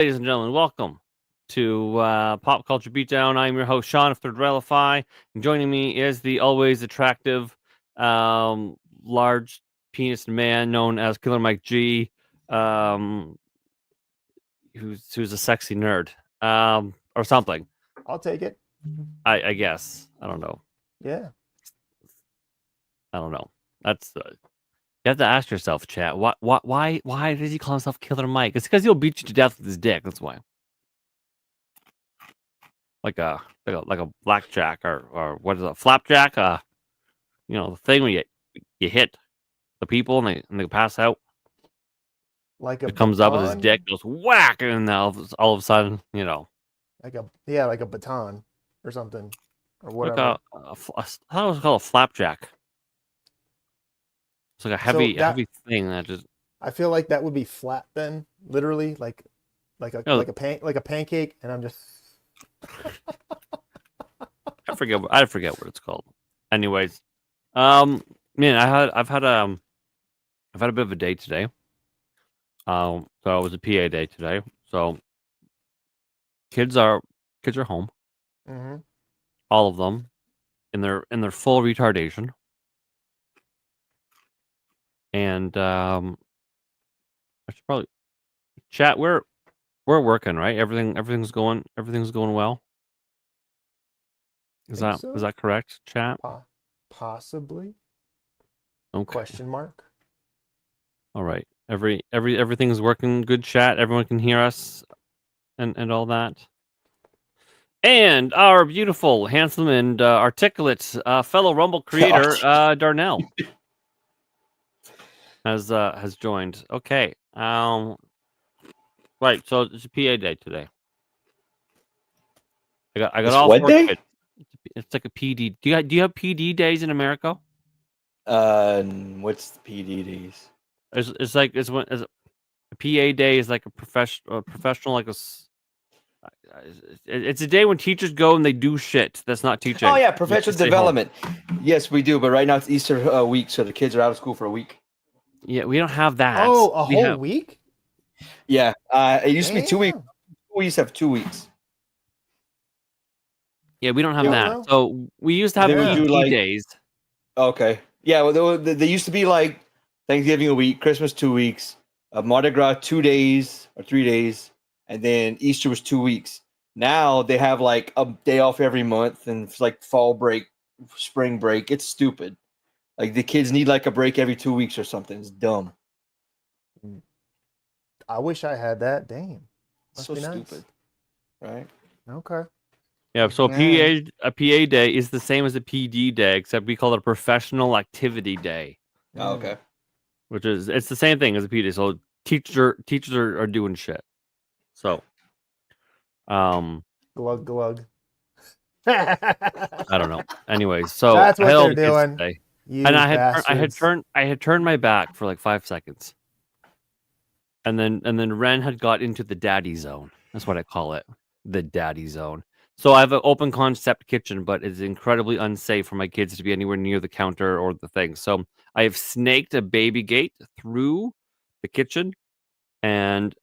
Ladies and gentlemen, welcome to Pop Culture Beatdown. I'm your host, Sean of Third Relify. And joining me is the always attractive, large penis man known as Killer Mike G, um, who's a sexy nerd, or something. I'll take it. I guess. I don't know. Yeah. I don't know. That's you have to ask yourself, chat. Why does he call himself Killer Mike? It's because he'll beat you to death with his dick. That's why. Like a blackjack or what is it, flapjack? The thing when you hit the people and they pass out. Like a It comes up with his baton? dick, goes whack, and then all of a sudden, Like a baton or something. Or like whatever. I thought it was called a flapjack. It's like a heavy thing that just. I feel like that would be flat then, literally, like a pancake, and I'm just I forget what it's called. Anyways, man, I've had a bit of a day today. So it was a PA day today. So kids are home, hmm all of them, in their full retardation. And I should probably chat. We're working, right? Everything's going well. Is think that so. correct, chat? Possibly. Okay. Question mark. All right. Everything's working good, chat. Everyone can hear us and all that. And our beautiful, handsome, and articulate fellow Rumble creator, Darnell, has joined. Okay. Right. So it's a PA day today. I got It's all what four day? kids. It's like a PD. Do you have PD days in America? What's the PD days? It's like it's when a PA day is like a professional like it's a day when teachers go and they do shit that's not teaching. Oh yeah, They professional stay home. development. Yes, we do, but right now it's Easter week, so the kids are out of school for a week. Yeah, we don't have that. Oh, a whole week? Yeah, it used to be 2 weeks. Damn. We used to have 2 weeks. Yeah, we don't have Oh, that. well. So we used to have Then we do, PD like- days. Okay. Yeah, well, they used to be like Thanksgiving a week, Christmas 2 weeks, Mardi Gras 2 days or 3 days, and then Easter was 2 weeks. Now they have like a day off every month, and it's like fall break, spring break. It's stupid. Like the kids need like a break every 2 weeks or something. It's dumb. I wish I had that. Damn. Must So be nice. stupid, right? Okay. Yeah, so Yeah. a PA day is the same as a PD day, except we call it a professional activity day, Oh, okay. which is it's the same thing as a PD. So teachers are doing shit. So, Glug glug. I don't know. Anyways, so That's what I had all they're the kids doing. today. You And I bastards. had turned my back for like 5 seconds. And then Ren had got into the daddy zone. That's what I call it. The daddy zone. So I have an open concept kitchen, but it's incredibly unsafe for my kids to be anywhere near the counter or the thing. So I have snaked a baby gate through the kitchen, and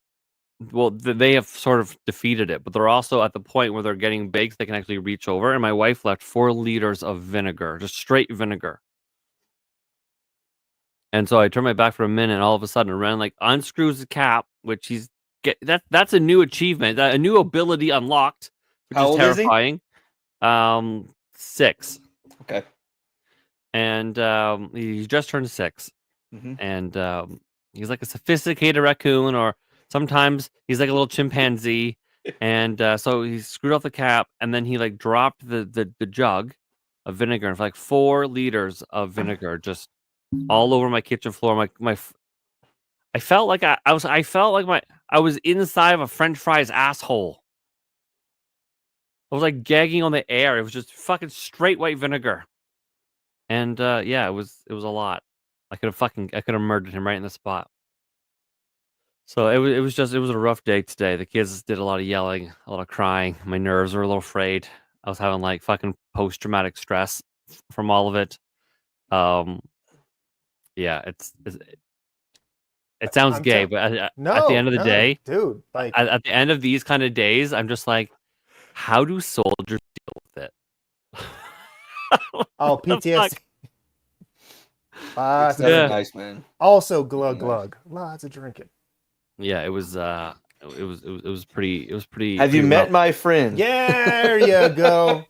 well, they have sort of defeated it, but they're also at the point where they're getting baked. They can actually reach over, and my wife left 4 liters of vinegar, just straight vinegar. And so I turned my back for a minute, and all of a sudden, Ren like unscrews the cap, which that's a new achievement, a new ability unlocked, which How is old is he? terrifying. 6, Okay. and he just turned 6, Mm-hmm. and he's like a sophisticated raccoon, or sometimes he's like a little chimpanzee, and so he screwed off the cap, and then he like dropped the jug of vinegar, and like 4 liters of vinegar just all over my kitchen floor. I felt like I was inside of a French fries asshole. I was like gagging on the air. It was just fucking straight white vinegar. And yeah, it was a lot. I could have murdered him right in the spot. So it was a rough day today. The kids did a lot of yelling, a lot of crying. My nerves were a little frayed. I was having like fucking post traumatic stress from all of it. Yeah, it's It sounds I'm gay, tell- but at No, the end of the no, day, dude, like at the end of these kind of days, I'm just like, how do soldiers deal with it? oh What the fuck? PTSD. It's Lots of never Yeah. drinking. nice, man. Also glug Nice. glug. Lots of drinking. Yeah, it was pretty Have you pretty met rough. my friend? Yeah, there you go.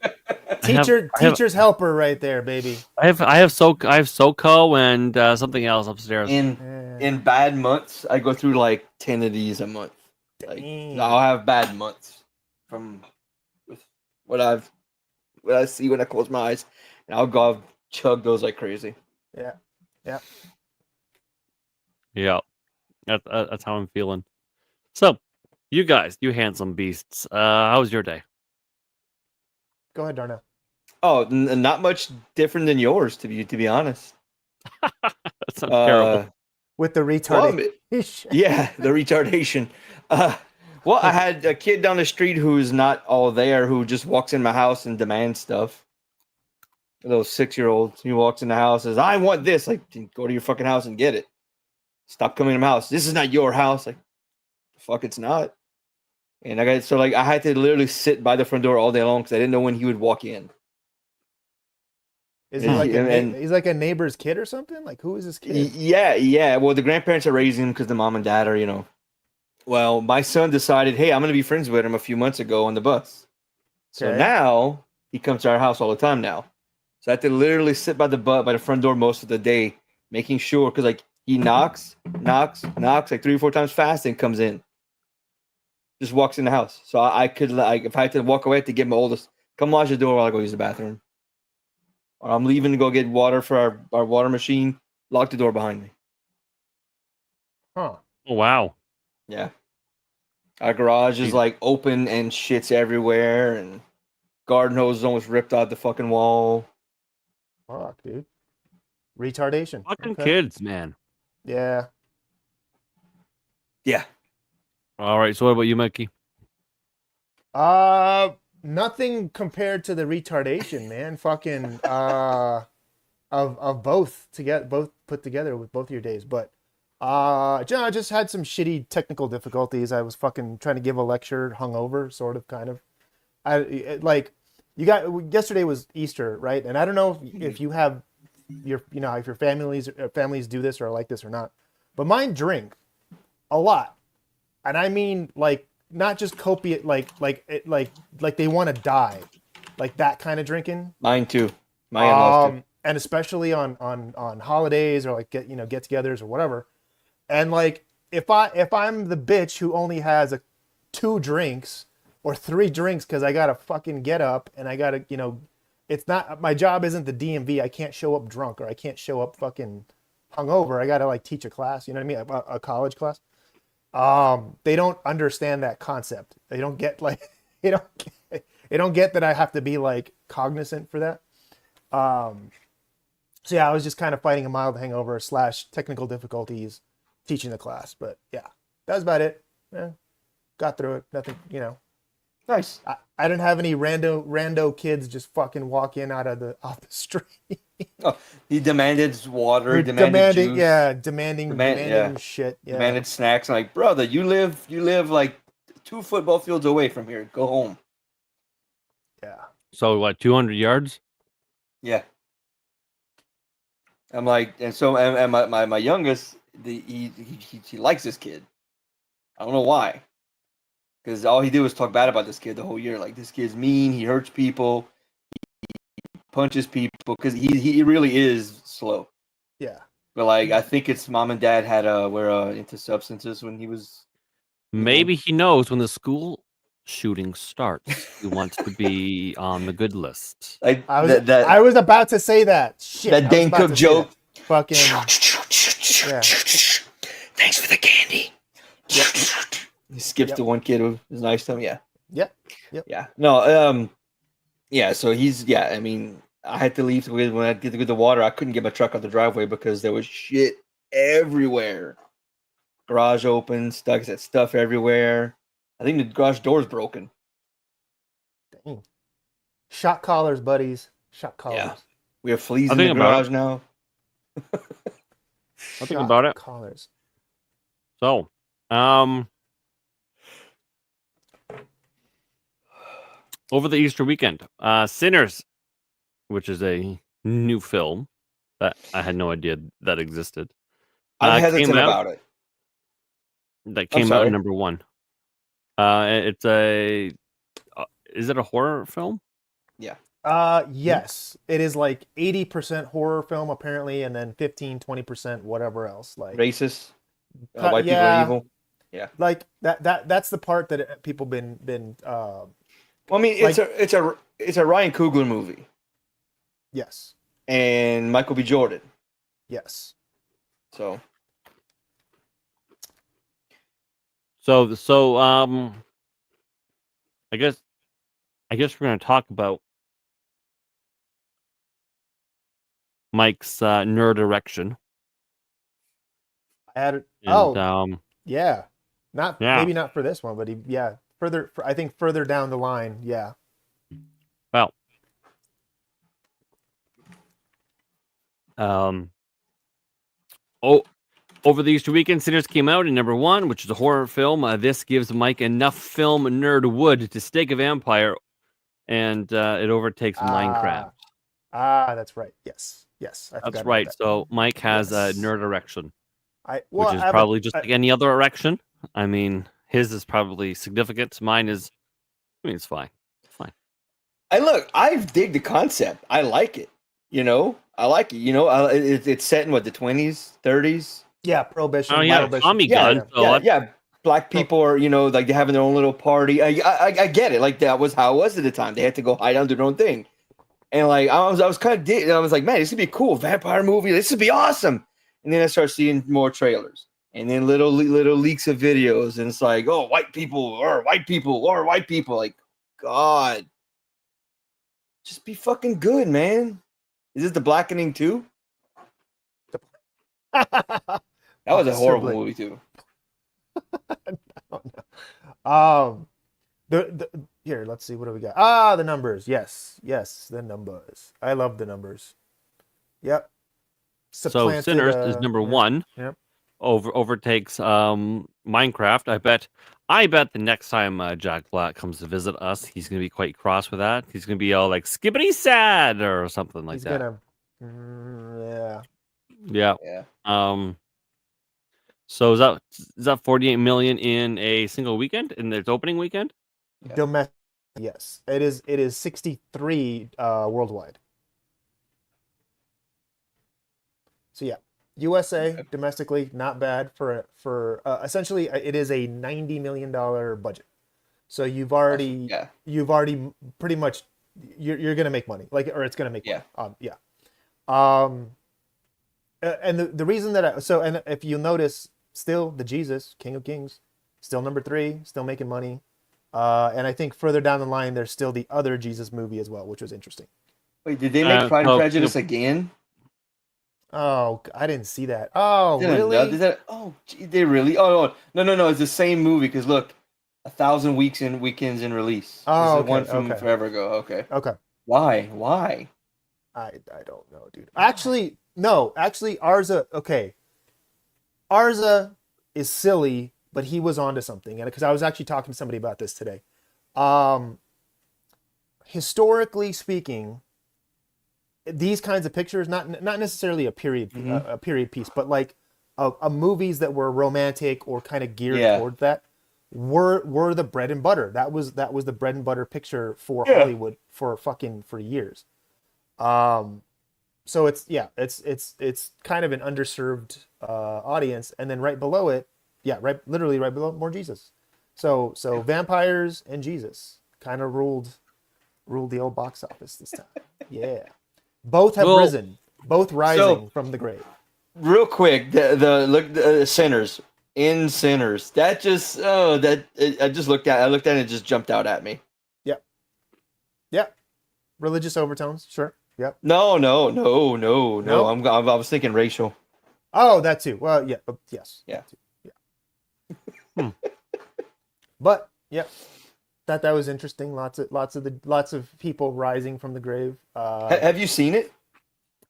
I have Teacher's helper right there, baby. I have SoCo and something else upstairs. In bad months, I go through like 10 of these a month. Like Dang. I'll have bad months from with what I see when I close my eyes, and I'll go chug those like crazy. Yeah. Yeah. Yeah, that's how I'm feeling. So, you guys, you handsome beasts, how was your day? Go ahead, Darnell. Oh, not much different than yours, to be honest. That sounds terrible. With the Well, retardation. yeah, the retardation. Well, I had a kid down the street who's not all there, who just walks in my house and demands stuff. A little 6-year-old, he walks in the house, says, "I want this." Like, go to your fucking house and get it. Stop coming to my house. This is not your house. Like, fuck, it's not. And I had to literally sit by the front door all day long because I didn't know when he would walk in. Is he like he's like a neighbor's kid or something? Like, who is this kid? Yeah. Well, the grandparents are raising him because the mom and dad are. Well, my son decided, hey, I'm going to be friends with him a few months ago on the bus. So Okay. now he comes to our house all the time now. So I have to literally sit by the front door most of the day, making sure, because like he knocks like 3 or 4 times fast and comes in. Just walks in the house. So I could, like, if I had to walk away, I had to get my oldest, come watch the door while I go use the bathroom. Or I'm leaving to go get water for our water machine, lock the door behind me. Huh. Oh wow. Yeah. Our garage is Jeez. like open and shit's everywhere, and garden hose is almost ripped out the fucking wall. Fuck, dude. Retardation. Fucking Okay. kids, man. Yeah. Yeah. All right, so what about you, Mikey? Nothing compared to the retardation, man. Fucking of both put together with both your days, but I just had some shitty technical difficulties. I was fucking trying to give a lecture hungover, sort of, kind of. Yesterday was Easter, right? And I don't know if you have if your families do this or are like this or not, but mine drink a lot, and I mean like not just copiate, like they want to die, like that kind of drinking. Mine too. My in-laws too. And especially on holidays or like get-togethers or whatever. And like if I'm the bitch who only has 2 drinks or 3 drinks because I gotta fucking get up and I gotta it's not, my job isn't the DMV. I can't show up drunk or I can't show up fucking hungover. I gotta like teach a class. You know what I mean? A college class. They don't understand that concept. They don't get like they don't get that I have to be like cognizant for that. So yeah, I was just kind of fighting a mild hangover / technical difficulties teaching the class. But yeah, that was about it. Yeah, got through it. Nothing, Nice. I didn't have any rando kids just fucking walk in off the street. Oh, he demanded water, demanded juice, demanding shit. Yeah. demanded snacks. I'm like, brother, you live like 2 football fields away from here. Go home. Yeah. So what, 200 yards? Yeah. I'm like, and my youngest, he likes this kid. I don't know why. Because all he did was talk bad about this kid the whole year. Like, this kid's mean. He hurts people. He punches people. Because he really is slow. Yeah. But like, I think it's mom and dad were into substances when he was. Maybe he knows when the school shooting starts. He wants to be on the good list. Like I was about to say that. Shit. That Dane Cook joke. Fucking. Yeah. Thanks for the candy. Yep. He skips to one kid who was nice to him. Yeah. Yep. Yeah. No. Yeah. So I mean, I had to leave when I get to get the water. I couldn't get my truck out the driveway because there was shit everywhere. Garage open, stuff everywhere. I think the garage door's broken. Dang. Shot callers, buddies. Shot callers. Yeah. We have fleas in the garage now. I'll think about it. Callers. So, over the Easter weekend, Sinners, which is a new film that I had no idea that existed, I'm came hesitant out. about it. That I'm came out sorry. in number 1. It's is it a horror film? Yeah. Yes, it is like 80% horror film apparently, and then 15-20% whatever else. Like, Racist. White people are yeah, evil. Yeah. like that's the part that people been Well, I mean, like- it's a Ryan Coogler movie, yes, and Michael B. Jordan. yes. So So I guess we're gonna talk about Mike's nerd erection. I had And, yeah, not yeah. maybe not for this one, but further. I think further down the line, yeah. Well, over the Easter weekend, Sinners came out in number 1, which is a horror film. This gives Mike enough film nerd wood to stake a vampire, and it overtakes Minecraft. That's right. Yes, yes. I forgot That's about right. that. So Mike has a Yes. nerd erection, I which is have probably just like any other erection. I mean, his is probably significant. Mine is, I mean, it's fine. It's fine. I dig the concept. I like it. You know, I like it. You know, it's set in what, the 20s, 30s. yeah, prohibition. Oh yeah, Prohibition. Tommy Yeah, gun. So that's- yeah. Black people are, you know, like they're having their own little party. I get it. Like that was how it was at the time. They had to go hide down, do their own thing. And like I was kind of I was like, man, this would be a cool vampire movie. This would be awesome. And then I start seeing more trailers, and then little leaks of videos, and it's like, oh, white people or white people or white people. Like, God, just be fucking good, man. Is this the Blackening too? That was a horrible movie too. Here, let's see, what do we got? The numbers. Yes, the numbers. I love the numbers. Yep. so Sinners is number 1. Yep. Overtakes Minecraft. I bet the next time Jack Black comes to visit us, he's gonna be quite cross with that. He's gonna be all like skibbity sad or something like He's that. gonna, Yeah. Yeah. So is that 48 million in a single weekend in its opening weekend? Yeah. domestic. Yes, it is 63 worldwide. So yeah, USA domestically not bad for essentially it is a $90 million budget. So you've already pretty much you're gonna make money, like, or it's gonna make money. And the reason that and if you notice, still the Jesus King of Kings, still number 3, still making money. And I think further down the line, there's still the other Jesus movie as well, which was interesting. Wait, did they make Pride and Prejudice again? Oh, I didn't see that. Oh, really? Oh, gee, they really? Oh, no. It's the same movie because look, 1,000 weekends in release. Oh, this is one from forever ago. Okay. Why? I don't know, dude. Actually, no. Actually, Arza is silly, but he was onto something, and because I was actually talking to somebody about this today. Historically speaking, these kinds of pictures, not necessarily a period piece, but like movies that were romantic or kind of geared toward that were the bread and butter. That was the bread and butter picture for Hollywood for years. So it's kind of an underserved audience, and then right below it, literally right below, more Jesus. So vampires and Jesus kind of ruled the old box office this time. Yeah. Both have risen, both rising from the grave. Real quick, the Sinners in Sinners. That just I looked at it and it just jumped out at me. Yep. Religious overtones, sure. Yep. No. I was thinking racial. Oh, that too. Well, yeah. Yes. Yeah. But yep. That was interesting. Lots of people rising from the grave. Have you seen it?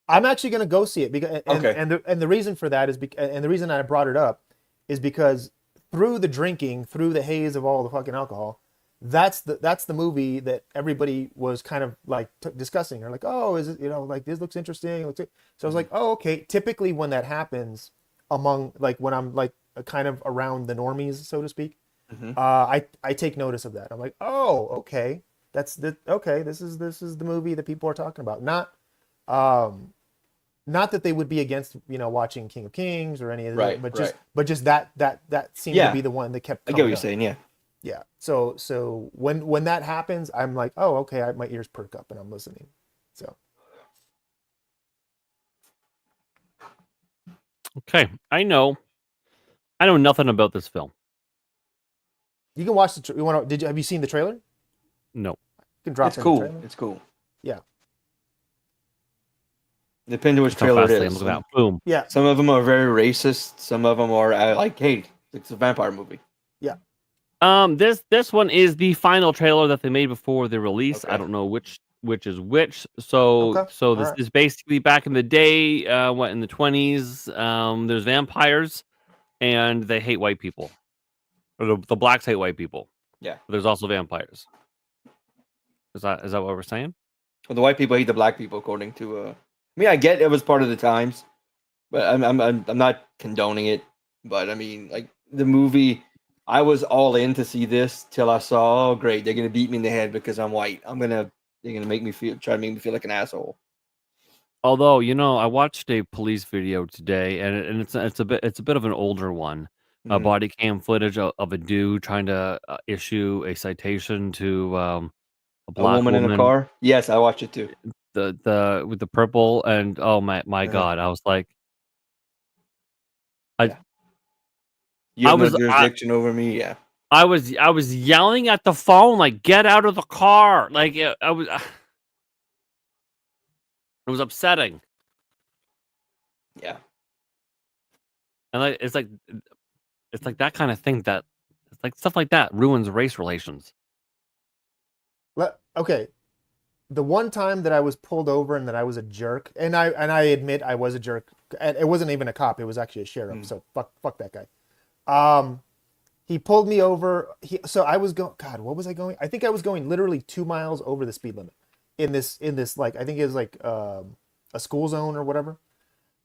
I'm actually going to go see it because and the reason for that is and the reason I brought it up is because through the drinking, through the haze of all the fucking alcohol, that's the movie that everybody was kind of like discussing. Or like, oh, is it, like this looks interesting. So I was like, oh, okay. Typically when that happens among like when I'm like kind of around the normies, so to speak, I take notice of that. I'm like, oh, okay, okay. This is the movie that people are talking about. Not that they would be against watching King of Kings or any of that, Right, but just that seemed to be the one that kept. I get what coming you're up. saying. Yeah. Yeah. So when that happens, I'm like, oh, okay, my ears perk up and I'm listening. So Okay, I know nothing about this film. you can watch the. Have you seen the trailer? No. You can drop It's in cool. the trailer. It's cool. Yeah. Depending which How trailer fast it they is. look at that. Boom. Yeah. Some of them are very racist. Some of them are like, hey, it's a vampire movie. Yeah. This one is the final trailer that they made before the release. Okay. I don't know which is which. So Okay. so this All right. is basically back in the day, what in the 20s. There's vampires, and they hate white people. Or the blacks hate white people. Yeah. But there's also vampires. Is that what we're saying? Well, the white people hate the black people, according to. I mean, I get it was part of the times, but I'm not condoning it. But I mean, like the movie, I was all in to see this till I saw, oh great, they're gonna beat me in the head because I'm white. They're gonna make me try to make me feel like an asshole. Although, I watched a police video today, and it's a bit of an older one. Mhm. Body cam footage of a dude trying to issue a citation to a A black woman in a car. Yes, I watched it too. the with the purple, and oh my god, I was like, You I have no was jurisdiction over me. Yeah. I was yelling at the phone like, get out of the car, like I was. It was upsetting, Yeah. and it's like that kind of thing that it's like stuff like that ruins race relations. Okay. The one time that I was pulled over and that I was a jerk, and I admit I was a jerk. And it wasn't even a cop; it was actually a sheriff. So fuck that guy. He pulled me over. So I was going. God, what was I going? I think I was going literally 2 miles over the speed limit in this like I think it was like a school zone or whatever.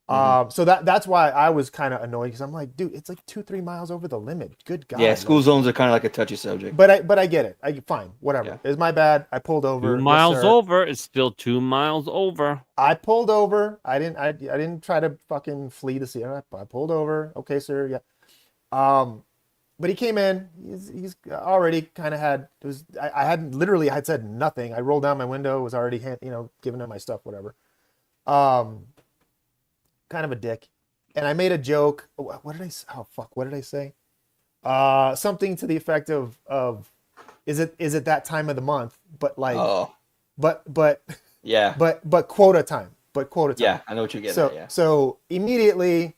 So that's why I was kind of annoyed because I'm like, dude, it's like 2-3 miles over the limit. Good God. Yeah, school zones are kind of like a touchy subject. But I get it. Fine, whatever. Yeah. It's my bad. I pulled over. 2 miles Yes, sir. over is still 2 miles over. I pulled over. I didn't try to fucking flee the scene. I pulled over. Okay, sir. Yeah. But he came in. He's already kind of had. It was. I hadn't literally. I had said nothing. I rolled down my window. Was already giving him my stuff. Whatever. Kind of a dick. And I made a joke. What did I say? Oh fuck! What did I say? Something to the effect of is it that time of the month? But like, but yeah, but quota time. But quota time. Yeah, I know what you're getting at. Yeah. So immediately,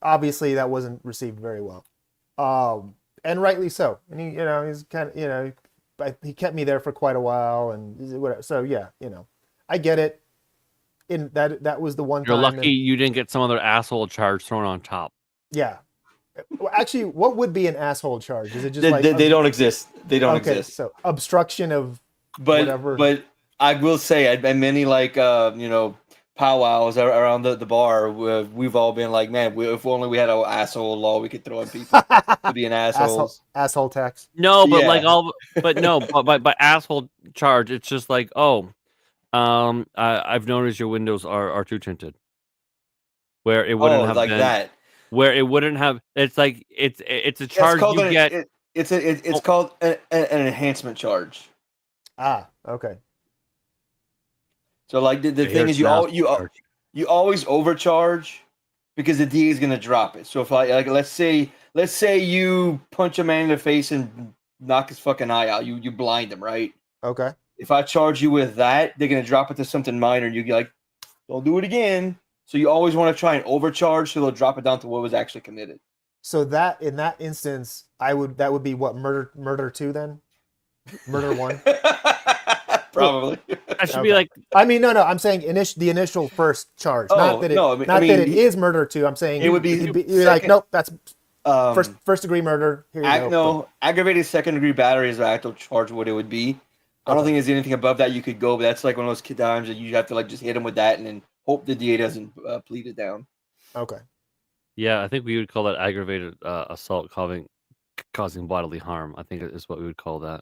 obviously, that wasn't received very well, and rightly so. And he's kind of he kept me there for quite a while, and whatever. So yeah, I get it. In that was the one You're time. lucky you didn't get some other asshole charge thrown on top. Yeah. Well, actually, what would be an asshole charge? Is it just they don't exist? They don't exist. So obstruction of but whatever. But I will say, at many powwows around the bar, we've all been like, man, if only we had an asshole law we could throw on people to be an assholes. Asshole tax. No, but Yeah. but asshole charge. It's just like, oh, I've noticed your windows are too tinted. Where it wouldn't have like been, that. Where it wouldn't have. It's like it's a charge you get. It's called an enhancement charge. Ah, okay. So like the thing is, you always overcharge because the DA is gonna drop it. So if let's say you punch a man in the face and knock his fucking eye out, you blind him, right? Okay. If I charge you with that, they're gonna drop it to something minor. You get like, don't do it again. So you always want to try and overcharge, so they'll drop it down to what was actually committed. So that in that instance, that would be what, murder 2 then? Murder 1? Probably. I should be like. I mean, no. I'm saying the initial first charge. Not that it is murder 2. I'm saying it would be you're like, nope, that's First degree murder. Here you go. No, aggravated second degree battery is the actual charge what it would be. I don't think there's anything above that you could go, but that's like one of those times that you have to like just hit him with that and then hope the DA doesn't plead it down. Okay. Yeah, I think we would call that aggravated assault causing bodily harm. I think is what we would call that.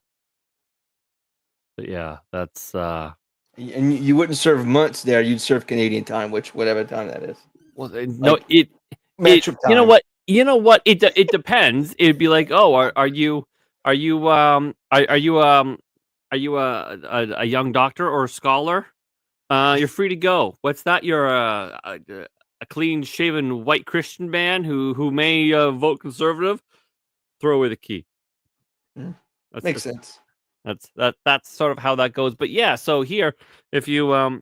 But yeah, that's And you wouldn't serve months there; you'd serve Canadian time, which whatever time that is. well, no, Like, metric you know time. what? You know what? It depends. It'd be like, oh, are you a young doctor or a scholar? You're free to go. What's that? You're a clean-shaven white Christian man who may vote conservative. Throw away the key. Makes sense. That's sort of how that goes. But yeah, so here, if you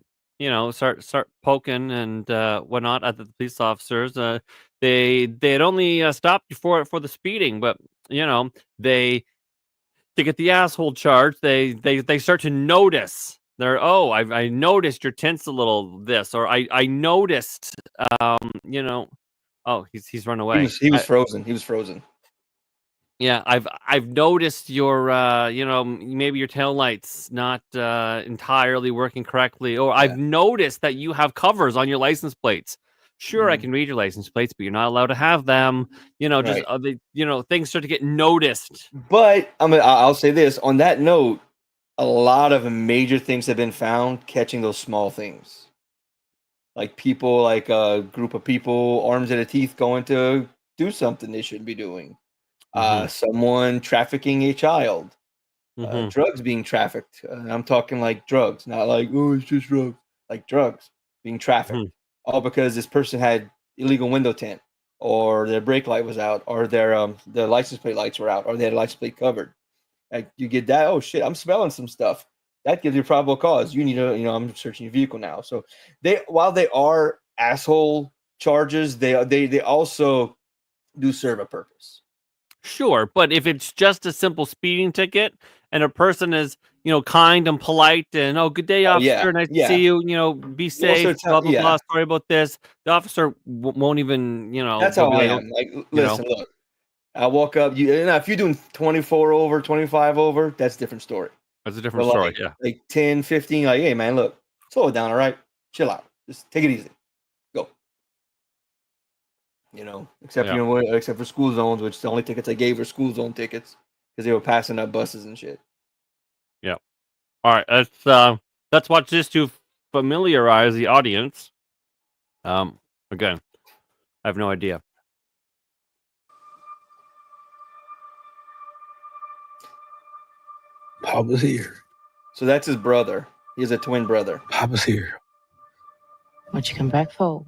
start poking and whatnot at the police officers, they'd only stop you for the speeding, but they to get the asshole charge, they start to notice. I noticed your tint's a little this, or I noticed, oh, he's run away. He was frozen. He was frozen. Yeah, I've noticed your maybe your taillights not entirely working correctly, or I've noticed that you have covers on your license plates. Sure, I can read your license plates, but you're not allowed to have them. Just things start to get noticed. But I'll say this on that note, a lot of major things have been found catching those small things, like people, like a group of people, arms and the teeth, going to do something they shouldn't be doing. Someone trafficking a child, drugs being trafficked. I'm talking like drugs, not like, oh, it's just drugs, like drugs being trafficked. All because this person had illegal window tint, or their brake light was out, or their license plate lights were out, or they had a license plate covered. Like, you get that, oh shit, I'm smelling some stuff. That gives you probable cause. You need to, I'm searching your vehicle now. So while they are asshole charges, they also do serve a purpose. Sure, but if it's just a simple speeding ticket and a person is, kind and polite and, oh, good day, officer, nice to see you, be safe, blah, blah, blah, sorry about this, the officer won't even, That's how I am. Like, listen, look, I walk up, if you're doing 24 over, 25 over, that's a different story. That's a different story, yeah. Like 10, 15, like, hey, man, look, slow it down, all right? Chill out. Just take it easy. Go. Except for school zones, which the only tickets I gave were school zone tickets because they were passing up buses and shit. Yeah. All right. Let's watch this to familiarize the audience. Again, I have no idea. Papa's here. So that's his brother. He has a twin brother. Papa's here. What you come back for?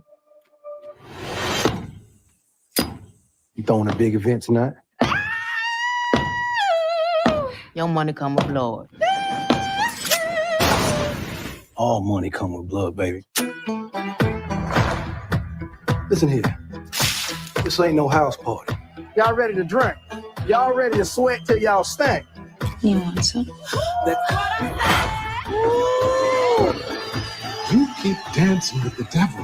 You throwing a big event tonight? Your money come with blood. All money come with blood, baby. Listen here. This ain't no house party. Y'all ready to drink? Y'all ready to sweat till y'all stank? You want some? You keep dancing with the devil.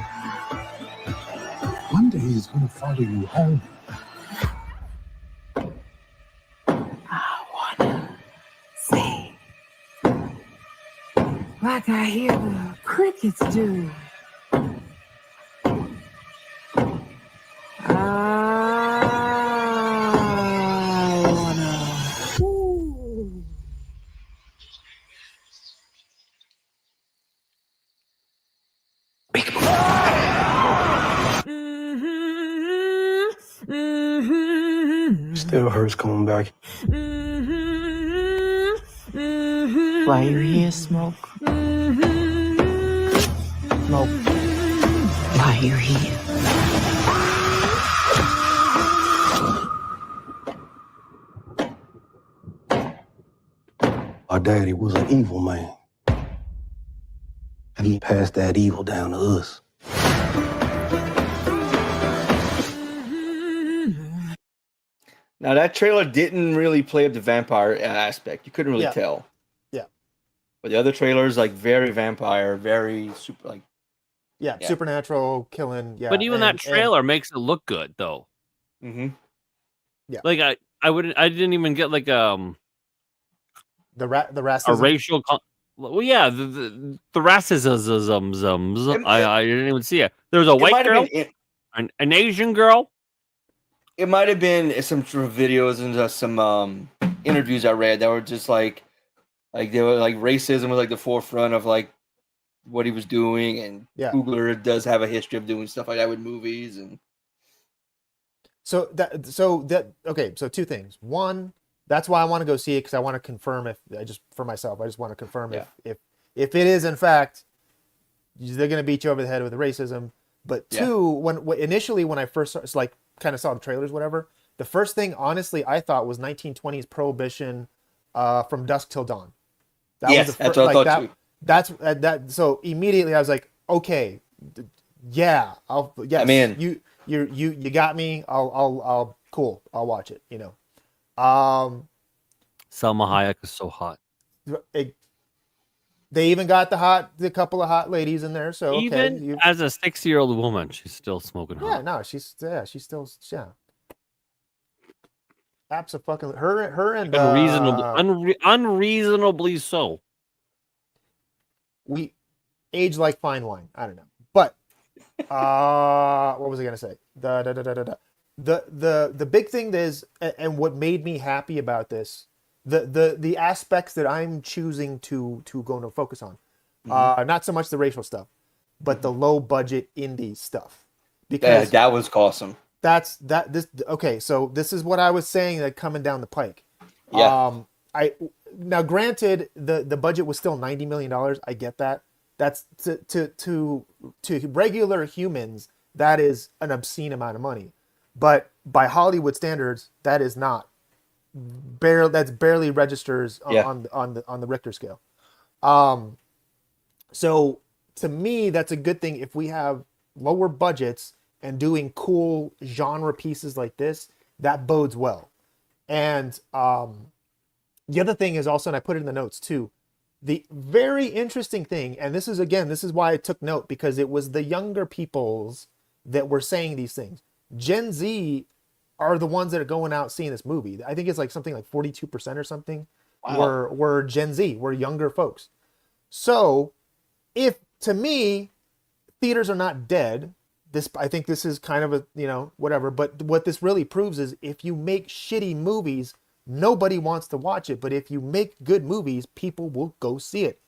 One day he's gonna follow you home. I wanna sing like I hear the crickets do. Still hurts coming back. Why you here, Smoke? Smoke. Why you here? Our daddy was an evil man. And he passed that evil down to us. Now, that trailer didn't really play up the vampire aspect. You couldn't really tell. Yeah. But the other trailers, like, very vampire, very super, like... Yeah, supernatural, killing, yeah. But even that trailer makes it look good, though. Mm-hmm. Yeah. Like I didn't even get like The a racism. racial. Well, yeah, the racism. I didn't even see it. There was a It white might have girl, been. an Asian girl. It might have been some sort of videos and some interviews I read that were just like they were like racism was like the forefront of like what he was doing, and Yeah. Coogler does have a history of doing stuff like that with movies and. So okay. So two things. One, that's why I want to go see it, because I want to confirm if I just want to confirm Yeah. if it is in fact they're going to beat you over the head with the racism. But two, when initially when I first kind of saw the trailers, whatever, the first thing honestly I thought was 1920s prohibition, from dusk till dawn. That Yes, was the that's first, what I thought too. That's that. So immediately I was like, okay, yeah, yes, I'm in. You got me. I'll cool. I'll watch it. Salma Hayek is so hot. They even got the couple of hot ladies in there. So okay, Even as a 60-year-old woman, she's still smoking hot. yeah, no, she's still Abso-fucking her and unreasonably so. We age like fine wine. I don't know, but what was I gonna say? The big thing is, and what made me happy about this, the aspects that I'm choosing to go and focus on, not so much the racial stuff, but the low budget indie stuff, because that was awesome. Okay, so this is what I was saying, that coming down the pike. Yeah. Now granted the budget was still $90 million. I get that. That's to regular humans, that is an obscene amount of money. But by Hollywood standards, that is not. That's barely registers on the Richter scale. So to me, that's a good thing if we have lower budgets and doing cool genre pieces like this. That bodes well. And the other thing is also, and I put it in the notes too, the very interesting thing, and this is why I took note, because it was the younger peoples that were saying these things. Gen Z are the ones that are going out seeing this movie. I think it's like something like 42% or something. Wow. were Gen Z, were younger folks. So to me, theaters are not dead. I think this is kind of a, whatever, but what this really proves is, if you make shitty movies, nobody wants to watch it. But if you make good movies, people will go see it.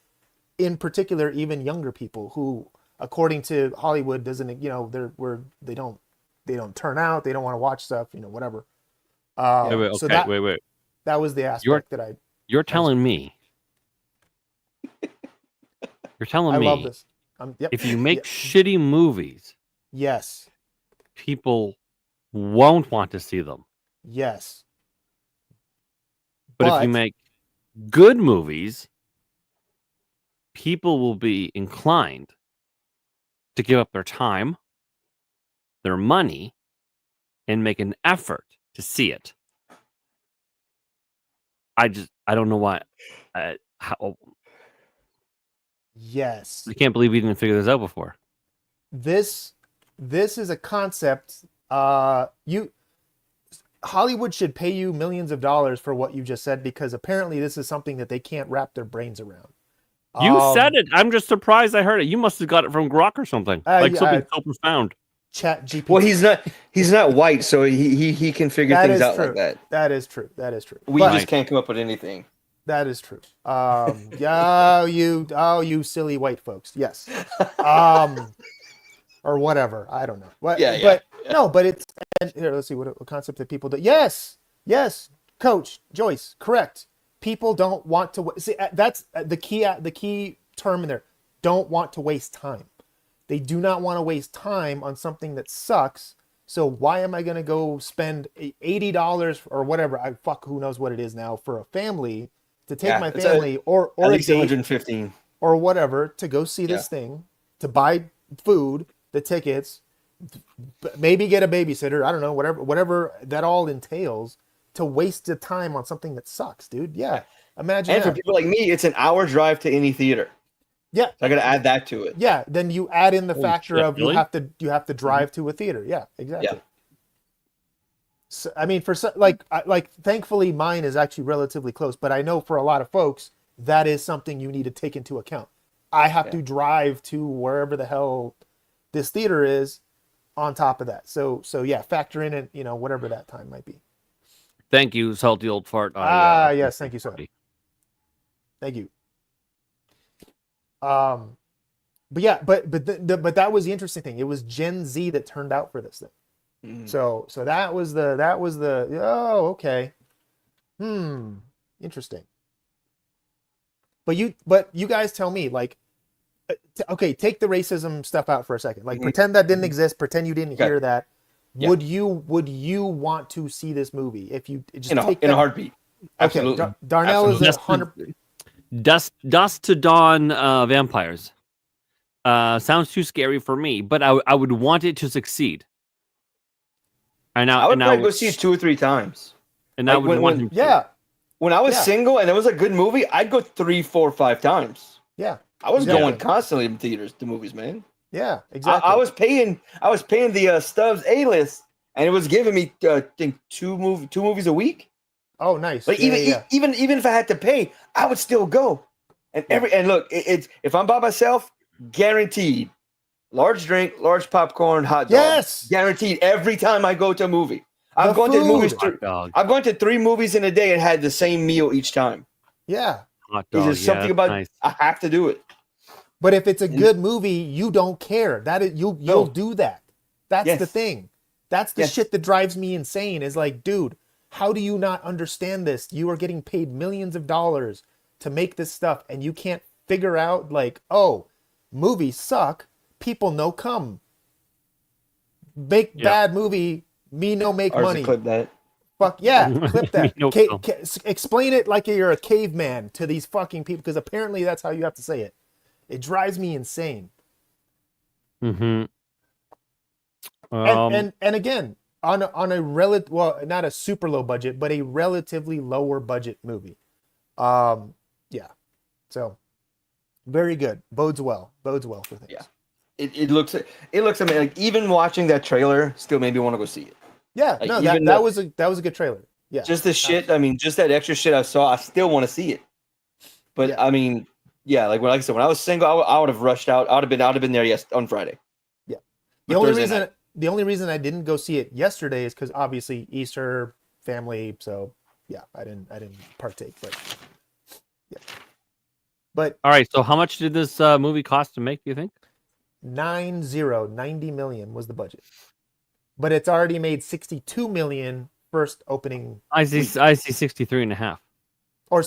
In particular, even younger people who, according to Hollywood, doesn't, they don't turn out, they don't want to watch stuff, whatever. Wait. That was the aspect You're telling me. You're telling me. I love this. Yep. If you make shitty movies, yes, people won't want to see them. yes. But if you make good movies, people will be inclined to give up their time, their money, and make an effort to see it. I don't know why. How. Yes. I can't believe we didn't figure this out before. This is a concept. Hollywood should pay you millions of dollars for what you just said, because apparently this is something that they can't wrap their brains around. You said it. I'm just surprised I heard it. You must have got it from Grok or something. Something so profound. Chat GPT. Well, he's not white, so he can figure things out like that. That is true. We just can't come up with anything. That is true. You silly white folks. Yes. Or whatever. I don't know. But it's here. Let's see what concept that people do. Yes, Coach Joyce, correct. People don't want to see. That's the key term in there. Don't want to waste time. They do not want to waste time on something that sucks. So why am I going to go spend $80 or whatever? Who knows what it is now for a family to take my family or at least $115 or whatever to go see this thing, to buy food, the tickets, maybe get a babysitter. I don't know, whatever that all entails, to waste the time on something that sucks, dude. Yeah. Imagine and that. for people like me, it's an hour drive to any theater. Yeah. So I got to add that to it. Yeah. Then you add in the factor of really? you have to drive to a theater. Yeah, exactly. So, I mean, for like, thankfully, mine is actually relatively close. But I know for a lot of folks, that is something you need to take into account. I have to drive to wherever the hell this theater is. On top of that, so yeah, factor in it, whatever that time might be. Thank you, salty old fart. Yes, thank you, sir. Thank you. But yeah, but that was the interesting thing. It was Gen Z that turned out for this thing. Mhm. So that was the oh, okay. Interesting. But you guys tell me, like, okay, take the racism stuff out for a second. Like, pretend that didn't exist. Pretend you didn't hear that. Yeah. Would you want to see this movie if you just in a heartbeat? Absolutely. Okay, Darnell Absolutely. is 100. Dust to Dawn vampires. Sounds too scary for me, but I would want it to succeed. And now, I would probably go see it 2 or 3 times. And I would want him to. Yeah. When I was single and it was a good movie, I'd go 3, 4, 5 times. Yeah. I was going constantly in theaters to movies, man. Yeah, exactly. I was paying the Stubbs A-list, and it was giving me I think 2 movies a week. Oh, nice. But even if I had to pay, I would still go. And look, it's if I'm by myself, guaranteed, large drink, large popcorn, hot dog. Yes, guaranteed. Every time I go to a movie, I've gone to movies. I've gone to 3 movies in a day and had the same meal each time. Yeah, hot dog. There's something about nice. I have to do it. But if it's a good movie, you don't care. That is, you'll do that. That's the thing. That's the shit that drives me insane. Is like, dude, how do you not understand this? You are getting paid millions of dollars to make this stuff, and you can't figure out, like, oh, movies suck. People no come. Make bad movie. Me no make money. Clip that. Fuck yeah, clip that. No Explain it like you're a caveman to these fucking people, because apparently that's how you have to say it. It drives me insane. Mm-hmm. And again, on a well, not a super low budget, but a relatively lower budget movie. Yeah. So very good. Bodes well for things. Yeah. It looks amazing. Like, even watching that trailer still made me want to go see it. Yeah, like, no, that was a good trailer. Yeah. Just the shit, I mean, just that extra shit I saw, I still want to see it. But I mean, yeah, like I said, when I was single, I would have rushed out. I would have been there on Friday. Yeah. The only reason I didn't go see it yesterday is because obviously Easter, family, so yeah, I didn't partake. But yeah. But all right, so how much did this movie cost to make, do you think? 90 million was the budget. But it's already made 62 million first opening. I see 63 and a half. Or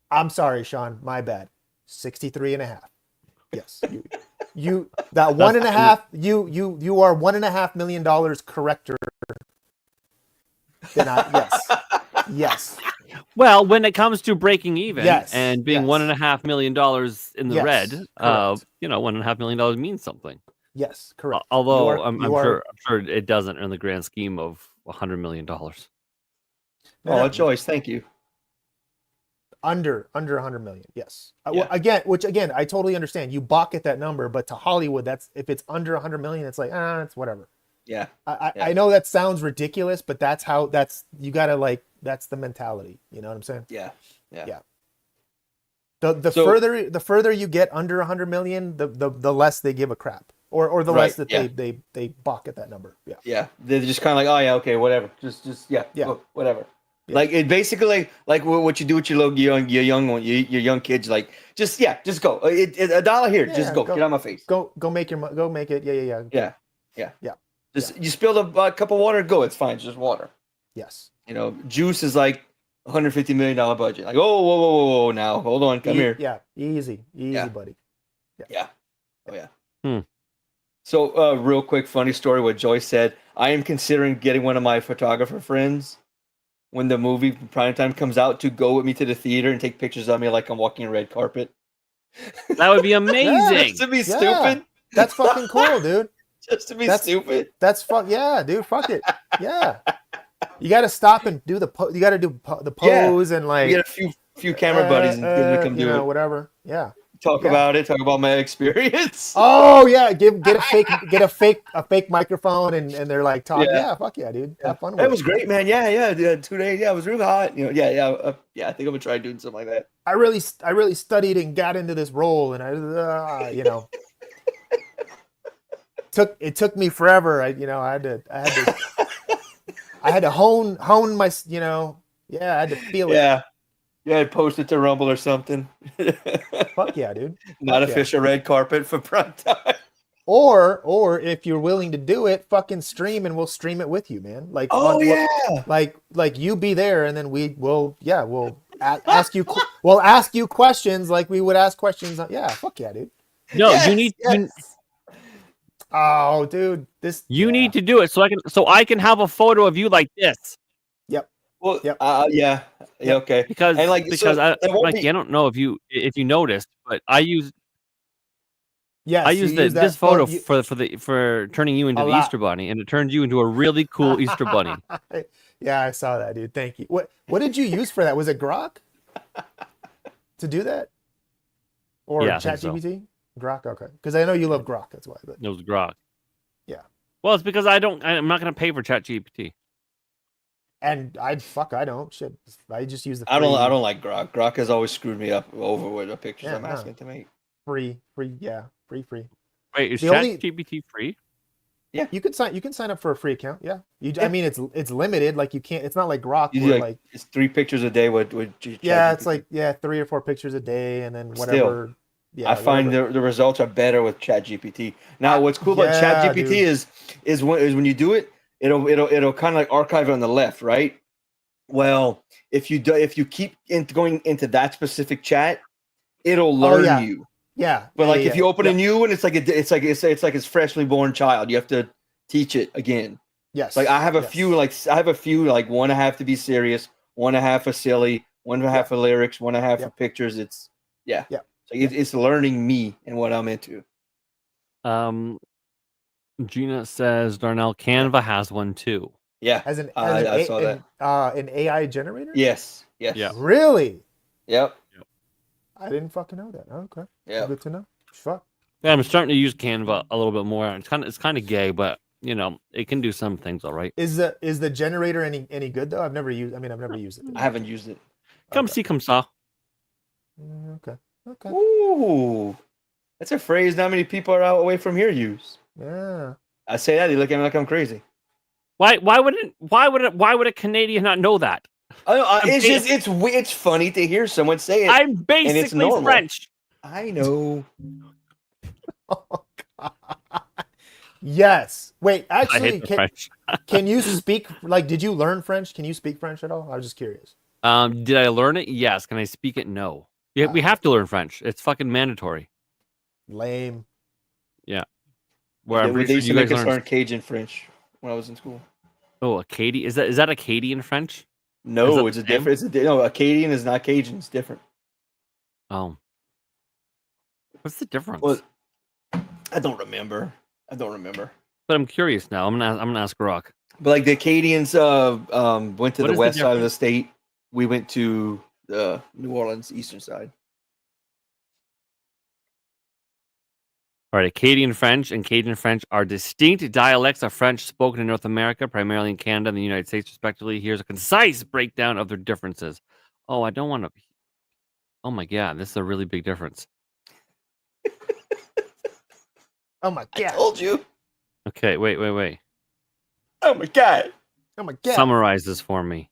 I'm sorry, Sean, my bad. 63 and a half. Yes. You that one and a half, you are $1.5 million corrector than yes. Yes. Well, when it comes to breaking even and being $1.5 million in the red, $1.5 million means something. Yes, correct. Although I'm sure it doesn't in the grand scheme of $100 million. Oh, Joyce, thank you. Under 100 million, yes. Which again, I totally understand. You balk at that number, but to Hollywood, that's if it's under 100 million, it's like it's whatever. Yeah. I know that sounds ridiculous, but that's you gotta, like, that's the mentality. You know what I'm saying? Yeah. The further you get under 100 million, the less they give a crap, or the less that they balk at that number. Yeah. Yeah. They're just kind of like, oh yeah, okay, whatever. Just whatever. Yeah. Like, it basically like what you do with your young kids, like just go. $1 here, just go. Get out of my face. Go make it. Yeah. Just you spilled a cup of water, go. It's fine. It's just water. Yes. Juice is like $150 million budget. Like, whoa, now hold on, come here. Yeah, easy, buddy. Yeah. Oh yeah. So, real quick, funny story. What Joyce said. I am considering getting one of my photographer friends when the movie prime time comes out to go with me to the theater and take pictures of me like I'm walking a red carpet. That would be amazing. Just to be stupid. That's fucking cool, dude. Just to be stupid. That's yeah, dude. Fuck it. Yeah. You got to stop and do you got to do the pose and, like, you get a few camera buddies and get them to come do it. Whatever. Yeah. talk Yeah. about it. Talk about my experience. Oh yeah, get a fake microphone and they're like talk. Yeah, fuck yeah, dude. Have fun with That it. was great, man. Yeah. 2 days. Yeah, it was real hot. I think I'm gonna try doing something like that. I really studied and got into this role, and it took me forever. I had to hone my, I had to feel it. Yeah. Yeah, I'd post it to Rumble or something. Fuck yeah, dude. Not Fuck yeah. official red carpet for prime time. Or if you're willing to do it, fucking stream and we'll stream it with you, man. Like, like you be there and then we'll ask you questions like we would ask questions. Yeah, fuck yeah, dude. No, Yes, you need Oh, dude, you need to do it so I can have a photo of you like this. Well, Yep. Yeah, okay. Because And like, so I it won't be- I don't know if you noticed, but I used Yes, I used you use this that photo photo- for turning you into A the lot. Easter Bunny, and it turned you into a really cool Easter Bunny. Yeah, I saw that, dude. Thank you. What did you use for that? Was it Grok to do that, or Yeah, I think so. ChatGPT? Grok, okay. Because I know you love Grok. That's why. But It was Grok. Yeah. Well, it's because I'm not going to pay for ChatGPT. and I don't shit. I just use the I don't like Grok. Grok has always screwed me up over with the pictures Yeah, I'm no. asking to make. free. Free. Wait, is The only- ChatGPT free? You can sign up for a free account. Yeah. I mean, it's limited. Like you can't. It's not like Grok. You Where, do like it's 3 pictures a day with yeah, it's ChatGPT. like 3 or 4 pictures a day, and then Still, whatever. Yeah, I find whatever. the results are better with ChatGPT. Now, what's cool about Yeah, ChatGPT dude. is when you do it, it'll kind of like archive it on the left, right? Well, if you keep going into that specific chat, it'll learn yeah. you. Yeah. But like if you open a Yep. new one, it's like it's freshly born child. You have to teach it again. Yes. Like I have a yes. few like one I have to be serious, one I have for silly, one I have for lyrics, one I have for Yep. pictures. It's Yep. So it's learning me and what I'm into. Gina says Darnell Canva has one too. Yeah, As an I saw that. an AI generator. Yes. Yeah. Really? Yep. I didn't fucking know that. Okay. Yeah. Good to know. Fuck. Yeah, I'm starting to use Canva a little bit more. It's kind of gay, but it can do some things all right. Is the generator any good though? I've never used it. I haven't used it. Come see, come saw. Okay. Okay. Ooh, that's a phrase not many people are out away from here use. Yeah. I say that, they look at me like I'm crazy. Why would a Canadian not know that? It's funny to hear someone say it. I'm basically normal. French. I know. Oh, God. Yes. Wait. I Actually, hate the French. can you speak? Like, did you learn French? Can you speak French at all? I was just curious. Did I learn it? Yes. Can I speak it? No. Yeah, we have to learn French. It's fucking mandatory. Lame. Where I'm They pretty used sure to you make guys us learn. learn Cajun French when I was in school. Oh, Acadian. Is that Acadian French? No, that it's the a same? different. No, Acadian is not Cajun. It's different. Oh. What's the difference? Well, I don't remember. But I'm curious now. I'm gonna ask Rock. But like the Acadians went to What the is the west side of the difference? state. We went to the New Orleans eastern side. All right, Acadian French and Cajun French are distinct dialects of French spoken in North America, primarily in Canada and the United States, respectively. Here's a concise breakdown of their differences. Oh, I don't want to. Oh my God, this is a really big difference. Oh my I God. told you. Okay, wait. Oh my god. Oh my God. Summarize this for me.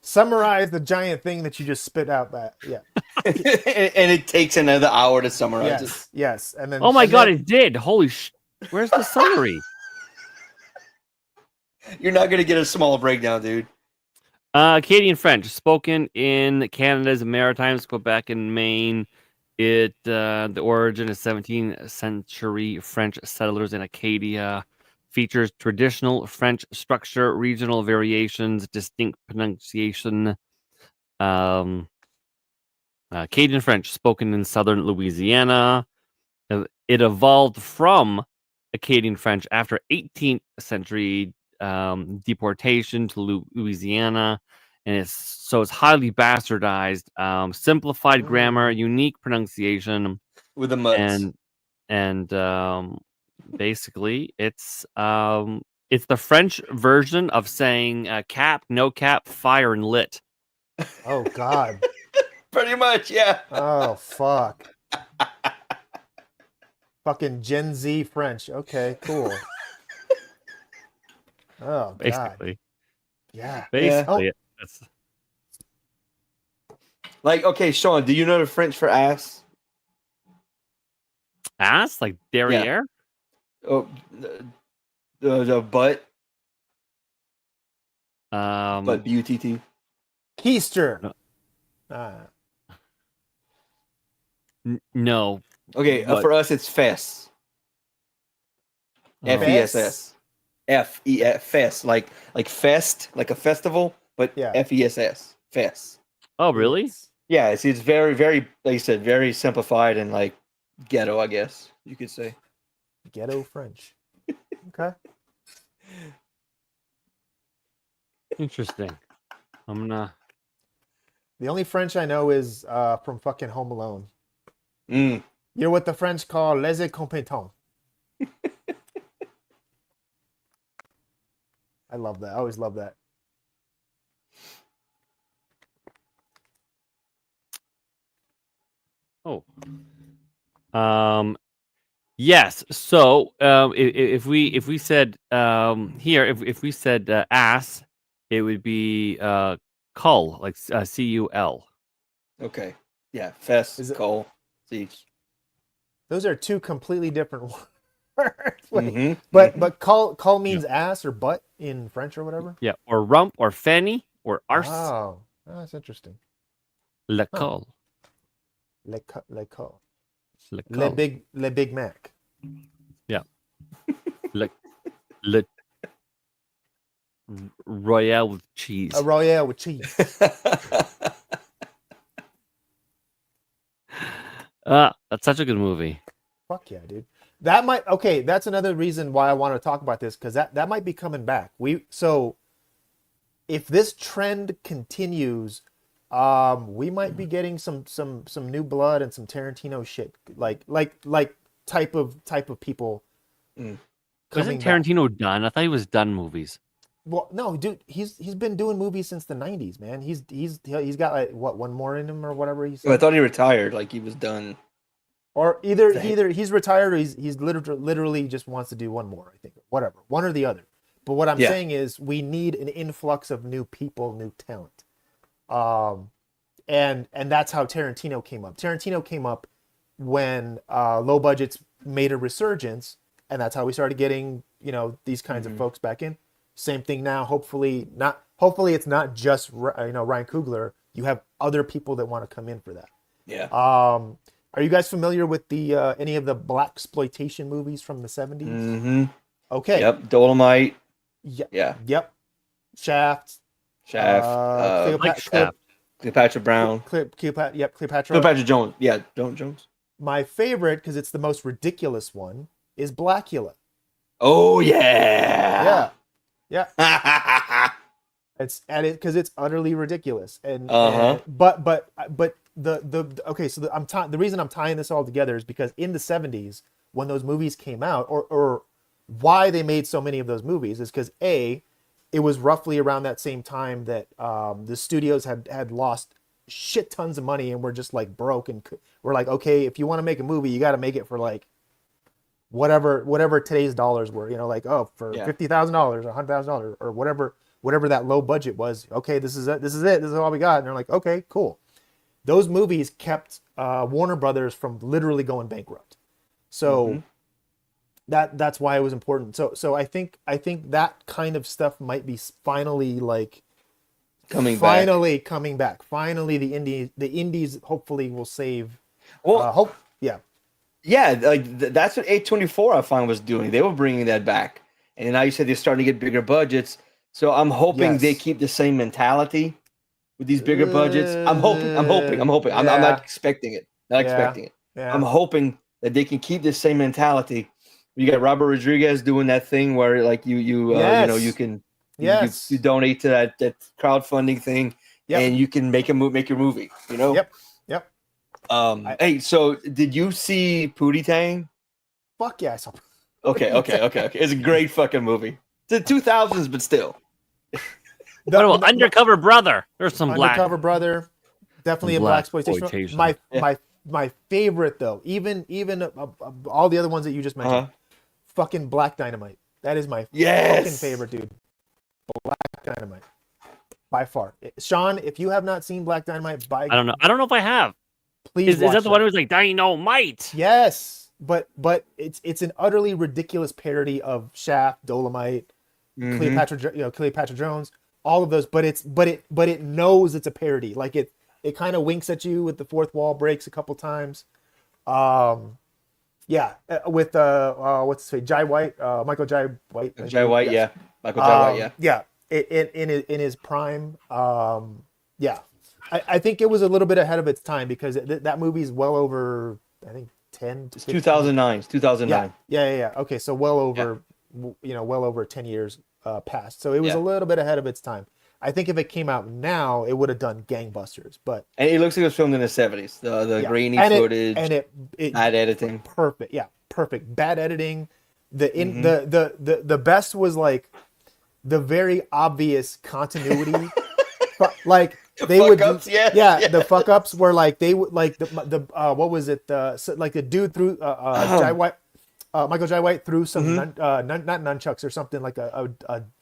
Summarize the giant thing that you just spit out. That yeah. And it takes another hour to summarize it. Yes. And then. Oh my and God, then- it did. Holy where's the summary? You're not gonna get a small breakdown, dude. Acadian French, spoken in Canada's Maritimes, Quebec, and Maine. The origin is 17th century French settlers in Acadia. Features traditional French structure, regional variations, distinct pronunciation. Acadian French, spoken in southern Louisiana. It evolved from Acadian French after 18th century deportation to Louisiana and it's highly bastardized, simplified grammar, unique pronunciation, With the mutts. and basically it's the French version of saying cap, no cap, fire, and lit. Oh God. Pretty much, yeah. Oh fuck. Fucking Gen Z French. Okay, cool. Oh God. Basically, Yeah. basically, Oh. it's Like, okay, Sean, do you know the French for ass? ass like derriere. Oh, the butt, but butt. Keister. No. Ah. No. Okay, But- for us it's fess. Oh. Fess. F-E-S, fest, like fest, like a festival, but Yeah. F-E-S-S, fest. Oh, really? Yeah, it's very, very, like you said, very simplified and like ghetto, I guess you could say. Ghetto French. Okay. Interesting. I'm gonna. The only French I know is from fucking Home Alone. Mm. You know what the French call les incompetents. I love that. I always love that. Oh. Yes. So, if we said here, if we said ass, it would be cull, like C-U-L. Okay. Yeah, fest, Is it- coal, see. Those are two completely different words. Wait, Mhm, But mhm. but call means ass or butt in French or whatever. Yeah, or rump, or fanny, or arse. Oh, that's interesting. Le Huh. cull. Le call. Le Le cull. Big Mac. Le Royale with cheese. A Royale with cheese. That's such a good movie. Fuck yeah, dude. That might that's another reason why I want to talk about this, because that might be coming back. So if this trend continues, we might be getting some new blood and some Tarantino shit, like type of people. Mm. coming Isn't back. Tarantino done? I thought he was done movies. Well, no, dude, he's been doing movies since the '90s, man. He's got like what, one more in him or whatever he said. Well, I thought he retired, like he was done. Or either he's retired or he's literally just wants to do one more, I think. Whatever. One or the other. But what I'm saying is we need an influx of new people, new talent. And that's how Tarantino came up. Tarantino came up when low budgets made a resurgence, and that's how we started getting, these kinds of folks back in. Same thing now. Hopefully it's not just Ryan Coogler. You have other people that want to come in for that. Yeah. Are you guys familiar with the any of the blaxploitation movies from the 70s? Mm-hmm. Okay. Yep. Dolomite. Yeah. Yep. Shaft. Shaft. Like Shaft. Cleopatra Brown. Cleopatra. Cleopatra Jones. Yeah, Jones. My favorite, because it's the most ridiculous one, is Blackula. Oh yeah. Yeah. It's because it's utterly ridiculous. And but the reason I'm tying this all together is because in the 70s, when those movies came out, or why they made so many of those movies, is because it was roughly around that same time that the studios had lost shit tons of money and were just like broke, and we're like, okay, if you want to make a movie, you got to make it for like whatever today's dollars were, like, for $50,000 or $100,000 or whatever that low budget was. Okay, this is it. This is all we got. And they're like, okay, cool. Those movies kept Warner Brothers from literally going bankrupt. So that's why it was important. So I think that kind of stuff might be finally like coming back. Finally, the indies hopefully will save. Well, yeah, like that's what A24 I find was doing. They were bringing that back, and now you said they're starting to get bigger budgets. So I'm hoping they keep the same mentality with these bigger budgets. I'm hoping. I'm not expecting it. Yeah. I'm hoping that they can keep the same mentality. You got Robert Rodriguez doing that thing where like you can Yes. You donate to that crowdfunding thing, Yep. and you can make your movie. You know. Yep. Hey, so did you see Pootie Tang? Fuck yeah, I saw. Okay. It's a great fucking movie. It's the 2000s, but still. What about Undercover Brother? There's some Undercover Brother, definitely a black blaxploitation. exploitation. My favorite though, even all the other ones that you just mentioned, fucking Black Dynamite. That is my fucking favorite, dude. Black Dynamite, by far. Sean, if you have not seen Black Dynamite, I don't know if I have. Please, Is that the one who was like Dynamite? Yes, but it's an utterly ridiculous parody of Shaft, Dolomite, Cleopatra Jones, all of those. But it knows it's a parody. Like it kind of winks at you with the fourth wall breaks a couple times. With what's his name? Jai White, Michael Jai White. Jai White, yes. Michael Jai White, yeah. In his prime, I think it was a little bit ahead of its time because that movie's well over, I think 10. It's 2009. It's 2009. Yeah. Okay, so well over, well over 10 years past. So it was a little bit ahead of its time. I think if it came out now, it would have done gangbusters. But and it looks like it was filmed in the 70s. The grainy footage and it bad editing. Perfect. Yeah, perfect. Bad editing. The best was like the very obvious continuity. Like they would, the fuck ups were like they would like the what was it? Like the dude threw Michael Jai White threw some not nunchucks or something like a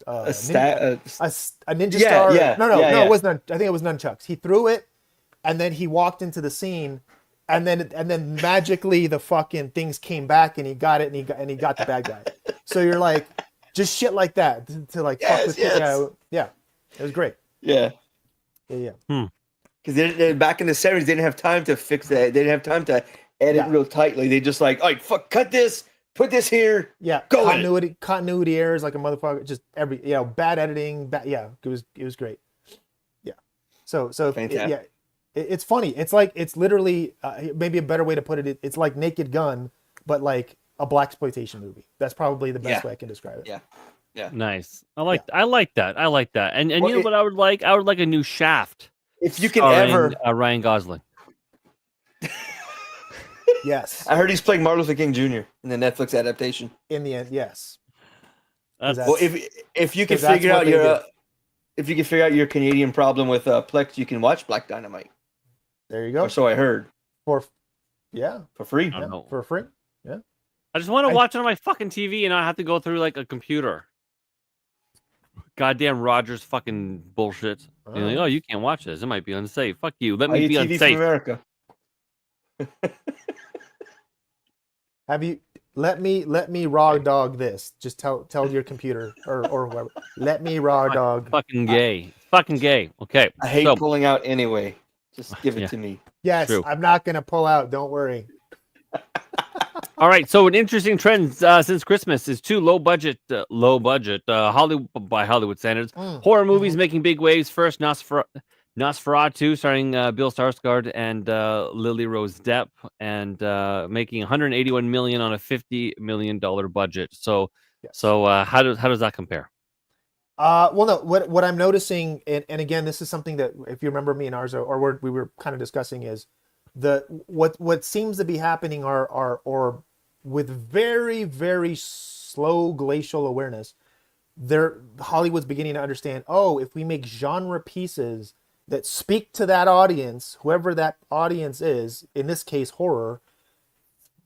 ninja star. No, it was none. I think it was nunchucks. He threw it, and then he walked into the scene, and then magically the fucking things came back, and he got it, and he got the bad guy. So you're like, just shit like that to like fuck with people. Yeah, it was great. Yeah. Because back in the 70s, they didn't have time to fix that. They didn't have time to edit real tightly. They just like, all right, fuck, cut this, put this here. Yeah, go continuity errors like a motherfucker. Just bad editing. It was great. Yeah. So fantastic. It's funny. It's like it's literally maybe a better way to put it. It's like Naked Gun, but like a blaxploitation movie. That's probably the best way I can describe it. Yeah. Nice. I like that. And you know what I would like? I would like a new Shaft. If you can ever Ryan Gosling. Yes. I heard he's playing Martin Luther King Jr. in the Netflix adaptation. In the end, yes. Well, if you can figure out your Canadian problem with Plex, you can watch Black Dynamite. There you go. Or so I heard. For free. For free. Yeah. I just want to watch it on my fucking TV and not have to go through like a computer. Goddamn Rogers fucking bullshit. You're like, you can't watch this. It might be unsafe. Fuck you. Let me be TV unsafe. From America. Have you let me raw dog this? Just tell your computer or whoever. Let me raw dog. Fucking gay. Fucking gay. Okay. I hate pulling out anyway. Just give it to me. Yes, true. I'm not gonna pull out. Don't worry. All right, so an interesting trend since Christmas is two low budget Hollywood by Hollywood standards horror movies making big waves. First, Nosferatu, starring Bill Skarsgård and Lily Rose Depp, and making 181 million on a $50 million budget. So how does that compare? Well, no. What I'm noticing, and again, this is something that if you remember me and Arzo, or we were kind of discussing, is what seems to be happening are with very, very slow glacial awareness, Hollywood's beginning to understand, if we make genre pieces that speak to that audience, whoever that audience is, in this case horror,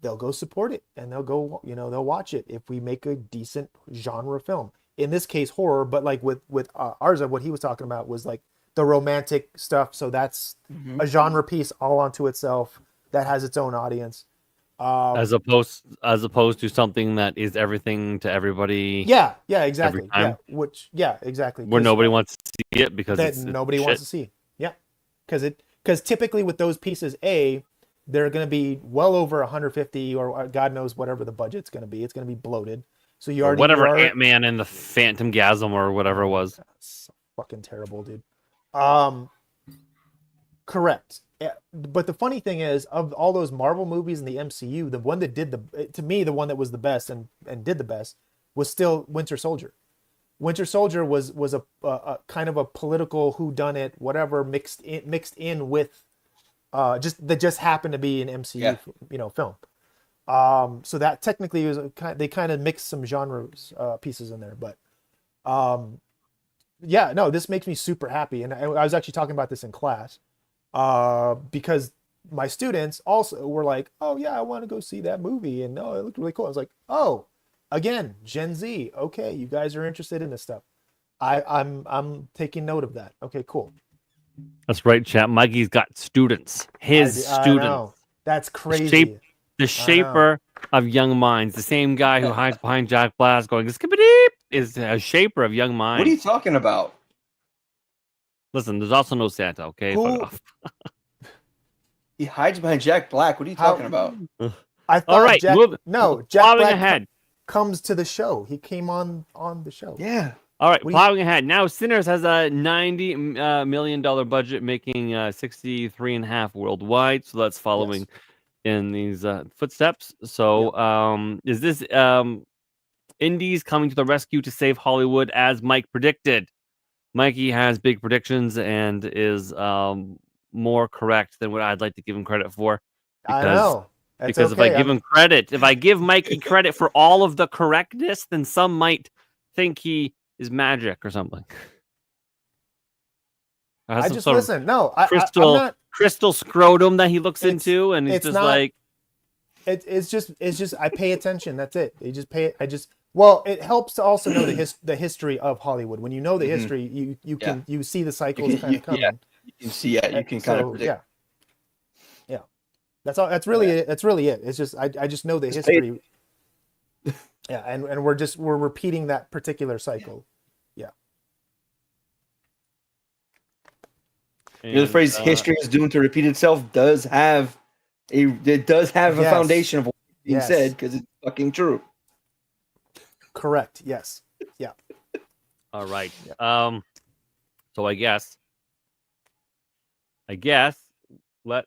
they'll go support it and they'll go, they'll watch it if we make a decent genre film. In this case horror, but like with Arza, what he was talking about was like the romantic stuff. So that's a genre piece all onto itself that has its own audience. As opposed to something that is everything to everybody. Yeah, exactly. Exactly. Where nobody wants to see it because nobody wants to see. Yeah, because typically with those pieces, they're going to be well over 150 or God knows whatever the budget's going to be. It's going to be bloated. So whatever Ant-Man and the Phantom Gasm or whatever it was. That's fucking terrible, dude. Correct. But the funny thing is, of all those Marvel movies in the MCU, the one that the one that was the best and did the best was still Winter Soldier. Winter Soldier was a kind of a political whodunit, whatever, mixed in with just happened to be an MCU film. So that technically was they kind of mixed some genres pieces in there, but yeah, no, this makes me super happy, and I was actually talking about this in class because my students also were like, "Oh yeah, I want to go see that movie," and oh, it looked really cool. I was like, "Oh, again, Gen Z. Okay, you guys are interested in this stuff. I'm taking note of that. Okay, cool." That's right, chat. Mikey's got students. His I students. know. That's crazy. The shaper of young minds. The same guy who hides behind Jack Black going skippity is a shaper of young minds. What are you talking about? Listen, there's also no Santa. Okay, Who- fuck off. He hides behind Jack Black. What are you How- talking about? I thought All right, Jack plowing Black ahead. comes to the show. He came on the show. Yeah. All right, What do plowing ahead. Now, Sinners has a $90 million budget, making 63.5 worldwide. So that's following in these footsteps. So, is this Indies coming to the rescue to save Hollywood, as Mike predicted? Mikey has big predictions and is more correct than what I'd like to give him credit for. I know. That's Because if okay. I give him credit, if I give Mikey credit for all of the correctness, then some might think he is magic or something. I just listen. No, I'm not. Crystal scrotum that he looks It's- into, and he's it's just not- like, It's just I pay attention. That's it. You just pay. Well, it helps to also know the history of Hollywood. When you know the history, you can you see the cycles kind of coming. Yeah. You can see it. You can kind of predict. Yeah. That's all. That's really it. That's really it. It's just I just know the history. Yeah, and we're repeating that particular cycle. Yeah. You know, the phrase "history is doomed to repeat itself" does have a Yes. foundation of what being Yes. said because it's fucking true. Correct. Yes. Yeah. all right. So I guess let.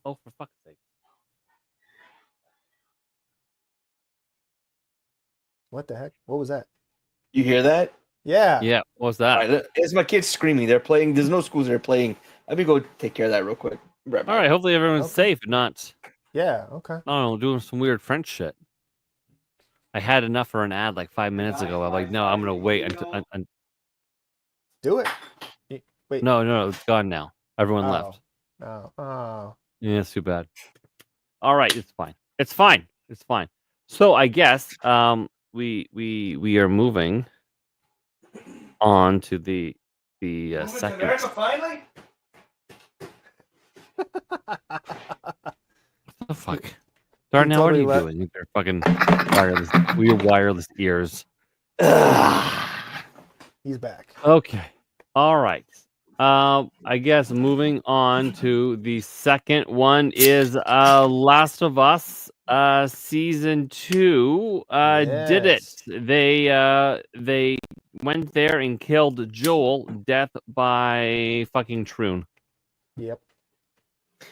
Oh, for fuck's sake! What the heck? What was that? You hear that? Yeah. Yeah, what's All that? right, it's my kids screaming. They're playing. There's no schools. They're playing. Let me go take care of that real quick. Right back. All right. Hopefully everyone's Okay. safe, and not Yeah. Okay. I don't know, doing some weird French shit. I had enough for an ad like 5 minutes ago. I'm like, no, I'm gonna wait until. Do it. Wait. No, it's gone now. Everyone left. Oh. Yeah, it's too bad. All right, it's fine. It's fine. So I guess we are moving on to the second. Finally. What the fuck? Darnell, what are totally you left. doing with your fucking wireless ears? He's back. Okay. All right. I guess moving on to the second one is Last of Us season 2 did it. They went there and killed Joel, death by fucking Troon. Yep.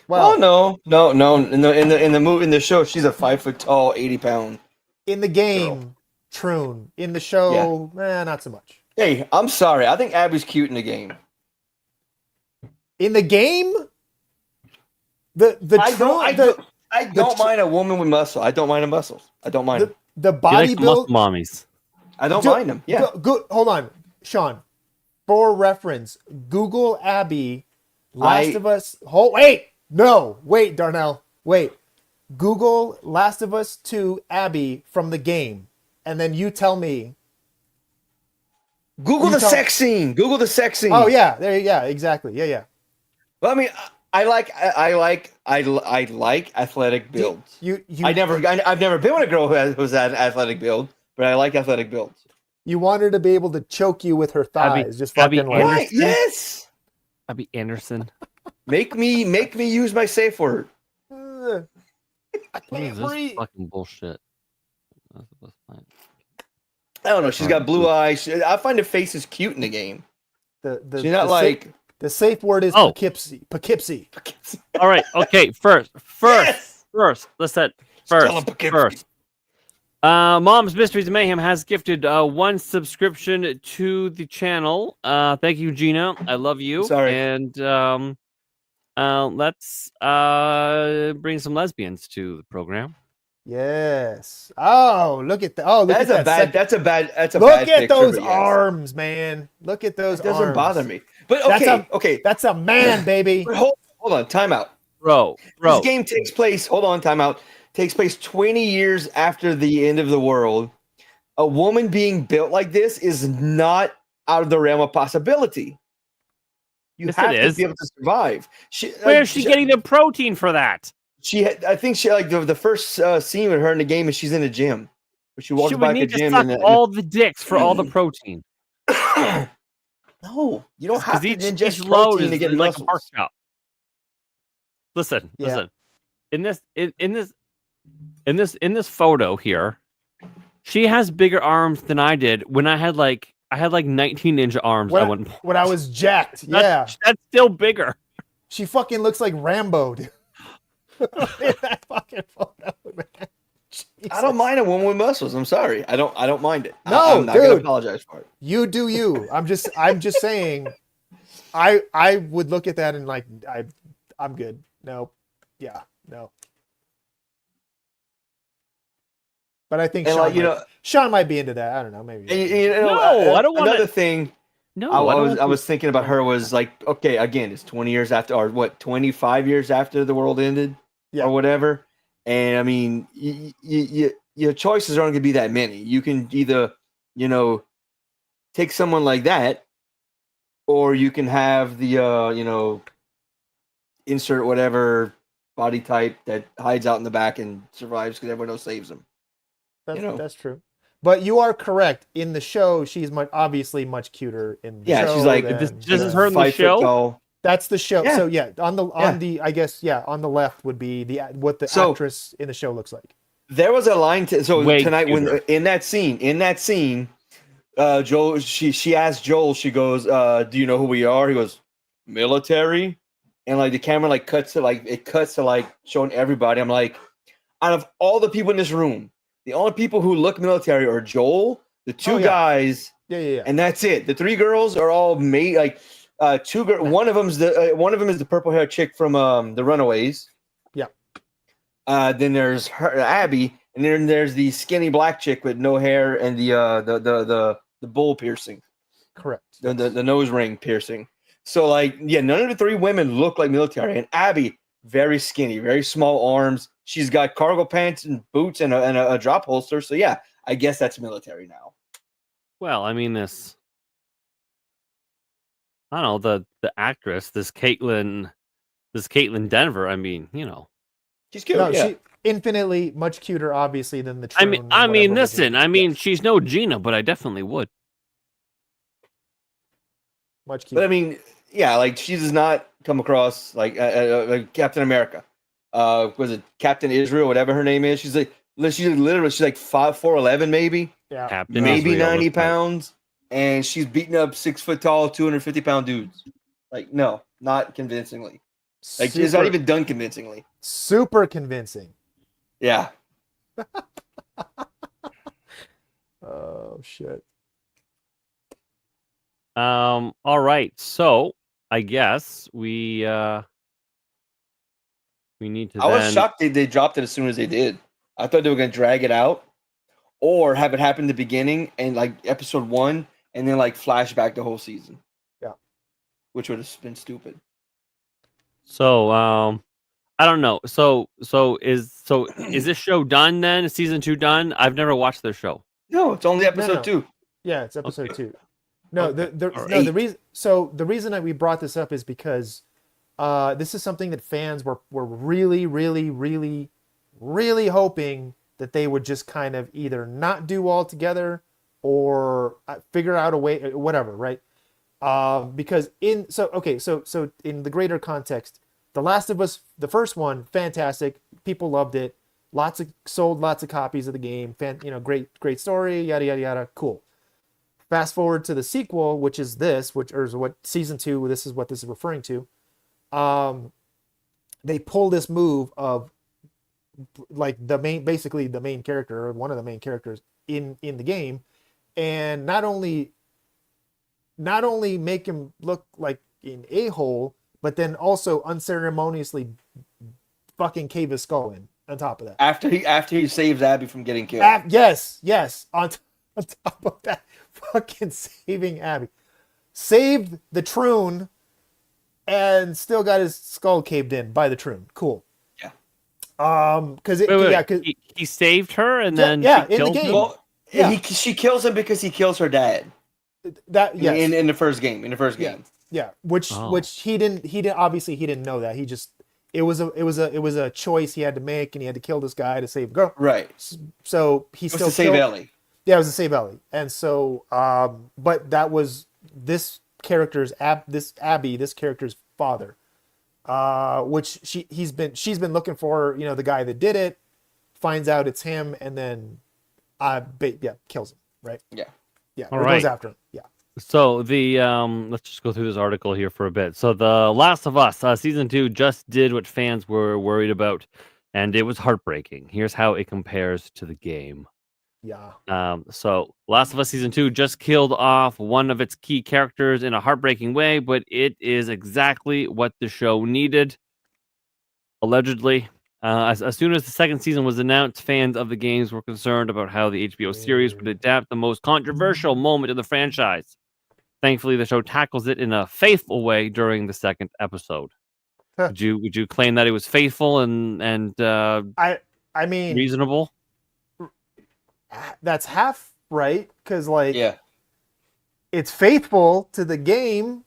Well, Well, no. In the movie, in the show, she's a 5 foot tall, 80-pound. in the game, Troon. In the show, not so much. Hey, I'm sorry. I think Abby's cute in the game. In the game, the I don't mind a woman with muscle. I don't mind the muscles. I don't mind them. the He likes bodybuild. muscle mommies. I don't mind them. Yeah. Good. Hold on, Sean. For reference, Google Abby, Last of Us. Wait, Darnell. Wait. Google Last of Us 2 Abby from the game, and then you tell me. Google You the tell- sex scene. Google the sex scene. Oh yeah, exactly. Yeah. Well, I mean, I like athletic builds. I've never been with a girl who's had an athletic build, but I like athletic builds. You want her to be able to choke you with her thighs, just Abby fucking like. Anderson. Right? Yes. Abby Anderson. Make me use my safe word. I What can't is this breathe. fucking bullshit? I don't know. She's got blue eyes. I find her face is cute in the game. The She's not the like. the safe word is Oh. Poughkeepsie. All right. Okay. First. Yes! Listen. Tell him First. Mom's Mysteries and Mayhem has gifted 1 subscription to the channel. Thank you, Gina. I love you. Sorry. And let's bring some lesbians to the program. Yes. Oh, look at that. Oh, look That's at a that. bad. That's a bad. That's a Look bad at picture, those but yes. arms, man. Look at those It doesn't arms. bother me. But That's okay, a- okay. That's a man, baby. But hold on. Time out. Bro. This game takes place. Hold on. Time out. Takes place 20 years after the end of the world. A woman being built like this is not out of the realm of possibility. You Yes, have it to is. be able to survive. Where's she getting the protein for that? I think she like the first scene with her in the game is she's in a gym. Where she walks She would by a need to gym suck and all the dicks for all the protein. no, you don't have Because to ingest each load protein is to get like muscles. a pork chop. Listen. In this photo here, she has bigger arms than I did when I had like 19-inch arms at one point. When I was jacked. Yeah. That's still bigger. She fucking looks like Rambo, dude. That fucking photo, man. I don't mind a woman with muscles. I'm sorry. I don't mind it. No, I'm not gonna dude. apologize for it. You do you. I'm just saying. I would look at that and like I'm good. No, yeah, no. But I think And Sean might be into that. I don't know. Maybe. No, I don't want another thing. No, I was thinking about her was like, okay, again, it's 20 years after, or what, 25 years after the world ended, or whatever. And I mean, your choices aren't going to be that many. You can either, take someone like that, or you can have the, insert whatever body type that hides out in the back and survives because everyone else saves them. That's true. But you are correct. In the show, she's obviously much cuter in the show. Yeah, she's like this is her in the 5 foot show. tall. That's the show. Yeah. So yeah, on the I guess on the left would be what the actress in the show looks like. There was a line Way tonight cuter. when in that scene, Joel she asked Joel, she goes, do you know who we are? He goes, military, and like the camera cuts to showing everybody. I'm like, out of all the people in this room, the only people who look military are Joel, the two guys, and that's it. The 3 girls are all made two girls. One of them is the purple hair chick from the Runaways. Yeah. Then there's her, Abby, and then there's the skinny black chick with no hair and the bull piercing. Correct. The nose ring piercing. So none of the 3 women look like military, and Abby very skinny, very small arms. She's got cargo pants and boots and a drop holster. So yeah, I guess that's military now. Well, I mean I don't know, the actress, this Caitlyn Denver, I mean, she's cute. No, yeah. she infinitely much cuter, obviously, than the. She's no Gina, but I definitely would. Much cuter. But I mean, yeah, she does not come across like Captain America. Was it Captain Israel, whatever her name is? She's like 4'11", maybe. Yeah. Captain Maybe Israel 90 looks like- pounds, and she's beating up 6 foot tall, 250-pound dudes. No, not convincingly. It's not even done convincingly. Super convincing. Yeah. Oh shit. All right, so I guess we need to. I was shocked they dropped it as soon as they did. I thought they were gonna drag it out, or have it happen in the beginning and episode 1, and then flashback the whole season. Yeah. Which would have been stupid. So I don't know. So is this show done then? Is season 2 done? I've never watched this show. No, it's only episode No. 2. Yeah, it's episode Okay. 2. No, Okay. the reason that we brought this up is because this is something that fans were really, really, really, really hoping that they would just kind of either not do altogether or figure out a way, whatever, right? Because in in the greater context, The Last of Us, the first one, fantastic, people loved it, sold lots of copies of the game, great story, yada yada yada, cool. Fast forward to the sequel, which is what season 2, this is what this is referring to. They pull this move of like basically the main character or one of the main characters in the game, and not only make him look like an a-hole, but then also unceremoniously fucking cave his skull in on top of that. After he saves Abby from getting killed. Yes. On top of that, fucking saving Abby. Saved the Troon and still got his skull caved in by the Troon. Cool. Yeah. Cause he saved her and then in she the killed game. him? Well, Yeah. she kills him because he kills her dad. That yes. In the first game. Yeah. Which he didn't obviously he didn't know that. He just it was a choice he had to make, and he had to kill this guy to save a girl. Right. So he It was still to save Ellie. Yeah, it was to save Ellie. And so but that was this character's this character's father. Which she's been looking for, the guy that did it, finds out it's him, and then kills him, right? Yeah. Yeah. All Or right. goes after him. Yeah. So the let's just go through this article here for a bit. So The Last of Us season 2 just did what fans were worried about, and it was heartbreaking. Here's how it compares to the game. Yeah. So Last of Us season 2 just killed off one of its key characters in a heartbreaking way, but it is exactly what the show needed. Allegedly, as soon as the second season was announced, fans of the games were concerned about how the HBO series would adapt the most controversial moment in the franchise. Thankfully, the show tackles it in a faithful way during the second episode. Huh. Would you claim that it was faithful and I mean, reasonable? that's half right, because Yeah. it's faithful to the game,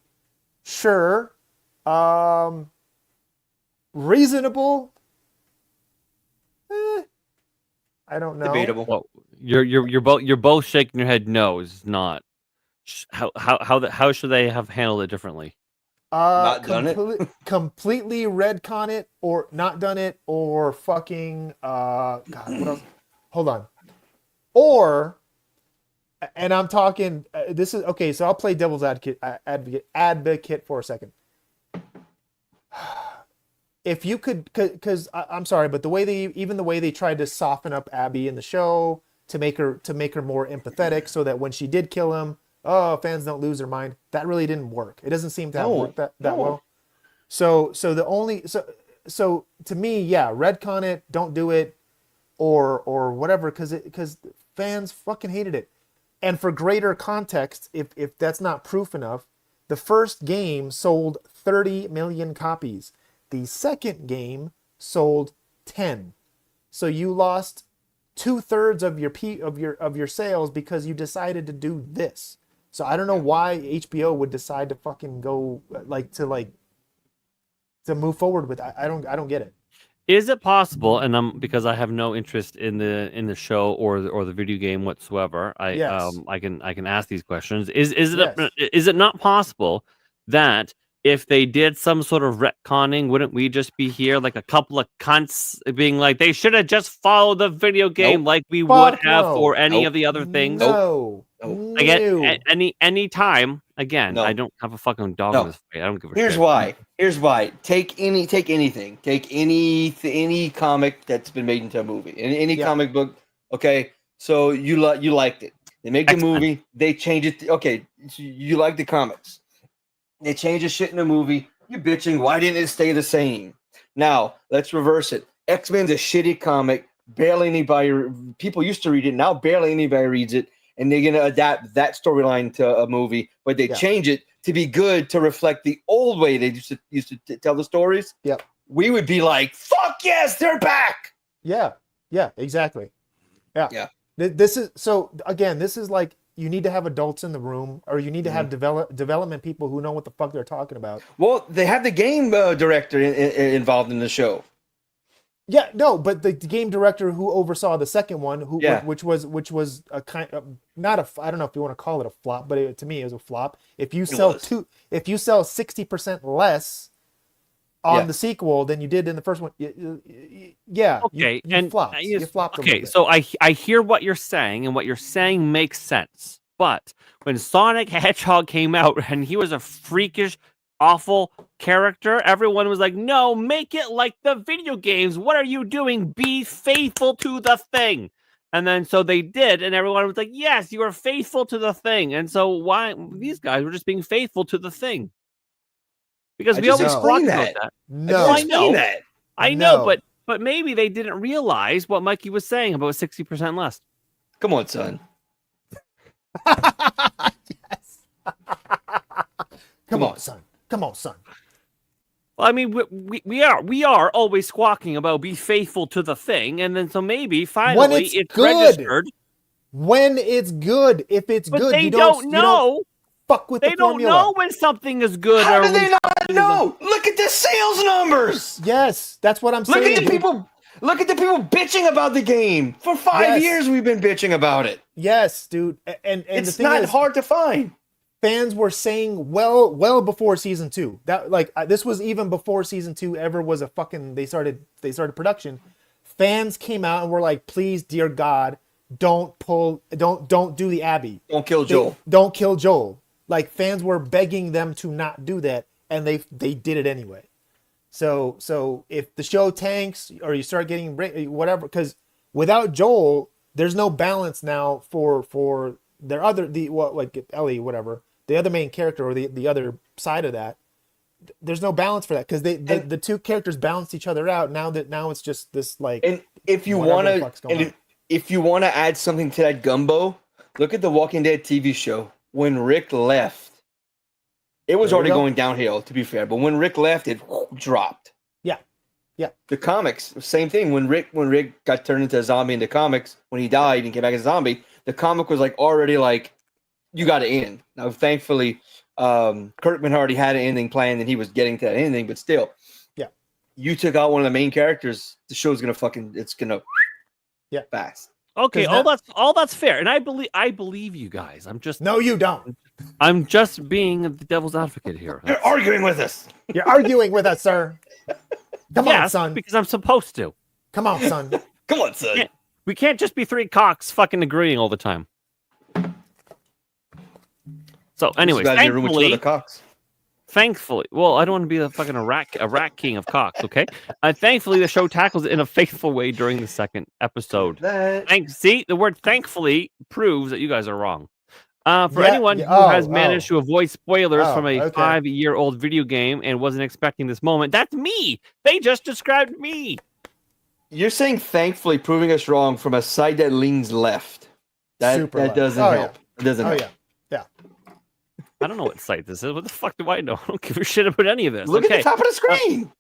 sure. Reasonable, I don't know. Debatable. Well, you're both shaking your head. No, it's not. How should they have handled it differently? Not done it? Completely retcon it, or not done it, or fucking God, what else? Hold on. Or, and I'm talking. This is okay. So I'll play devil's advocate for a second. If you could, because I'm sorry, but the way they tried to soften up Abby in the show to make her more empathetic, so that when she did kill him, fans don't lose their mind. That really didn't work. It doesn't seem to have worked that well. So to me, yeah, retcon it, don't do it, or whatever, because fans fucking hated it. And for greater context, if that's not proof enough, the first game sold 30 million copies. The second game sold 10. So you lost 2/3 of your sales because you decided to do this. So I don't know why HBO would decide to fucking go to move forward with. I don't get it. Is it possible? And because I have no interest in the show or the video game whatsoever, I can ask these questions. Is it not possible that if they did some sort of retconning, wouldn't we just be here like a couple of cunts being like, they should have just followed the video game like we would have for any of the other things? No. Like any time. Again, I don't have a fucking dog in this fight. I don't give a shit. Here's why. Take anything. Take any comic that's been made into a movie. Any comic book. Okay, so you liked it. They make the movie. They change it. Okay, so you like the comics. They change the shit in the movie. You're bitching. Why didn't it stay the same? Now let's reverse it. X-Men's a shitty comic. Barely anybody. People used to read it. Now barely anybody reads it. And they're gonna adapt that storyline to a movie, but they change it to be good to reflect the old way they used to tell the stories. Yep. We would be like, "Fuck yes, they're back." Yeah. Yeah. Exactly. Yeah. Yeah. This is like, you need to have adults in the room, or you need to have development people who know what the fuck they're talking about. Well, they have the game director involved in the show. Yeah, no, but the game director who oversaw the second one, which was a kind of I don't know if you want to call it a flop, but to me it was a flop. If you sell 60% less on the sequel than you did in the first one, Okay, you flopped. You flopped. Okay, so I hear what you're saying, and what you're saying makes sense. But when Sonic Hedgehog came out, and he was a freakish awful character. Everyone was like, no, make it like the video games. What are you doing? Be faithful to the thing. And then so they did, and everyone was like, yes, you are faithful to the thing. And so why these guys were just being faithful to the thing. Because I we just always explained talk that. about that. No. I know. that. I know, No. but maybe they didn't realize what Mikey was saying about 60% less. Come on, son. Yes. Come on, on. son. Come on, son. Well, I mean, we are always squawking about be faithful to the thing, and then so maybe finally it's good. registered. When it's good, if it's But good, they you don't you know. fuck with They the don't formula. know when something is good. How or do when they not something know? Look at the sales numbers. Yes, that's what I'm Look saying. at the people. Look at the people bitching about the game. For 5 Yes. years, we've been bitching about it. Yes, dude. And the It's thing not is, hard to find. fans were saying well before season 2 that this was even before season 2 ever was a fucking they started production. Fans came out and were like, please, dear God, don't do the Abby. Don't kill Joel. Don't kill Joel. Like, fans were begging them to not do that, and they did it anyway. So if the show tanks or you start getting whatever, because without Joel, there's no balance now for their other like Ellie, whatever, the other main character or the other side of that. There's no balance for that because the two characters balanced each other out. Now it's just this like. And if you whatever want the fuck's going to, on. if you want to add something to that gumbo, look at the Walking Dead TV show. When Rick left, it was There you already go. going downhill, to be fair. But when Rick left, it dropped. Yeah. The comics, same thing. When Rick got turned into a zombie in the comics, when he died and came back as a zombie, the comic was like already like, you got to end. Now, thankfully, Kirkman already had an ending planned and he was getting to that ending, but still, Yeah. you took out one of the main characters. The show's gonna Yeah. fast. Okay, 'Cause all that's fair, and I believe you guys. No, you don't. I'm just being the devil's advocate here. You're arguing with us. You're arguing with us, sir. Come on, Yes, son. because I'm supposed to. Come on, son. Come on, son. Yeah. We can't just be three cocks fucking agreeing all the time. So, anyways, thankfully, well, I don't want to be a rat king of cocks, okay? Thankfully, the show tackles it in a faithful way during the second episode. See, the word "thankfully" proves that you guys are wrong. For anyone who has managed to avoid spoilers from a 5-year-old video game and wasn't expecting this moment, that's me. They just described me. You're saying "thankfully" proving us wrong from a side that leans left. That doesn't help. It doesn't help. Yeah. I don't know what site this is. What the fuck do I know? I don't give a shit about any of this. Look at the top of the screen.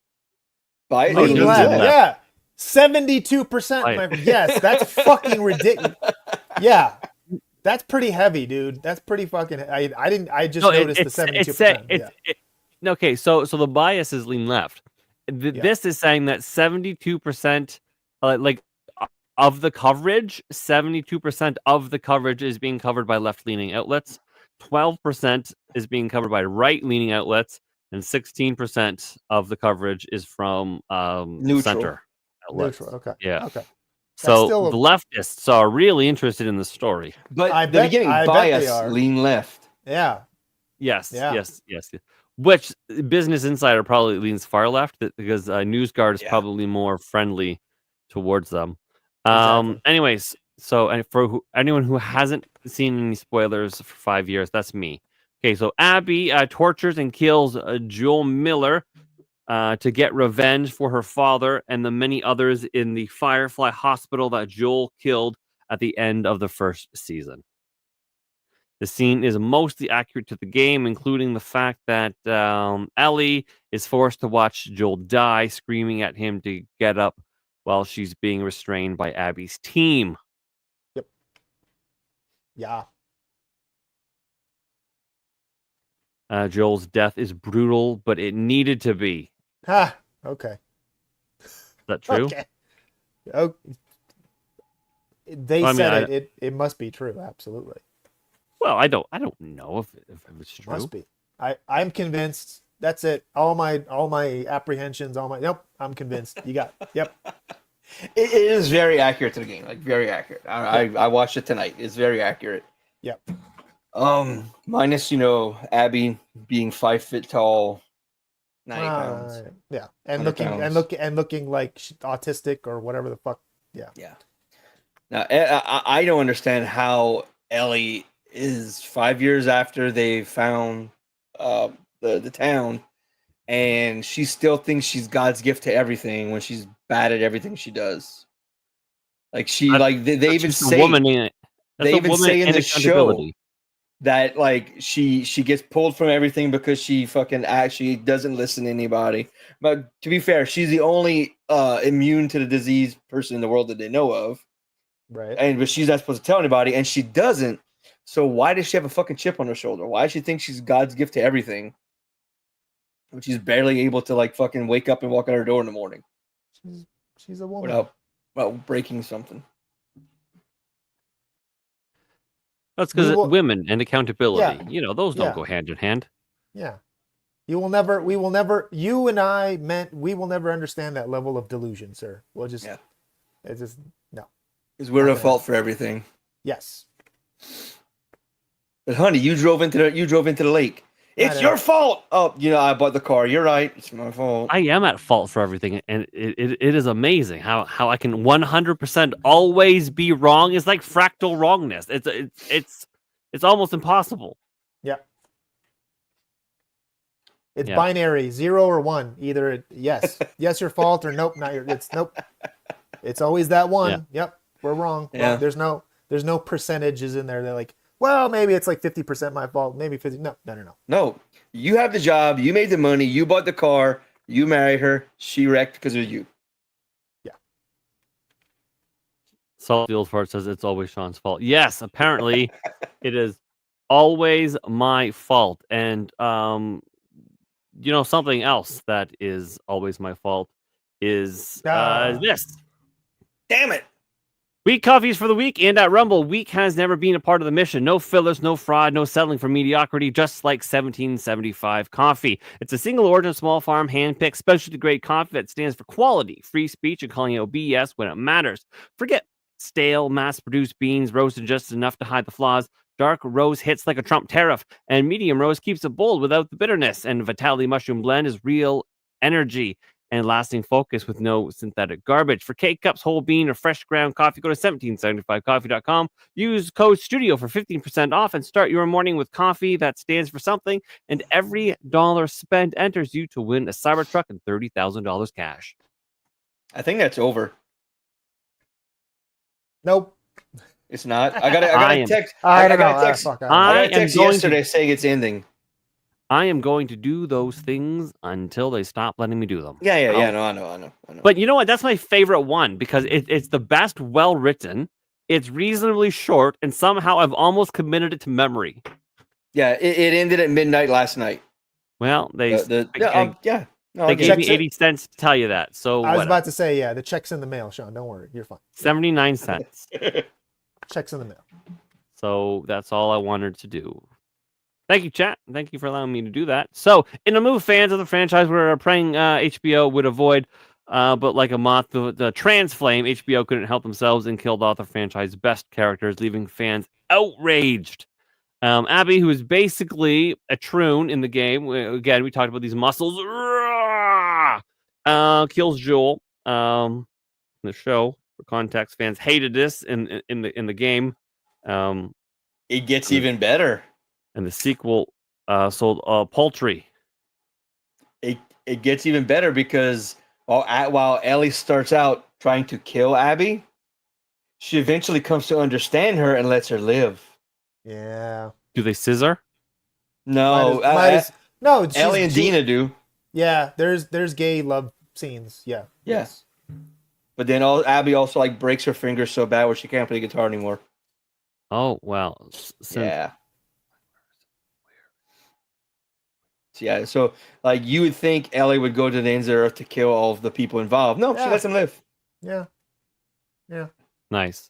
Yeah. 72%. Yes, that's fucking ridiculous. Yeah. That's pretty heavy, dude. That's pretty fucking. I just noticed the 72%. Okay, so the bias is lean left. This is saying that 72%, of the coverage, 72% of the coverage is being covered by left-leaning outlets, 12% is being covered by right-leaning outlets, and 16% of the coverage is from center outlets. Neutral. Okay. Yeah. Okay. So the leftists are really interested in the story. But the beginning bias lean left. Yeah. Yes. Which Business Insider probably leans far left because NewsGuard is probably more friendly towards them. Exactly. Anyways, so for anyone who hasn't seen any spoilers for 5 years, that's me. Okay, so Abby tortures and kills Joel Miller to get revenge for her father and the many others in the Firefly Hospital that Joel killed at the end of the first season. The scene is mostly accurate to the game, including the fact that Ellie is forced to watch Joel die, screaming at him to get up while she's being restrained by Abby's team. Yep. Yeah. Joel's death is brutal, but it needed to be. Ha. Okay. Is that true? Okay. Oh, they said it must be true. Absolutely. Well, I don't know if it's true. Must be. I'm convinced. That's it. All my apprehensions. Nope. I'm convinced. You got. Yep. It is very accurate to the game. Like very accurate. I watched it tonight. It's very accurate. Yep. Minus Abby being 5 feet tall 90 pounds. Yeah, and 100 looking like autistic or whatever the fuck. Yeah. Yeah. Now I don't understand how Ellie is 5 years after they found the town, and she still thinks she's God's gift to everything when she's bad at everything she does. Like they That's even just a say woman in it. That's they a even woman say in and the show accountability. that like she gets pulled from everything because she fucking actually doesn't listen to anybody. But to be fair, she's the only immune to the disease person in the world that they know of. Right. But she's not supposed to tell anybody, and she doesn't. So why does she have a fucking chip on her shoulder? Why does she think she's God's gift to everything? When she's barely able to like fucking wake up and walk out her door in the morning She's a woman. without breaking something. That's because women and accountability. Yeah. Those don't Yeah. go hand in hand. Yeah. We will never, you and I we will never understand that level of delusion, sir. It's just, no. Because we're at fault for everything. Yes. But honey, you drove into the lake. It's your fault. Oh, I bought the car. You're right. It's my fault. I am at fault for everything, and it is amazing how I can 100% always be wrong. It's like fractal wrongness. It's almost impossible. Yeah. It's binary, 0 or 1. Either yes your fault, or nope, not your. It's nope. It's always that one. Yeah. Yep, we're wrong. Yeah. Well, there's no percentages in there. They're like, well, maybe it's like 50% my fault. Maybe 50. No. No, you have the job. You made the money. You bought the car. You married her. She wrecked because of you. Yeah. Salt the old fart says it's always Sean's fault. Yes, apparently it is always my fault. And something else that is always my fault is this. Damn it. Week coffees for the week, and at Rumble, week has never been a part of the mission. No fillers, no fraud, no settling for mediocrity, just like 1775 coffee. It's a single origin, small farm, hand-picked, specialty grade coffee that stands for quality, free speech, and calling out BS when it matters. Forget stale, mass-produced beans roasted just enough to hide the flaws. Dark roast hits like a Trump tariff, and medium roast keeps it bold without the bitterness. And Vitality Mushroom Blend is real energy and lasting focus with no synthetic garbage. For K-Cups, whole bean, or fresh ground coffee, go to 1775coffee.com. Use code STUDIO for 15% off and start your morning with coffee that stands for something. And every dollar spent enters you to win a Cybertruck and $30,000 cash. I think that's over. Nope. It's not. I got a text. I got a text yesterday saying it's ending. I am going to do those things until they stop letting me do them. Yeah. No, I know. But you know what? That's my favorite one because it's the best well written. It's reasonably short, and somehow I've almost committed it to memory. Yeah, it ended at midnight last night. Well, they No, they gave me 80 cents to tell you that. So I was about to say, the check's in the mail, Sean. Don't worry, you're fine. 79 cents. Check's in the mail. So that's all I wanted to do. Thank you, chat. Thank you for allowing me to do that. So, in a move, fans of the franchise were praying HBO would avoid, but like a moth, the trans flame, HBO couldn't help themselves and killed off the franchise's best characters, leaving fans outraged. Abby, who is basically a troon in the game, again, we talked about these muscles, kills Joel. In the show, for context, fans hated this in the game. It gets even better. And the sequel sold paltry. It gets even better because while Ellie starts out trying to kill Abby, she eventually comes to understand her and lets her live. Yeah. Do they scissor? No. No. Ellie and Dina do. Yeah. There's gay love scenes. Yeah. Yes. But then Abby also like breaks her fingers so bad where she can't play guitar anymore. Oh well. Yeah. Yeah, so like you would think Ellie would go to the ends of the earth to kill all of the people involved. No, she lets them live. Yeah. Nice.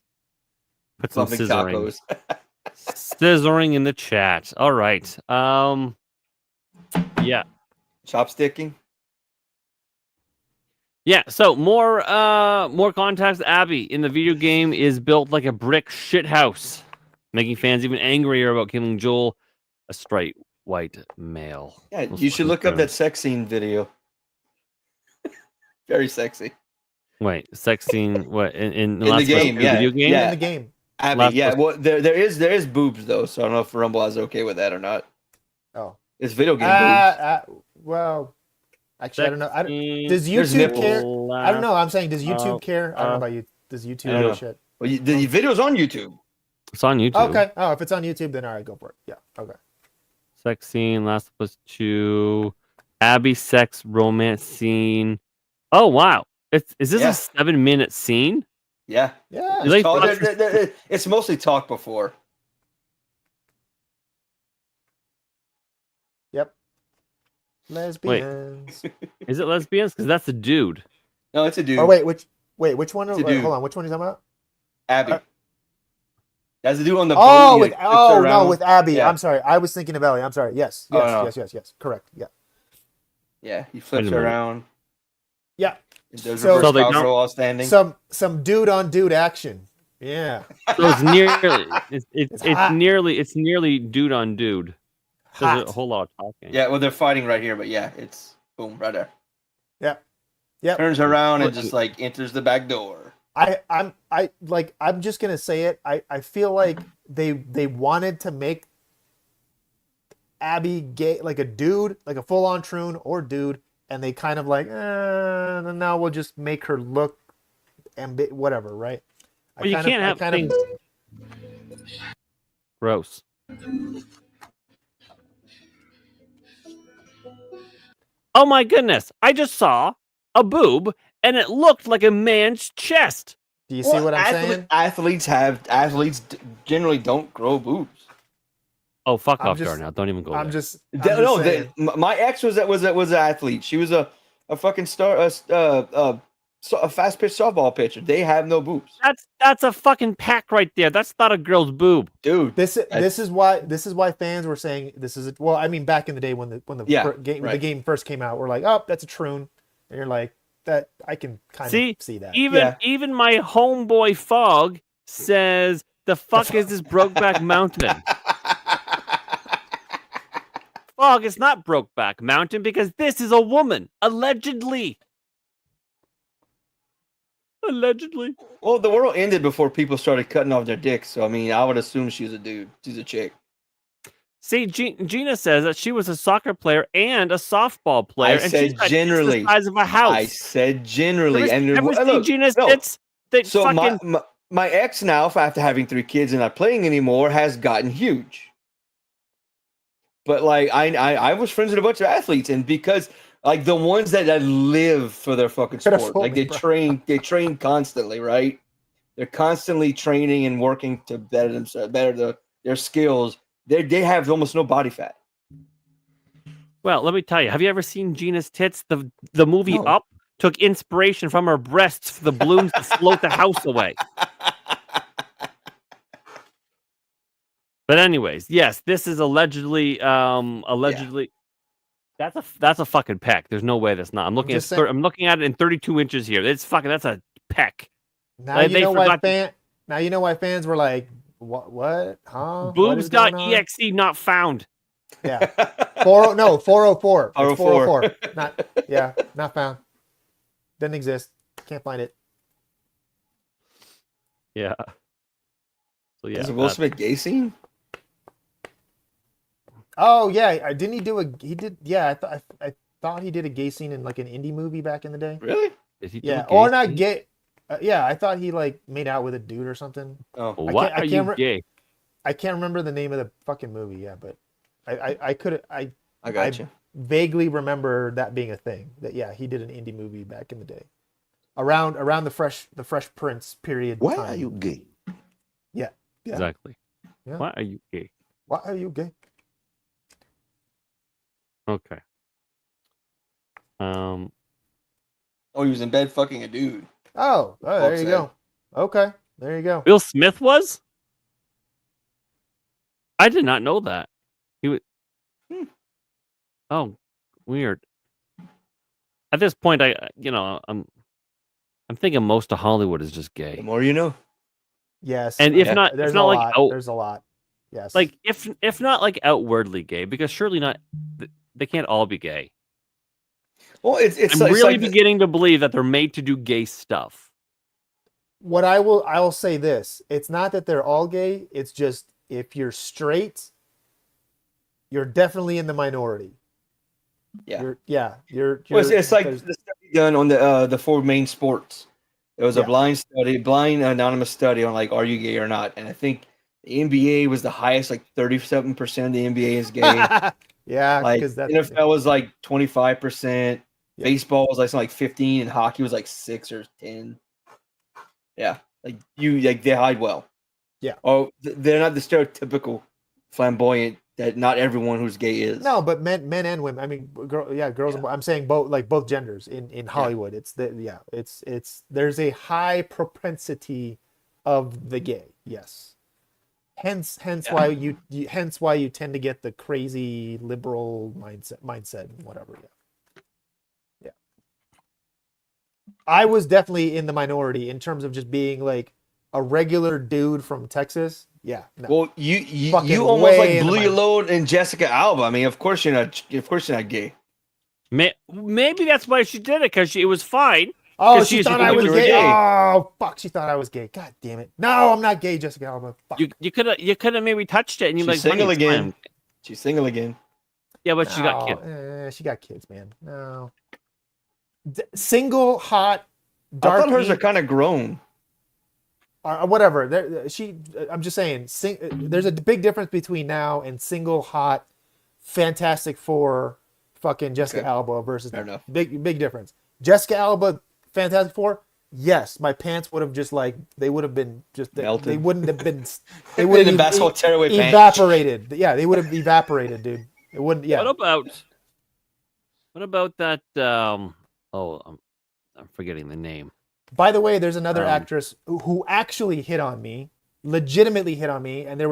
Put some Loving scissoring. tacos. Scissoring in the chat. All right. Yeah. Chopsticking. Yeah, so more context. Abby in the video game is built like a brick shithouse, making fans even angrier about killing Joel, a straight white male. Yeah, Those you should look up fucking that sex scene video. Very sexy. Wait, sex scene? What in the Last of Us game, 2 yeah, video game? yeah. In the game. Abby, Last yeah. of Us- Well, there is boobs though, so I don't know if Rumble is okay with that or not. Oh. It's video game boobs. Well, actually, I don't know. Does There's YouTube nipples. care? I don't know. I'm saying, does YouTube care? I don't know uh, about you. Does I YouTube don't give know. a shit? Well, the video's on YouTube. It's on YouTube. Okay. Oh, if it's on YouTube, then all right, go for it. Yeah. Okay. Sex scene, Last of Us 2, Abby sex romance scene. Oh wow. Is this Yeah. a 7-minute scene? Yeah. Yeah. You like Oh, fuck- it's mostly talk before. Yep. Lesbians. Is it lesbians? Because that's a dude. No, it's a dude. Oh which one? It's a Wait, dude. hold on. Which one are you talking about? Abby. That's the dude on the Oh, boat. with with Abby. Yeah. I'm sorry. I was thinking of Ellie. I'm sorry. Yes. Oh, no. Yes. Correct. Yeah. Yeah, he flips Wait a minute. around. Yeah. It does So- reverse So they cowgirl don't- while standing. Some dude on dude action. Yeah. So it's nearly it's hot. nearly dude on dude. There's a Hot. whole lot of talking. Yeah, well, they're fighting right here, but yeah, it's boom right there. Yep. Turns around and just like enters the back door. I'm just gonna say it. I feel like they wanted to make Abby gay, like a dude, like a full on troon or dude, and they kind of like, now we'll just make her look whatever, right? Well, you can't have things. Gross. Oh my goodness! I just saw a boob, and it looked like a man's chest. Do you see what I'm saying? Athletes generally don't grow boobs. Oh, fuck I'm off, just- Darnell! Don't even go I'm there. just No, saying. my ex was an athlete. She was a fucking star, a fast pitch softball pitcher. They have no boobs, That's a fucking pack right there. That's not a girl's boob. dude. This is why fans were saying this is well, I mean, back in the day when the game right. the game first came out, we're like, oh, that's a troon, and you're like, that I can kind of see that. Even my homeboy Fog says, "The fuck is this Brokeback Mountain?" Fog, it's not Brokeback Mountain because this is a woman, allegedly. Allegedly. Well, the world ended before people started cutting off their dicks. So I mean, I would assume she's a dude. She's a chick. See, Gina says that she was a soccer player and a softball player. I and said she's got tits generally. the size of a house. I said generally. Ever seen look, Gina's no. tits? They So fucking... my ex now, after having 3 kids and not playing anymore, has gotten huge. But like I was friends with a bunch of athletes, and because like the ones that live for their fucking Could've sport, fooled like me, they train constantly, right? They're constantly training and working to better themselves, their skills. They have almost no body fat. Well, let me tell you. Have you ever seen Gina's tits? The movie No. Up took inspiration from her breasts for the balloons to float the house away. But anyways, yes, this is allegedly that's a fucking peck. There's no way that's not. I'm looking just at saying- I'm looking at it in 32 inches here. It's fucking that's a peck. Now Like, you they know why forgot now you know why fans were like, what? Huh? What is going on? Boobs.exe not found. Yeah. 404. It's 404. 404. Not found. Doesn't exist. Can't find it. Yeah. So yeah. Is it Will that- Smith gay scene? Oh yeah, didn't he do he did? Yeah, I thought he did a gay scene in like an indie movie back in the day. Really? Is he Yeah, too or gay? not gay. Yeah, I thought he like made out with a dude or something. Oh, What I are can't you gay? I can't remember the name of the fucking movie. Yeah, but I I got you. vaguely remember that being a thing. That yeah, he did an indie movie back in the day, around the Fresh Prince period. Why time. are you gay? Yeah. Exactly. Yeah. Why are you gay? Why are you gay? Okay. Oh, he was in bed fucking a dude. Oh, there Well you go. Okay, there you go. Will Smith was? I did not know that. He was. Oh, weird. At this point, I'm thinking most of Hollywood is just The gay. more you know. Yes, And if okay. not- there's it's not a like lot. out- There's a lot. Yes. Like if not like outwardly gay, because surely not. They can't all be gay. Well, it's I'm really like beginning to believe that they're made to do gay stuff. what I will say this: it's not that they're all gay. It's just if you're straight, you're definitely in the minority. yeah. You're Well, it's like there's- the study done on the four main sports. It was a Yeah. blind anonymous study on like, are you gay or not? And I think the NBA was the highest, like 37% of the NBA is gay. yeah, Like because that's NFL was like 25%. Yeah. Baseball was like something like 15, and hockey was like 6 or 10. Yeah, like they hide well. Yeah. Oh, they're not the stereotypical flamboyant that not everyone who's gay is. no, but men and women. I mean, girls. And I'm saying both genders in Hollywood. It's it's there's a high propensity of the gay. Yes. Hence why you hence why you tend to get the crazy liberal mindset and whatever. Yeah. I was definitely in the minority in terms of just being like a regular dude from Texas. Yeah. No. Well, you Fucking almost way like in the blew your mind. load in Jessica Alba. I mean, of course you're not gay. Maybe that's why she did it, because it was fine. Oh, 'Cause she she thought thought I you was were gay. gay. Oh, fuck. She thought I was gay. God damn it. No, I'm not gay, Jessica Alba. Fuck. You could have maybe touched it, and you're She's like, honey, single it's again. fine. She's single again. Yeah, but she got No, kids. she got kids, man. No. Single, hot, I dark. thought hers are kind of grown. Whatever. I'm just saying. There's a big difference between now and single, hot, Fantastic Four, fucking Jessica Okay. Alba versus Fair enough. big difference. Jessica Alba, Fantastic Four. Yes, my pants would have just like they would have been just Melted. they wouldn't have been they would The have basketball tearaway pants. evaporated. Yeah, they would have evaporated, dude. It wouldn't. Yeah. What about that? I'm forgetting the name. By the way, there's another Um, actress who actually hit on me, legitimately hit on me, and there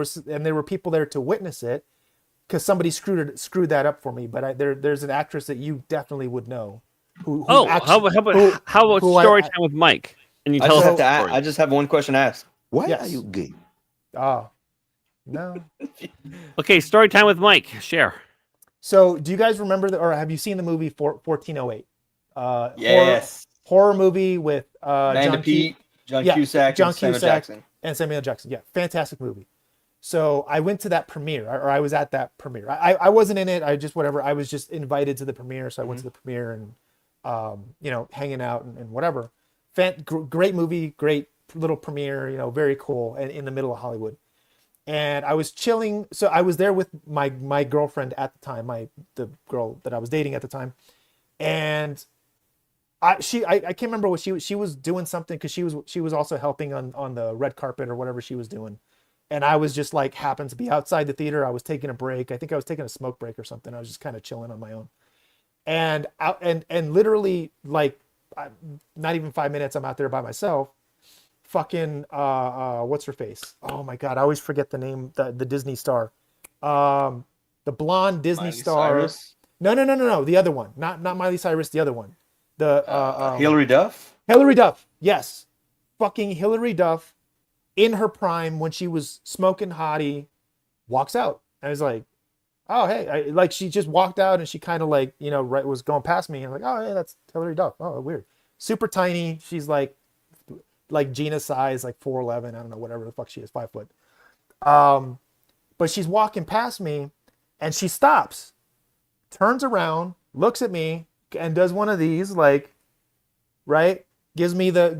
were people there to witness it because somebody screwed that up for me. But there's an actress that you definitely would know. Who How actually, about who story I- time with Mike? And you I tell just us have to. the story. I just have one question to ask. Why Yes. are you gay? Oh, no. Okay, story time with Mike. Share. So, do you guys remember or have you seen the movie 1408? Yes. Horror movie with Amanda John Pete, John yeah, Cusack, John and Samuel Cusack. Jackson. and Samuel Jackson. Yeah, fantastic movie. So I went to that premiere, or I was at that premiere. I wasn't in it. I just whatever. I was just invited to the premiere, so I went to the premiere and hanging out and whatever. Great movie, great little premiere. Very cool, and in the middle of Hollywood. And I was chilling. So I was there with my girlfriend at the time, the girl that I was dating at the time, and I can't remember what she was doing something because she was also helping on the red carpet or whatever she was doing. And I was just like happened to be outside the theater. I was taking a break. I think I was taking a smoke break or something. I was just kind of chilling on my own. And literally like not even 5 minutes, I'm out there by myself. Fucking what's her face? Oh my god, I always forget the name. The Disney star, the blonde Disney Miley star. Cyrus? No, the other one. Not Miley Cyrus. The other one. The Hilary Duff. Hilary Duff. Yes, fucking Hilary Duff, in her prime when she was smoking hottie, walks out. I was like, oh hey, like she just walked out and she kind of like right was going past me and like, oh hey, that's Hilary Duff. Oh weird. Super tiny. She's like Gina size, like 4'11". I don't know, whatever the fuck she is, 5 foot. But she's walking past me, and she stops, turns around, looks at me, and does one of these, like, right? Gives me the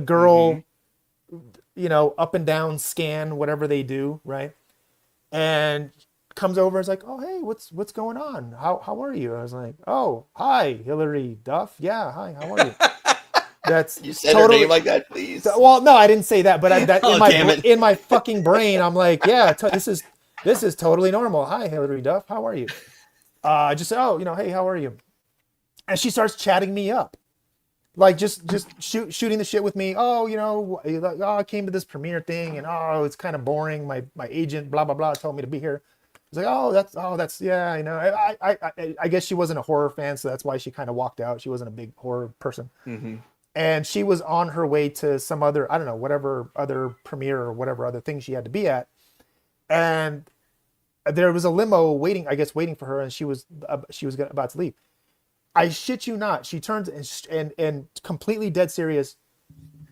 girl, up and down scan, whatever they do, right? And comes over, is like, oh hey, what's going on? How are you? I was like, oh hi, Hilary Duff. Yeah, hi, how are you? That's You said her name like that, please. Well, no, I didn't say that, but damn it. in my fucking brain, I'm like, yeah, this is totally normal. Hi, Hilary Duff, how are you? I just said, oh, hey, how are you? And she starts chatting me up, like just shooting the shit with me. Oh, I came to this premiere thing, and it's kind of boring. My agent, blah blah blah, told me to be here. It's like, that's yeah, I know. I guess she wasn't a horror fan, so that's why she kind of walked out. She wasn't a big horror person. Mm-hmm. And she was on her way to some other, I don't know, whatever other premiere or whatever other thing she had to be at. and there was a limo waiting, I guess, waiting for her, and she was about to leave. I shit you not. She turns and completely dead serious.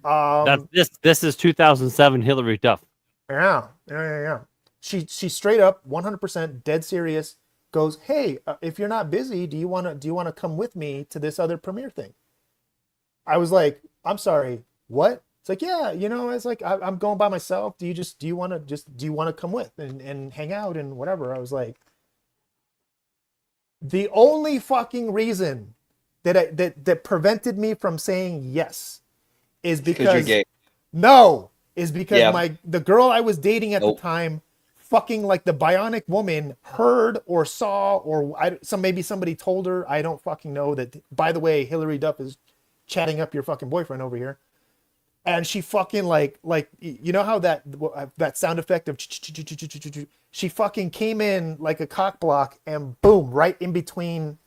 This is 2007 Hillary Duff. Yeah. She straight up 100% dead serious goes, "Hey, if you're not busy, do you want to come with me to this other premiere thing?" I was like, "I'm sorry, what?" It's like, "Yeah, it's like I'm going by myself. Do you want to come with and hang out and whatever?" I was like, the only fucking reason that prevented me from saying yes is because you're gay. No, is because Yeah. the girl I was dating at Nope. the time, fucking like the bionic woman, heard or saw or maybe somebody told her. I don't fucking know that. By the way, Hillary Duff is chatting up your fucking boyfriend over here, and she fucking like how that sound effect of she fucking came in like a cock block and boom, right in between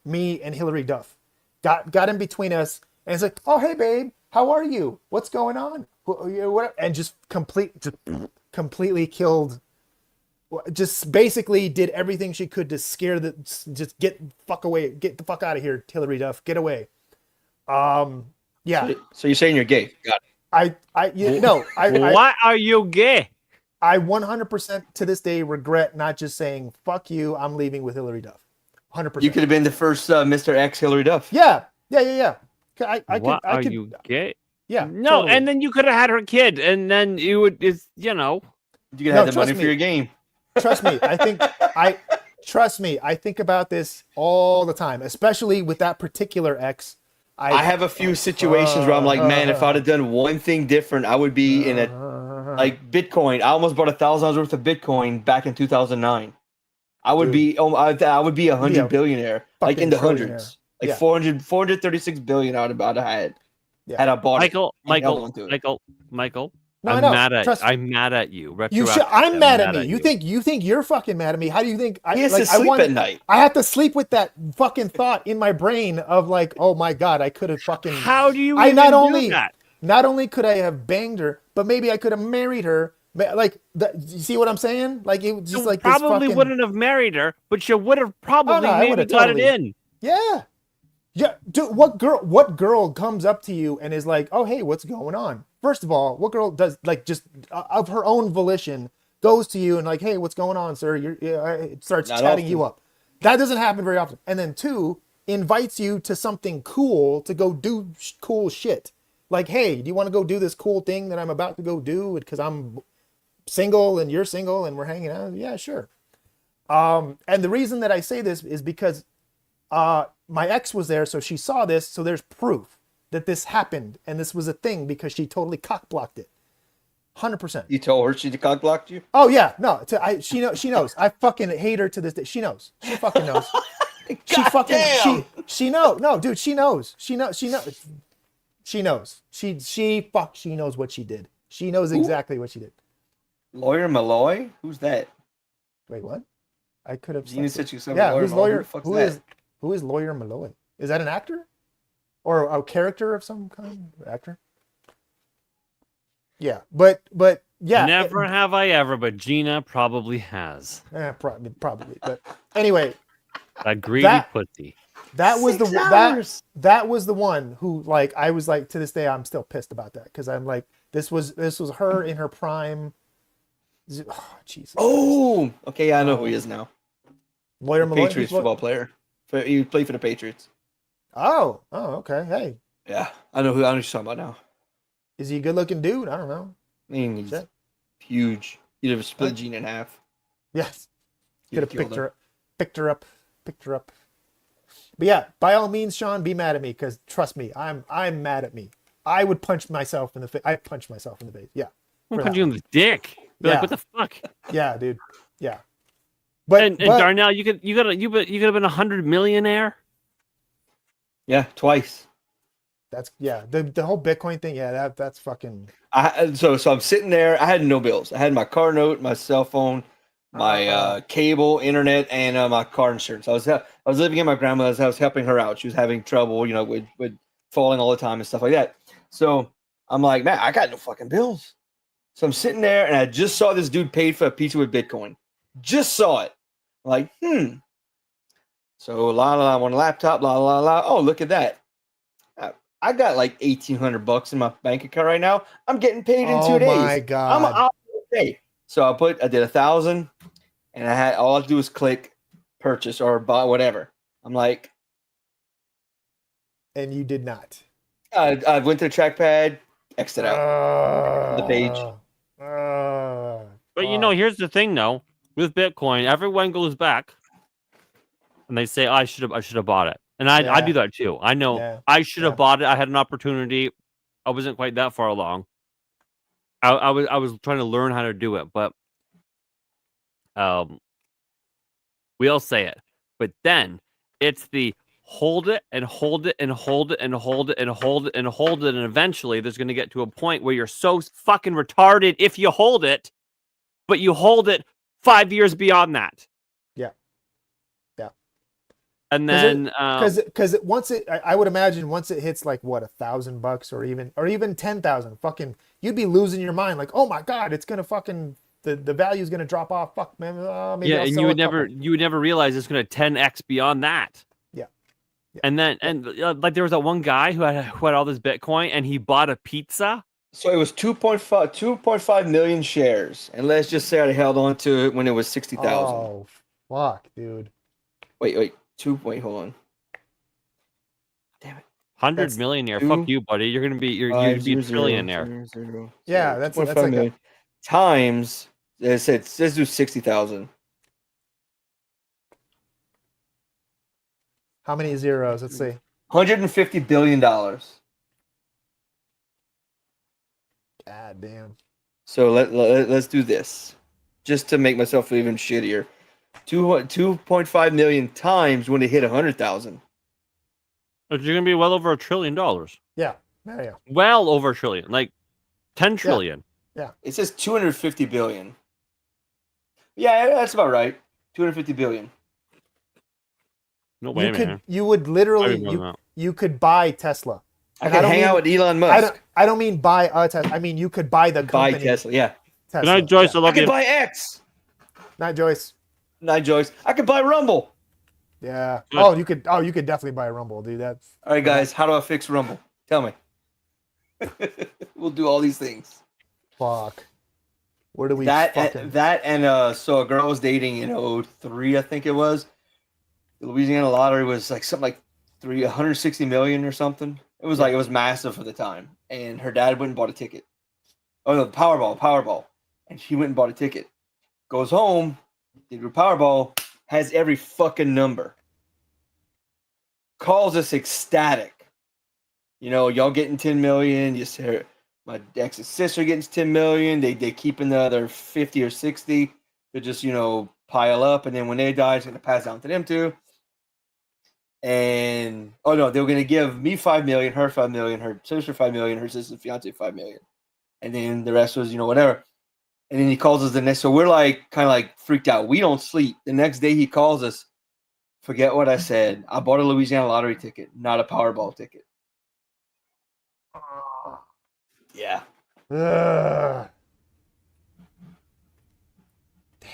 me and Hillary Duff, got in between us, and it's like, "Oh hey babe, how are you? What's going on?" And just completely killed. Just basically did everything she could to scare just get the fuck out of here, Hillary Duff, get away. Yeah. So you're saying you're gay? Got it. Why are you gay? I 100% to this day regret not just saying "fuck you," I'm leaving with Hillary Duff. 100%. You could have been the first Mr. X Hillary Duff. Yeah. Why are you gay? Yeah. No, totally. and then you could have had her kid, and then you would, You could have the money for your game. Trust me. I think about this all the time, especially with that particular ex. I have a few situations where I'm like, man, if I'd have done one thing different, I would be in a like Bitcoin. I almost bought $1,000 worth of Bitcoin back in 2009. I would be I would be 100 billionaire, like in the hundreds, like 436 billion. I would have had had I bought Michael. No, I'm I know. mad at you. You should. I'm mad at me. You think you're fucking mad at me? How do you think He has to sleep at night. I have to sleep with that fucking thought in my brain of like, oh my god, I could have fucking. How do you? I even do that? Not only could I have banged her, but maybe I could have married her. Like, you see what I'm saying? Like, it was just You like probably this fucking... wouldn't have married her, but you would have probably maybe got it in. Yeah. Dude, what girl comes up to you and is like, "Oh, hey, what's going on?" First of all, what girl does, like, just of her own volition goes to you and like, "Hey, what's going on, sir?" It starts Not chatting often. you up. That doesn't happen very often. And then two, invites you to something cool to go do cool shit. Like, "Hey, do you want to go do this cool thing that I'm about to go do because I'm single and you're single and we're hanging out?" Yeah, sure. And the reason that I say this is because my ex was there, so she saw this, so there's proof that this happened and this was a thing because she totally cock blocked it. 100%. You told her she cock blocked you? Oh yeah, no, she knows. I fucking hate her to this day. She knows. She fucking knows. She knows. No, dude, she knows. She knows. She knows. She knows what she did. She knows exactly what she did. Lawyer Malloy? Who's that? Wait, what? I could have. Gina said you said Yeah, Lawyer who's Malloy. lawyer? Who is Lawyer Malloy? Is that an actor, or a character of some kind? Actor? Yeah, but yeah. Never have I ever, but Gina probably has. Probably. But anyway, A greedy pussy. that was 6 the hours. that was the one who, like, I was like, to this day I'm still pissed about that because I'm like, this was her in her prime. Oh, Jesus. Oh, okay. I know who he is now. Lawyer Malloy. Patriots football player. He played for the Patriots. Oh, okay. Hey, Yeah, I know who you're talking about now. is he a good-looking dude? I don't know. I mean, he's Shit. huge. You'd have split Gina in half. Yes. You'd Could have killed picked her up. But yeah, by all means, Sean, be mad at me because trust me, I'm mad at me. I would punch myself in the face. I punched myself in the face. Yeah. I'm for punch that you in the dick. Be Yeah. like, what the fuck? Yeah, dude. Yeah. But, And Darnell, you could have been 100 millionaire. Yeah, twice. that's the whole Bitcoin thing. Yeah, that's fucking. So I'm sitting there. I had no bills. I had my car note, my cell phone, my cable, internet, and my car insurance. I was living at my grandmother's. I was helping her out. She was having trouble, with falling all the time and stuff like that. So I'm like, man, I got no fucking bills. So I'm sitting there, and I just saw this dude paid for a pizza with Bitcoin. Just saw it. I'm like, So I'm on a laptop. Oh, look at that. I got like $1,800 in my bank account right now. I'm getting paid in 2 days. Oh my God. I'm okay. So I did 1,000, and I had all I had to do was click purchase or buy whatever. I'm like, And you did not. I went to the trackpad, X'd it out. The page. But you know, here's the thing though. With Bitcoin, everyone goes back and they say, I should have bought it. And I do that too. I know I should have bought it. I had an opportunity. I wasn't quite that far along. I was trying to learn how to do it, but we all say it. But then it's the hold it and hold it and hold it and hold it and hold it and hold it, and eventually there's going to get to a point where you're so fucking retarded if you hold it, but you hold it 5 years beyond that. Yeah. And then because once I would imagine once it hits like what $1,000 or even 10,000, fucking you'd be losing your mind like, oh my God, it's gonna fucking the value is gonna drop off. Fuck man, maybe I'll and sell you would never realize it's going to 10x beyond that. Yeah. And then like there was that one guy who had all this Bitcoin and he bought a pizza. So it was 2.5 million shares, and let's just say I held on to it when it was 60,000. Oh fuck, dude. Wait, hold on. Damn it. 100 millionaire. Fuck you, buddy. You're gonna be you'd be a trillionaire. Yeah, that's like million times. Let's do 60,000. how many zeros? Let's see. $150 billion. God damn. So let's do this, just to make myself feel even shittier. 2.5 million times when it hit 100,000. But you're gonna be well over $1 trillion. Yeah. Well over $1 trillion, like 10 trillion. Yeah. It says 250 billion. Yeah, that's about right. 250 billion. No way, man. You would literally you could buy Tesla. I could hang out with Elon Musk. I don't mean buy a Tesla. I mean you could buy the company. Buy Tesla, yeah. Tesla. Good night, Joyce. I love I could you. buy X. Night, Joyce. Night, Joyce. I could buy Rumble. Yeah. Good. You could definitely buy Rumble, dude. That's all right, guys. How do I fix Rumble? Tell me. We'll do all these things. Fuck. Where do we so a girl I was dating in 2003, I think it was. The Louisiana lottery was like something like 160 million or something. It was it was massive for the time. And her dad went and bought a ticket. Oh no, Powerball. And she went and bought a ticket. Goes home, did her Powerball, has every fucking number. Calls us ecstatic. You know, y'all getting 10 million. You see my ex's sister getting 10 million. They keeping the other 50 or 60 to just, pile up. And then when they die, it's going to pass down to them too. And, they were going to give me 5 million, her 5 million, her sister 5 million, her sister's fiance 5 million. And then the rest was, whatever. And then he calls us the next. So we're kind of freaked out. We don't sleep. The next day he calls us. Forget what I said. I bought a Louisiana lottery ticket, not a Powerball ticket. Yeah. Damn. It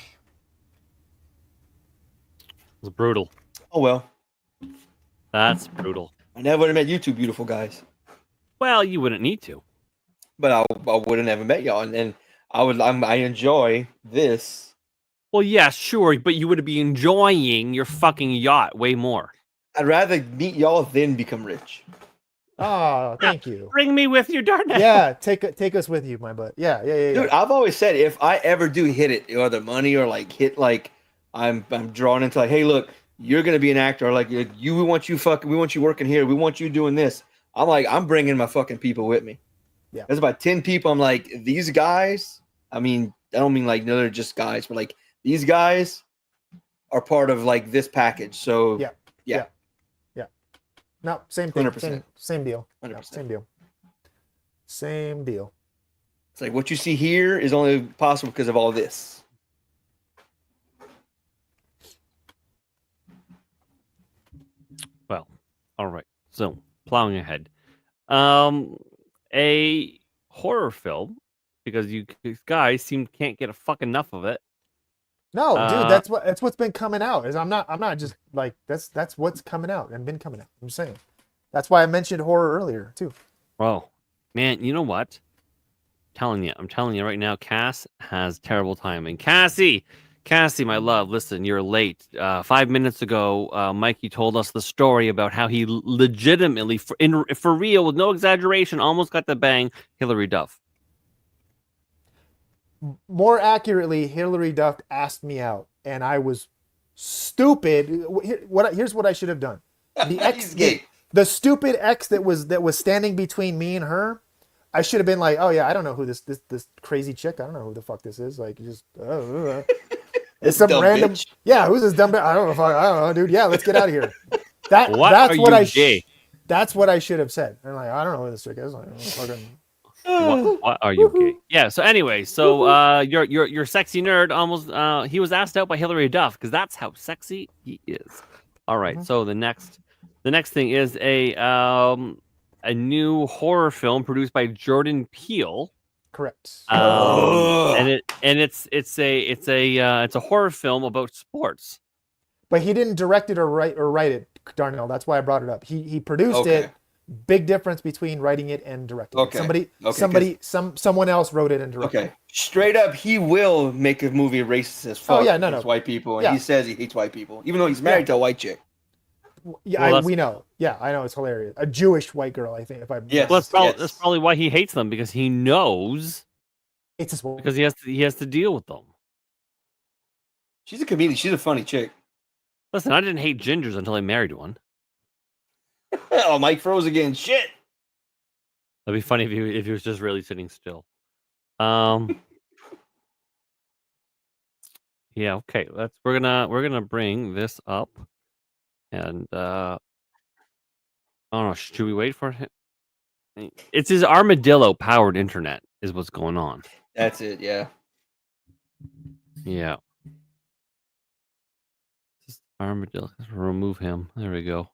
was brutal. Oh well. That's brutal. I never would have met you two beautiful guys. Well, you wouldn't need to. But I would have never met y'all, and I enjoy this. Well, yeah, sure, but you would be enjoying your fucking yacht way more. I'd rather meet y'all than become rich. Oh, thank you. Bring me with you, Darnell. Yeah, take us with you, my butt. Yeah. Dude, I've always said if I ever do hit it, either money or I'm drawn into hey, look, you're gonna be an actor, or we want you working here, we want you doing this. I'm bringing my fucking people with me. Yeah, there's about 10 people. I'm like, these guys. I mean, I don't mean they're just guys, but these guys are part of this package. So yeah. No, same thing. 100%. Same deal. 100%. No, same deal. It's what you see here is only possible because of all this. Well, all right. So plowing ahead. A horror film because you guys can't get a fuck enough of it. No, dude, Uh, that's what's been coming out. I'm not just like that's what's coming out and been coming out. I'm saying. That's why I mentioned horror earlier too. Oh, man, you know what? I'm telling you right now, Cass has terrible timing. Cassie, my love, listen, you're late. 5 minutes ago, Mikey told us the story about how he legitimately, for real, with no exaggeration, almost got to bang Hillary Duff. More accurately, Hillary Duff asked me out, and I was stupid. Here's what I should have done. The ex, the stupid ex that was standing between me and her. I should have been like, oh yeah, I don't know who this crazy chick. I don't know who the fuck this is. Like, just it's some random. Bitch. Yeah, who's this dumb bitch? I don't know, dude. Yeah, let's get out of here. That's what I should have said. I'm like, I don't know who this chick is. Like, fucking. What are you gay? Yeah. So anyway, your sexy nerd almost he was asked out by Hillary Duff because that's how sexy he is. All right. So the next thing is a new horror film produced by Jordan Peele. Correct. And it's a horror film about sports. But he didn't direct it or write it, Darnell. That's why I brought it up. He produced it. Big difference between writing it and directing it. Someone else wrote it and directed it. Straight up, he will make a movie racist as fuck against white people, and he says he hates white people, even though he's married to a white chick. Yeah, we know. Yeah, I know, it's hilarious. A Jewish white girl, I think. That's probably why he hates them, because he knows it's because he has to deal with them. She's a comedian. She's a funny chick. Listen, I didn't hate gingers until I married one. Oh, Mike froze again. Shit. That'd be funny if he was just really sitting still. Yeah. Okay. We're gonna bring this up, and I don't know. Should we wait for him? It's his armadillo powered internet is what's going on. That's it. Yeah. Yeah. Just armadillo. Let's remove him. There we go.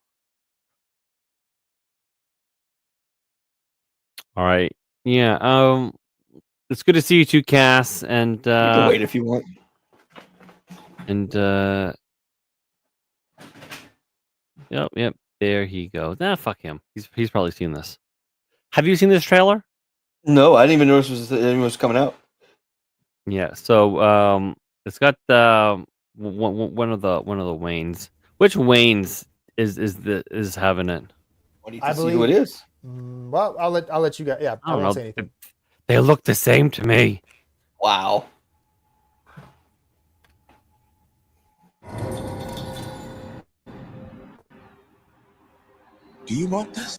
All right. Yeah. It's good to see you too, Cass. And you can wait if you want. And yep. There he goes. Fuck him. He's probably seen this. Have you seen this trailer? No, I didn't even notice it was coming out. Yeah. So it's got one of the Waynes. Which Waynes is having it? What do you see who it is? Well, I'll let you guys. Yeah, I won't say anything. They look the same to me. Wow. Do you want this?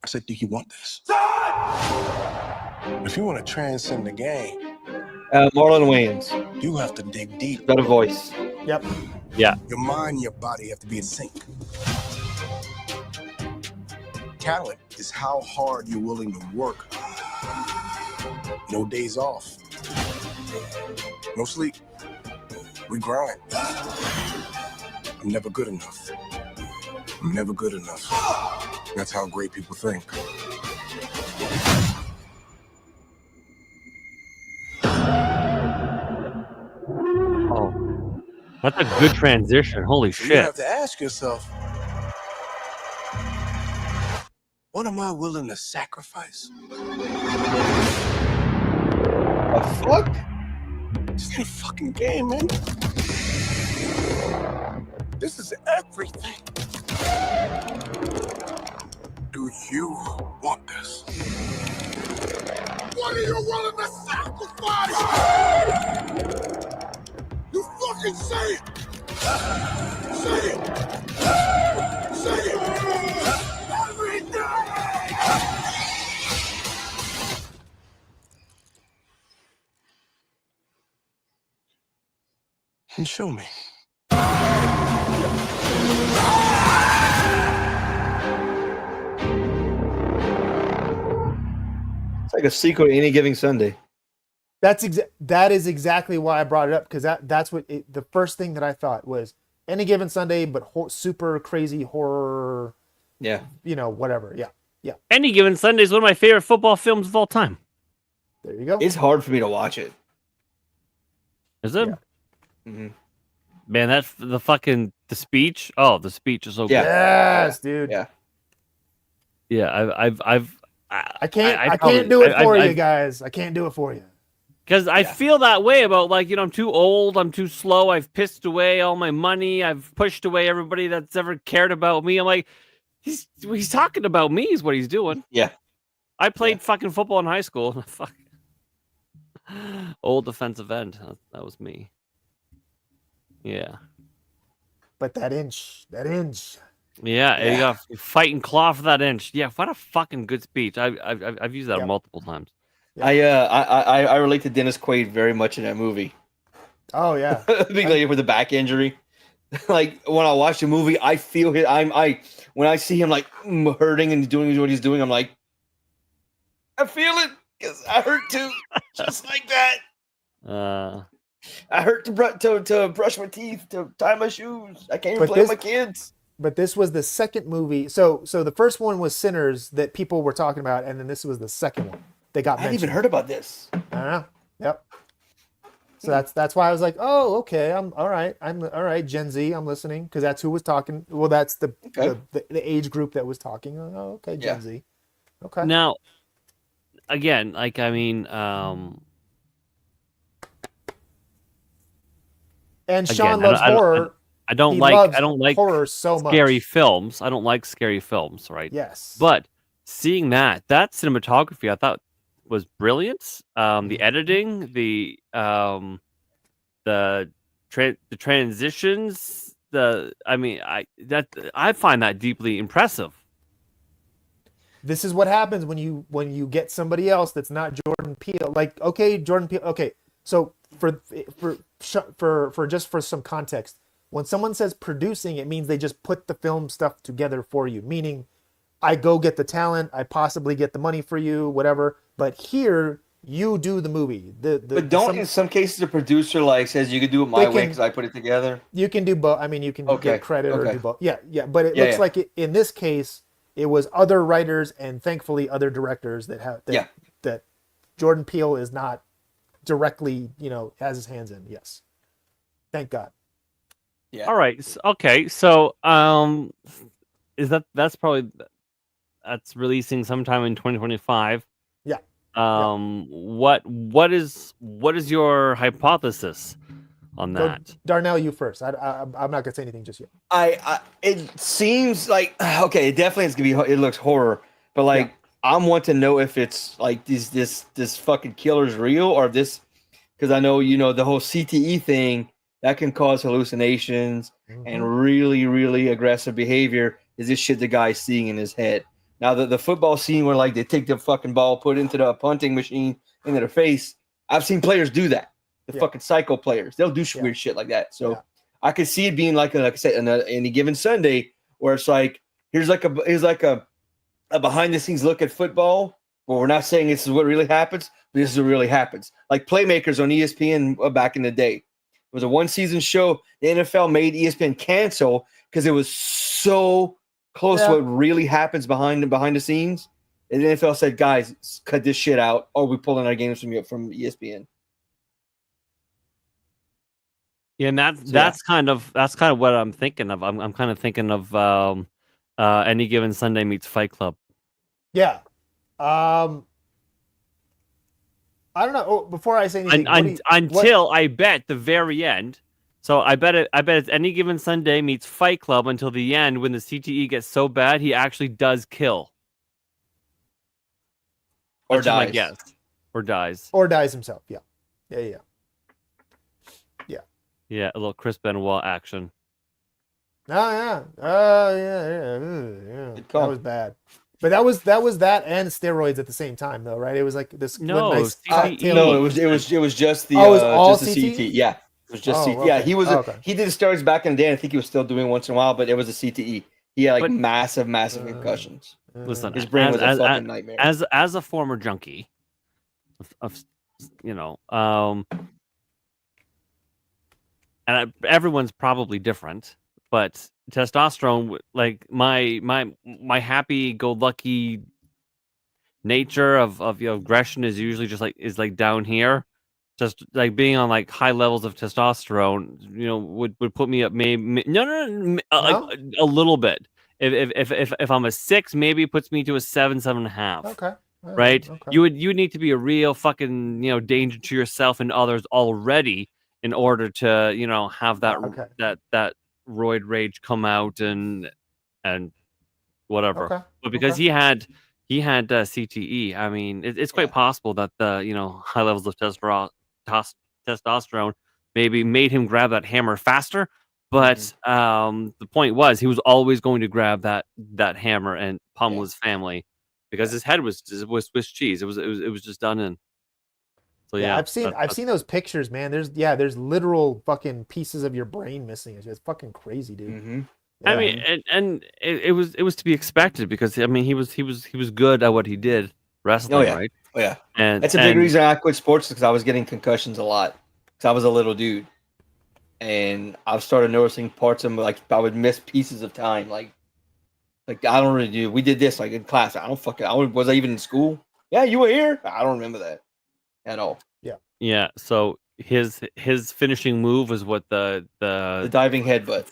I said, do you want this? If you want to transcend the game, Marlon Wayans. You have to dig deep. Got a voice. Yep. Yeah. Your mind and your body have to be in sync. Talent is how hard you're willing to work. No days off. No sleep. We grind. I'm never good enough. I'm never good enough. That's how great people think. Oh, that's a good transition. Holy shit. You have to ask yourself, what am I willing to sacrifice? A fuck? This ain't a fucking game, man. This is everything. Do you want this? What are you willing to sacrifice? You fucking say it! Say it! Say it! Everything! And show me. It's like a sequel to Any Given Sunday. That is exactly why I brought it up, because that's what the first thing that I thought was Any Given Sunday, but super crazy horror. Yeah. Whatever. Yeah. Any Given Sunday is one of my favorite football films of all time. There you go. It's hard for me to watch it. Is it? Yeah. hmm Man, the speech. Oh, the speech is so good. Yeah. Yes, dude. Yeah. Yeah, I can't do it for you guys. I can't do it for you. Because I feel that way about, like, you know, I'm too old, I'm too slow, I've pissed away all my money, I've pushed away everybody that's ever cared about me. I'm like, he's talking about me is what he's doing. Yeah. I played fucking football in high school. Fuck. Old defensive end. That was me. Yeah. But that inch. Yeah, you got to fight and claw for that inch. Yeah, what a fucking good speech. I've used that multiple times. Yeah. I relate to Dennis Quaid very much in that movie. Oh yeah. Because with the back injury. Like when I watch the movie, I feel it. When I see him like hurting and doing what he's doing, I'm like, I feel it because I hurt too, just like that. I hurt to brush my teeth, to tie my shoes. I can't even play with my kids. But this was the second movie. So the first one was Sinners that people were talking about, and then this was the second one that got I hadn't mentioned. even heard about this. I don't know. Yep. So that's why I was like, oh, okay, I'm all right. I'm all right, Gen Z. I'm listening because that's who was talking. Well, that's the age group that was talking. Oh, okay, Gen Z. Okay. Now, again, like, I mean, and Sean loves horror. I don't like horror so much. Scary films. I don't like scary films, right? Yes. But seeing that cinematography, I thought was brilliant. The editing, the transitions, I find that deeply impressive. This is what happens when you get somebody else that's not Jordan Peele. Like, okay, Jordan Peele. Okay, so for just for some context, when someone says producing, it means they just put the film stuff together for you. Meaning, I go get the talent, I possibly get the money for you, whatever. But here, you do the movie. In some cases the producer like says you can do it my way because I put it together? You can do both. I mean, you can get credit or do both. Yeah. But it looks like in this case, it was other writers and thankfully other directors that Jordan Peele is not directly, has his hands in. Yes. Thank God. Yeah. All right. Okay. So, that's releasing sometime in 2025. Yeah. What is your hypothesis on that? Darnell, you first. I'm not gonna say anything just yet. It seems like okay. It definitely is gonna be. It looks horror, but like I'm want to know if it's like this fucking killer is real or this, because I know the whole CTE thing that can cause hallucinations and really really aggressive behavior. Is this shit the guy's seeing in his head? Now the football scene where like they take the fucking ball, put it into the punting machine into their face. I've seen players do that. The fucking psycho players, they'll do weird shit like that. So I could see it being like I said, in any given Sunday where it's like here's like a behind the scenes look at football. Well, we're not saying this is what really happens, but this is what really happens. Like Playmakers on ESPN back in the day. It was a one season show. The NFL made ESPN cancel because it was so close to what really happens behind the scenes. And the NFL said, guys, cut this shit out, or we're pulling our games from ESPN. Yeah, and that's kind of what I'm thinking of. I'm kind of thinking of Any Given Sunday meets Fight Club. Yeah. I don't know. Oh, before I say anything, I bet the very end. So I bet it's Any Given Sunday meets Fight Club until the end when the CTE gets so bad he actually does kill. Or dies. My guess. Or dies. Or dies himself. Yeah. Yeah, a little Chris Benoit action. Yeah. That was bad. But that was that and steroids at the same time, though, right? It was like this. No, nice no, it was just the all just CTE? the CTE. Yeah, it was just CTE. Okay. Yeah, he was he did steroids back in the day. And I think he was still doing once in a while, but it was a CTE. He had like massive concussions. Listen, his brain was a fucking nightmare. As a former junkie, and everyone's probably different. but testosterone, like my happy-go-lucky nature of aggression is usually just like down here. Just like being on like high levels of testosterone, would put me up maybe like No? a little bit. If I'm a 6, maybe it puts me to a 7, 7.5. Okay. All Right? Okay. You would need to be a real fucking danger to yourself and others already in order to have that Okay. that roid rage come out and whatever. Okay. But because Okay. he had CTE, I mean, it's quite possible that the high levels of testosterone maybe made him grab that hammer faster. But the point was he was always going to grab that hammer and pummel his family because his head was Swiss cheese. It was just done in. So Yeah, yeah, I've seen those pictures, man. There's literal fucking pieces of your brain missing. It's fucking crazy, dude. Mm-hmm. I Yeah. mean, and it was to be expected because I mean he was good at what he did, wrestling, right? Oh yeah. And That's a big reason I quit sports because I was getting concussions a lot. Because I was a little dude, and I started noticing parts of like I would miss pieces of time. Like I don't really do. We did this like in class. Was I even in school? Yeah, you were here. I don't remember that at all. Yeah. So his finishing move was what The diving headbutt.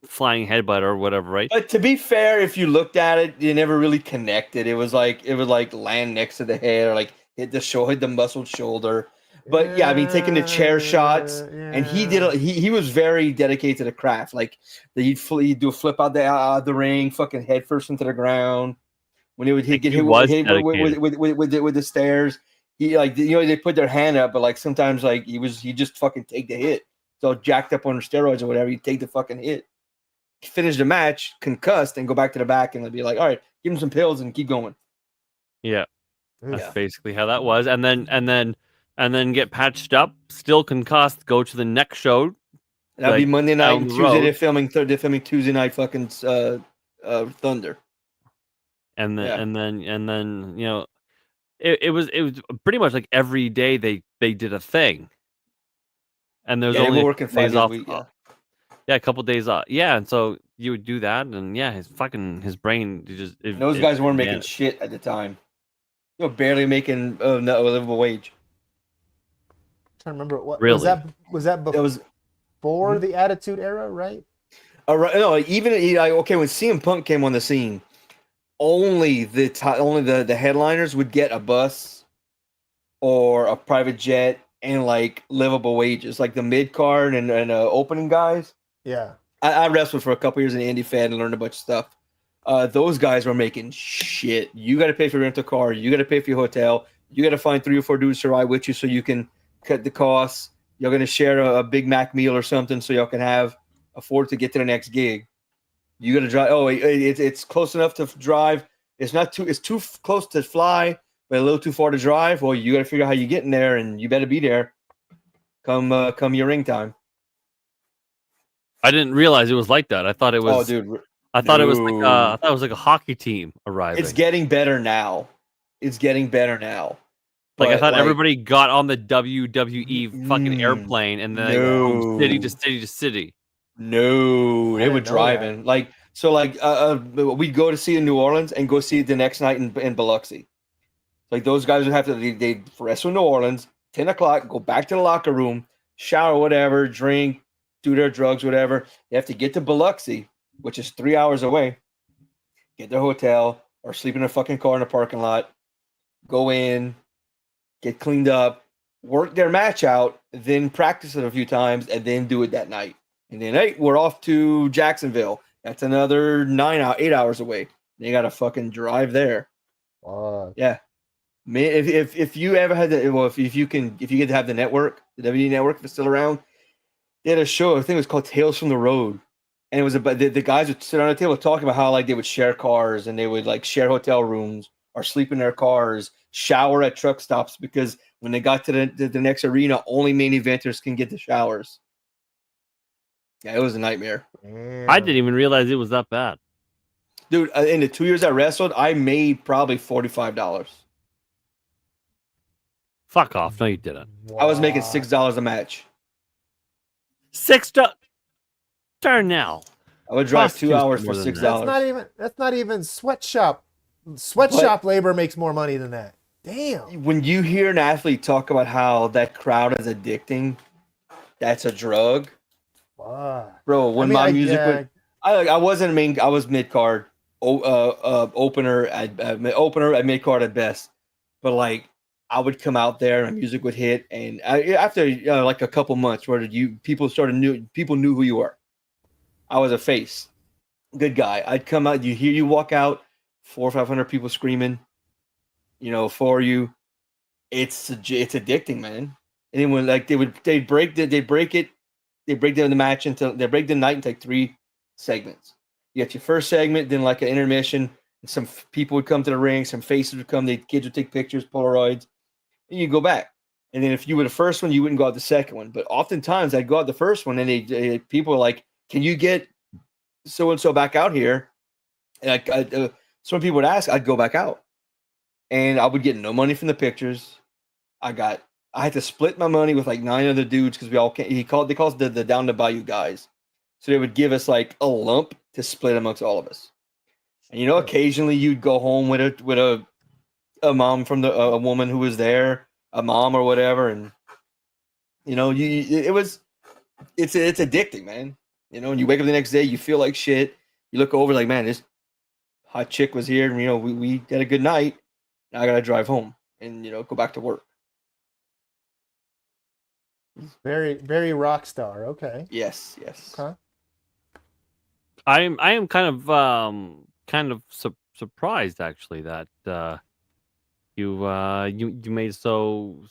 flying headbutt or whatever, right? But to be fair, if you looked at it, you never really connected. It would like land next to the head or like hit the muscled shoulder. But yeah, I mean, taking the chair shots, and he did. He was very dedicated to the craft. Like he'd do a flip out the ring, fucking head first into the ground. When he'd get hit with the stairs, he like they put their hand up, but like sometimes like he just fucking take the hit. So jacked up on steroids or whatever, he'd take the fucking hit, finish the match, concussed, and go back to the back, and they'd be like, all right, give him some pills and keep going. Yeah. That's basically how that was. And then get patched up, still concussed, go to the next show. That'd be Monday night and Tuesday. They're filming Tuesday night fucking Thunder. And then it was pretty much like every day they did a thing. And there's only working 5 days off. a week, a couple days off. Yeah, and so you would do that, and his brain those guys weren't making shit at the time. You were barely making a livable wage. Trying to remember what Really? was that before the Attitude Era, right? All right, no, even okay when CM Punk came on the scene, only the headliners would get a bus or a private jet and like livable wages, like the mid card and opening guys. Yeah, I wrestled for a couple years in the indie fan and learned a bunch of stuff. Those guys were making shit. You got to pay for your rental car. You got to pay for your hotel. You got to find 3 or 4 dudes to ride with you so you can cut the costs. You're going to share a Big Mac meal or something so y'all can afford to get to the next gig. You got to drive. Oh, it's close enough to drive. It's too close to fly, but a little too far to drive. Well, you got to figure out how you get in there, and you better be there. Come your ring time. I didn't realize it was like that. I thought it was. Oh, dude. I thought it was like a hockey team arriving. It's getting better now. Like I thought everybody got on the WWE fucking airplane and then from city to city to city. No, they were driving. Like we'd go to see in New Orleans and go see it the next night in Biloxi. Like those guys would have to they wrestle in New Orleans, 10 o'clock, go back to the locker room, shower, whatever, drink, do their drugs, whatever. They have to get to Biloxi, which is 3 hours away, get their hotel or sleep in a fucking car in a parking lot, go in, get cleaned up, work their match out, then practice it a few times, and then do it that night. And then, hey, we're off to Jacksonville. That's another 8 hours away. They got to fucking drive there. Yeah. Man, if you ever had if you get to have the network, the WWE network, if it's still around, they had a show, I think it was called Tales from the Road. And it was about the guys would sit on a table talking about how like they would share cars and they would like share hotel rooms or sleep in their cars, shower at truck stops because when they got to the next arena, only main eventers can get the showers. Yeah, it was a nightmare. I didn't even realize it was that bad. Dude, in the 2 years I wrestled, I made probably $45. Fuck off. No, you didn't. Wow. I was making $6 a match. $6. Darnell. I would drive 2 Prostitutes hours more for than $6. that. That's not even sweatshop. Sweatshop labor makes more money than that. Damn. When you hear an athlete talk about how that crowd is addicting, that's a drug, Fuck. bro. When my music yeah. was, I wasn't main. I was mid card, opener at mid card at best. But like, I would come out there and music would hit, and after like a couple months, where people knew who you were. I was a face, good guy. I'd come out, you walk out, 400 or 500 people screaming, for you. It's addicting, man. And then when like they break the match they break the night into like 3 segments. You got your first segment, then like an intermission, and some people would come to the ring, some faces would come, the kids would take pictures, Polaroids, and you go back. And then if you were the first one, you wouldn't go out the second one. But oftentimes I'd go out the first one, and people are like, "Can you get so and so back out here?" And some people would ask, I'd go back out, and I would get no money from the pictures. I had to split my money with like 9 other dudes because we all can't. They call us the down to bayou guys, so they would give us like a lump to split amongst all of us. And occasionally you'd go home with a mom from a woman who was there, a mom or whatever, and it's addicting, man. And you wake up the next day, you feel like shit. You look over like, man, this hot chick was here, and we had a good night. Now I gotta drive home and go back to work. Very, very rock star. Okay. Yes. Okay. I am kind of surprised actually that you made so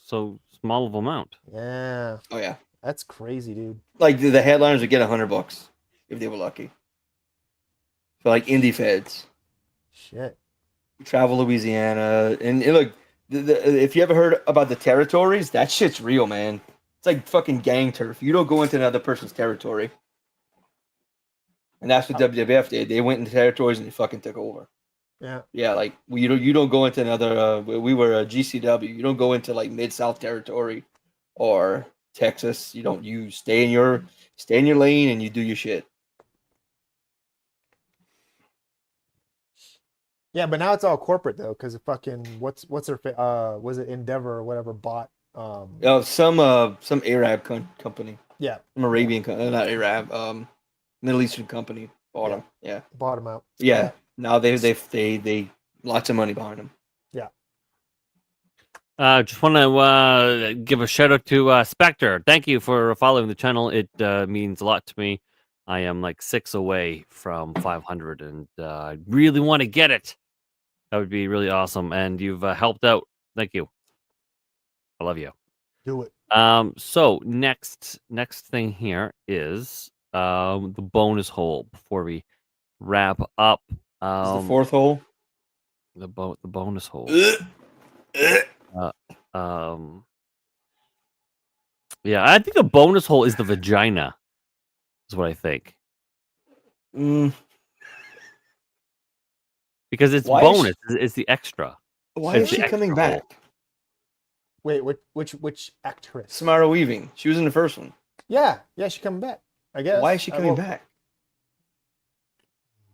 small of amount. Yeah. Oh yeah. That's crazy, dude. Like the headliners would get $100 if they were lucky. For like indie feds. Shit. Travel Louisiana, and look, if you ever heard about the territories, that shit's real, man. It's like fucking gang turf. You don't go into another person's territory. And that's what WWF did. They went into territories and they fucking took over. Yeah. Yeah, like you don't go into another. We were a GCW. You don't go into like Mid-South territory or Texas. You stay in your lane and you do your shit. Yeah, but now it's all corporate though, because fucking what's her was it Endeavor or whatever bought some Arab company. Yeah. Some Arabian not Arab, Middle Eastern company bought them. Yeah. Bought them out. Yeah. Now they lots of money behind them. Yeah. Just want to give a shout out to Spectre. Thank you for following the channel. It means a lot to me. I am like 6 away from 500, and I really want to get it. That would be really awesome, and you've helped out. Thank you. I love you. Do it. So next thing here is the bonus hole before we wrap up. Is the 4th hole? The bonus hole. Yeah, I think the bonus hole is the vagina. Is what I think. Because it's bonus. It's the extra. Why is she coming back? Wait, which actress? Samara Weaving. She was in the first one. Yeah, she's coming back. I guess. Why is she coming back?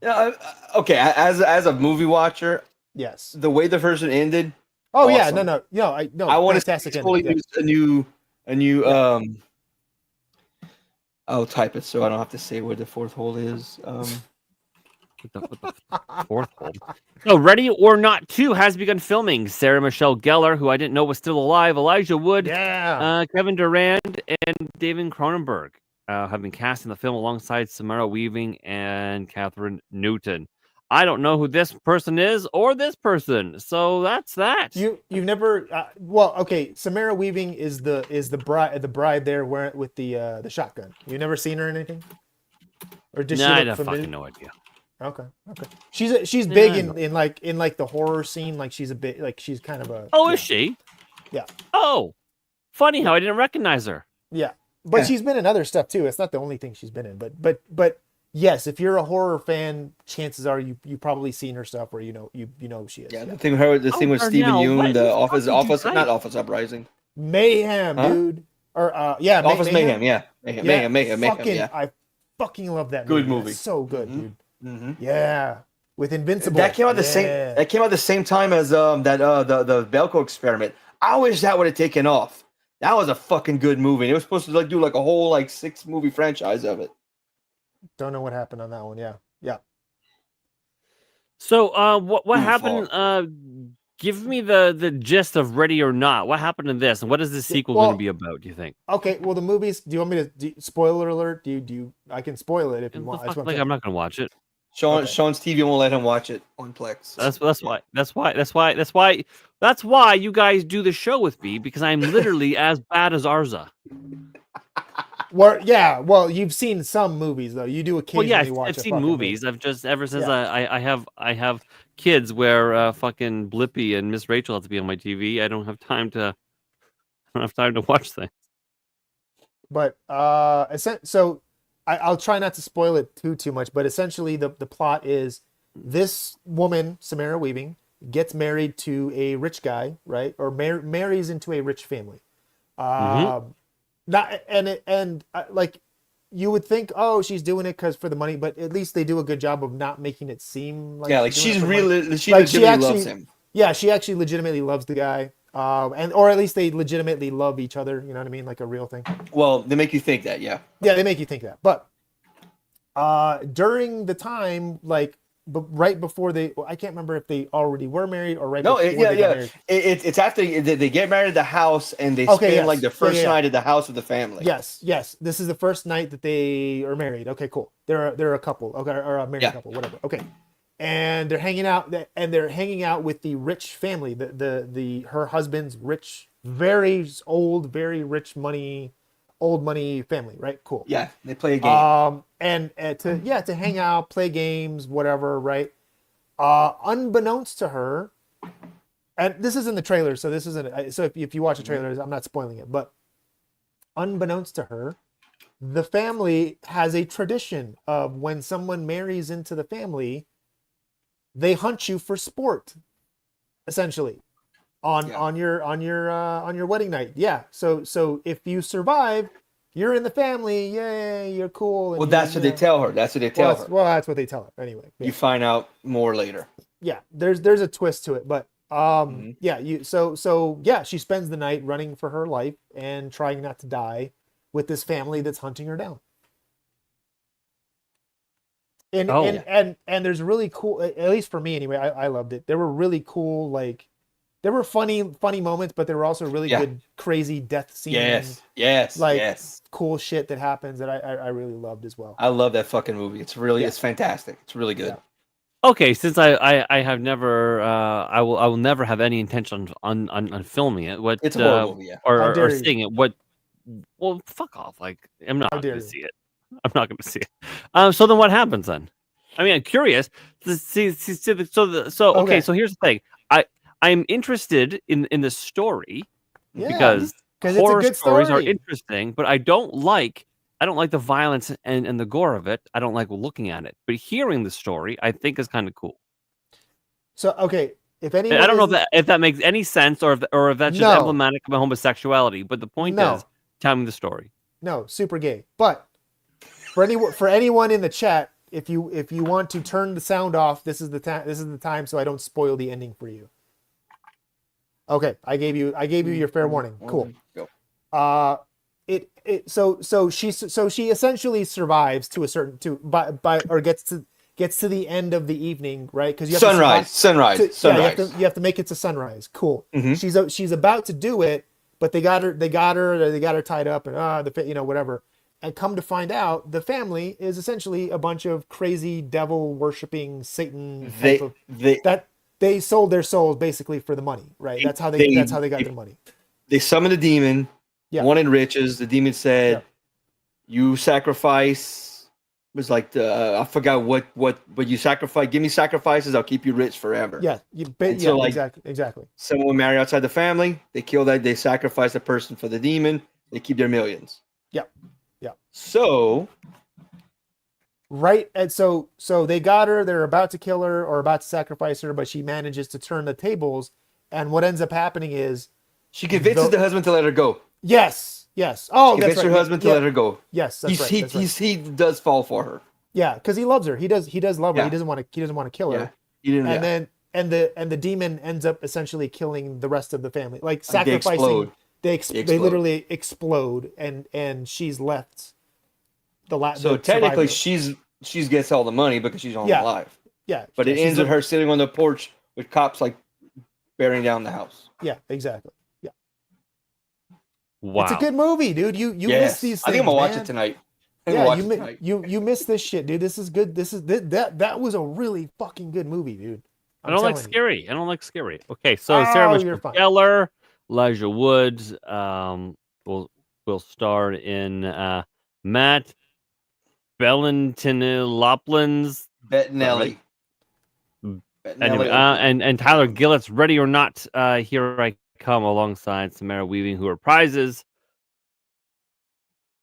Yeah. Okay. As a movie watcher, yes. The way the first one ended. Oh awesome. Yeah, no. I want fantastic to use a new. I'll type it so I don't have to say where the 4th hole is. What the 4th hole? No, Ready or Not 2 has begun filming. Sarah Michelle Gellar, who I didn't know was still alive, Elijah Wood, Kevin Durand, and David Cronenberg have been cast in the film alongside Samara Weaving and Catherine Newton. I don't know who this person is or this person, so that's that. You've never okay. Samara Weaving is the bride there with the shotgun. You never seen her in anything, or does she? I have fucking no idea. Okay. She's big in like the horror scene. Like she's a bit like she's kind of a. Oh, is she? Yeah. Oh, funny how I didn't recognize her. Yeah, but she's been in other stuff too. It's not the only thing she's been in, but. Yes, if you're a horror fan, chances are you probably seen her stuff, or you know who she is. Yeah, the thing with Stephen Yeun, the Office Uprising, Mayhem, dude, or Office Mayhem, Mayhem. I fucking love that Good movie. movie. It's so good, Mhm. dude. Mm-hmm. Yeah, with Invincible. That came out the Yeah. same. That came out the same time as the Belko experiment. I wish that would have taken off. That was a fucking good movie. It was supposed to do like a whole like 6-movie franchise of it. Don't know what happened on that one. Yeah, yeah. So, what Too happened? Give me the gist of Ready or Not. What happened in this, and what is the sequel going to well- be about? Do you think? Okay, well, the movies. Do you want me to spoiler alert? Do you? I can spoil it if you The want. I just fuck, want like, I'm not going to watch it. Sean Okay. Sean's TV won't let him watch it on Plex. That's why you guys do the show with me, because I'm literally as bad as Arza. Well, you've seen some movies though. You do Well, occasionally yeah, watch. I've a seen fucking movies. movie. I've just ever since Yeah. I have kids where fucking Blippi and Miss Rachel have to be on my TV. I don't have time to watch things. But so I'll try not to spoil it too much. But essentially, the plot is this woman, Samara Weaving, gets married to a rich guy, right? Or marries into a rich family. Not like you would think, oh, she's doing it because for the money, but at least they do a good job of not making it seem like Yeah, like doing it she's for money. really she Like, she legitimately loves actually- him. Yeah, she actually legitimately loves the guy, or at least they legitimately love each other. You know what I mean? Like a real thing. Well, they make you think that, yeah. Yeah, they make you think that. But during the time, like, right before I can't remember if they already were married or right No, before yeah, they got yeah. married. It's after they get married at the house and they Okay, spend yes. like the Yeah, first yeah, yeah. night at the house of the family. Yes. This is the first night that they are married. Okay, cool. They're a couple. Okay, or a married Yeah. couple, whatever. Okay, and they're hanging out. With the rich family. Her husband's rich, very old, very rich old money family. Right. Cool. Yeah, they play a game. And to hang out, play games, whatever. Right. Unbeknownst to her, and this is in the trailer, so this isn't. So if you watch the trailers, I'm not spoiling it, but unbeknownst to her, the family has a tradition of when someone marries into the family, they hunt you for sport, essentially, on your wedding night. Yeah. So if you survive, you're in the family. Yay, you're cool. And Well, that's what they tell her. That's what they tell her. Well, that's what they tell her anyway. Yeah. You find out more later. Yeah, there's a twist to it, but yeah, she spends the night running for her life and trying not to die with this family that's hunting her down. And there's really cool, at least for me anyway, I loved it. There were really cool, like, there were funny moments, but there were also really good crazy death scenes. Yes. Cool shit that happens that I really loved as well. I love that fucking movie. It's really it's fantastic. It's really good. Yeah. Okay, since I have never I will never have any intention on filming it. What It's a horror movie, yeah. or dare you. seeing it. What? Well, fuck off. Like, I'm not How dare going to you. see it. I'm not going to see it. So then what happens then? I mean, I'm curious to see. Okay. Okay. So here's the thing. I'm interested in the story Yeah, because it's a horror good stories are story. interesting, but I don't like the violence and the gore of it. I don't like looking at it, but hearing the story, I think is kind of cool. So okay, if anyone, I don't know if that makes any sense or if that's just No. emblematic of my homosexuality. But the point No. is, tell me the story. No, super gay. But for anyone in the chat, if you want to turn the sound off, this is the time, so I don't spoil the ending for you. Okay, I gave you your fair warning. Cool. Go. So she essentially survives to a certain gets to the end of the evening, right? Because you have Sunrise. you have to make it to sunrise. Cool. Mhm. She's about to do it, but they got her tied up and whatever. And come to find out, the family is essentially a bunch of crazy devil worshipping Satan they sold their souls basically for the money, right? That's how they got their money. They summoned a demon, Yeah. wanted riches. The demon said, Yeah. "You sacrifice." It was like I forgot what you sacrifice. Give me sacrifices, I'll keep you rich forever. Yeah, exactly. Someone marry outside the family. They kill that. They sacrifice the person for the demon. They keep their millions. Yeah. So Right, and so they got her. They're about to kill her or about to sacrifice her, but she manages to turn the tables. And what ends up happening is she convinces the husband to let her go. yes, Yes. Oh, She that's gets right. her husband to let her go. Yes, that's right. That's right. He does fall for her. Yeah, because he loves her. He does love her. Yeah. He doesn't want to kill Yeah. her. He didn't. And Yeah. then the demon ends up essentially killing the rest of the family, like Like, they sacrificing. explode. They explode. literally explode, and she's left. So The technically, survivor. she gets all the money because she's only Yeah. alive. Yeah, But it she's ends with her sitting on the porch with cops like bearing down the house. Yeah, exactly. Yeah, Wow. it's a good movie, dude. You miss Yes. these things. I think I'm gonna watch man. it tonight. I think I'm Yeah, gonna watch it tonight. you miss this shit, dude. This is good. That was a really fucking good movie, dude. I don't like telling you. scary. I don't like scary. Okay, so Sarah you're Michelle fine. Gellar, Elijah Woods, will star in Matt Bellantinopoulos. Bettinelli. Anyway, and Tyler Gillett's Ready or Not, Here I Come, alongside Samara Weaving, who reprises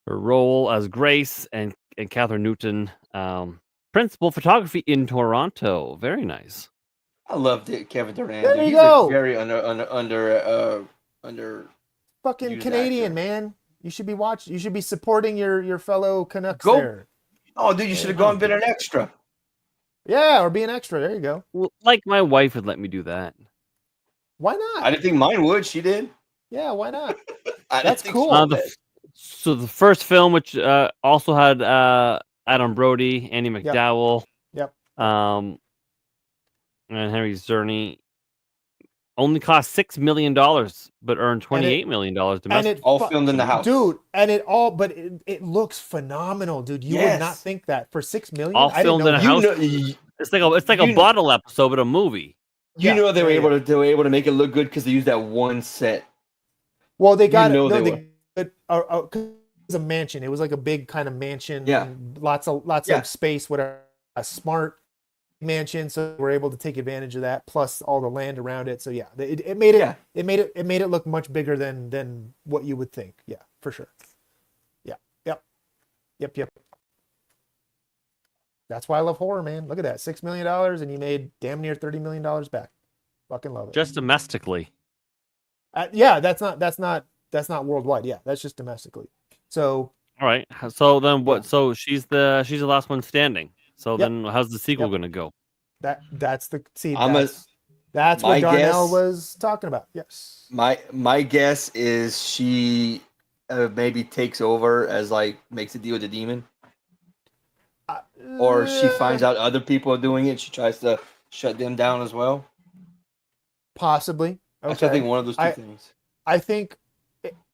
her role as Grace, and Catherine Newton, principal photography in Toronto. Very nice. I loved it, Kevin Durant. There dude. you He's go. a very under Fucking used Canadian, actor. man. You should be watching. You should be supporting your fellow Canucks Go. there. Oh, dude, you should have gone and been an extra. Yeah, or be an extra. There you go. Well, like my wife would let me do that. Why not? I didn't think mine would. She did. Yeah, why not? I didn't That's think cool. she The did. So the first film, which also had Adam Brody, Andy McDowell, Yep. and Henry Czerny, only cost $6 million, but earned $28 million domestic. all filmed in the house, dude. And but it looks phenomenal, dude. You would not think that for $6 million. All I didn't filmed in a know house. It's like a bottle episode, but a movie. You know they were able to make it look good because they used that one set. Well, they got know it. they It was a mansion. It was like a big kind of mansion. Yeah. Lots of space. Whatever. A smart mansion, so we're able to take advantage of that. Plus all the land around it. So yeah, it made it. Yeah. It made it look much bigger than what you would think. Yeah, for sure. Yeah. Yep. That's why I love horror, man. Look at that, $6 million, and you made damn near $30 million back. Fucking love it. Just domestically. Yeah, that's not worldwide. Yeah, that's just domestically. So All right. So then what? So she's the last one standing. So Yep. then how's the sequel Yep. going to go? that's the see. I'm That's my what Darnell guess- was talking about. Yes. My guess is she maybe takes over as like makes a deal with the demon, or she finds out other people are doing it. She tries to shut them down as well. Possibly. Okay. Actually, I think one of those two things. I think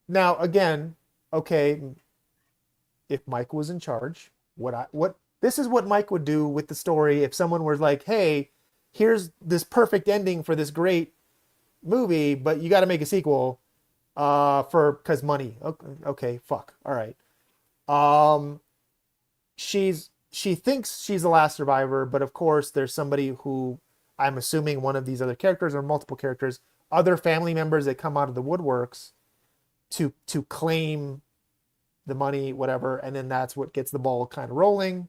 now again, okay, if Mike was in charge, this is what Mike would do with the story if someone was like, "Hey, here's this perfect ending for this great movie, but you got to make a sequel cuz money." Okay, fuck. All right. She thinks she's the last survivor, but of course there's somebody who I'm assuming one of these other characters or multiple characters, other family members that come out of the woodworks to claim the money, whatever, and then that's what gets the ball kind of rolling.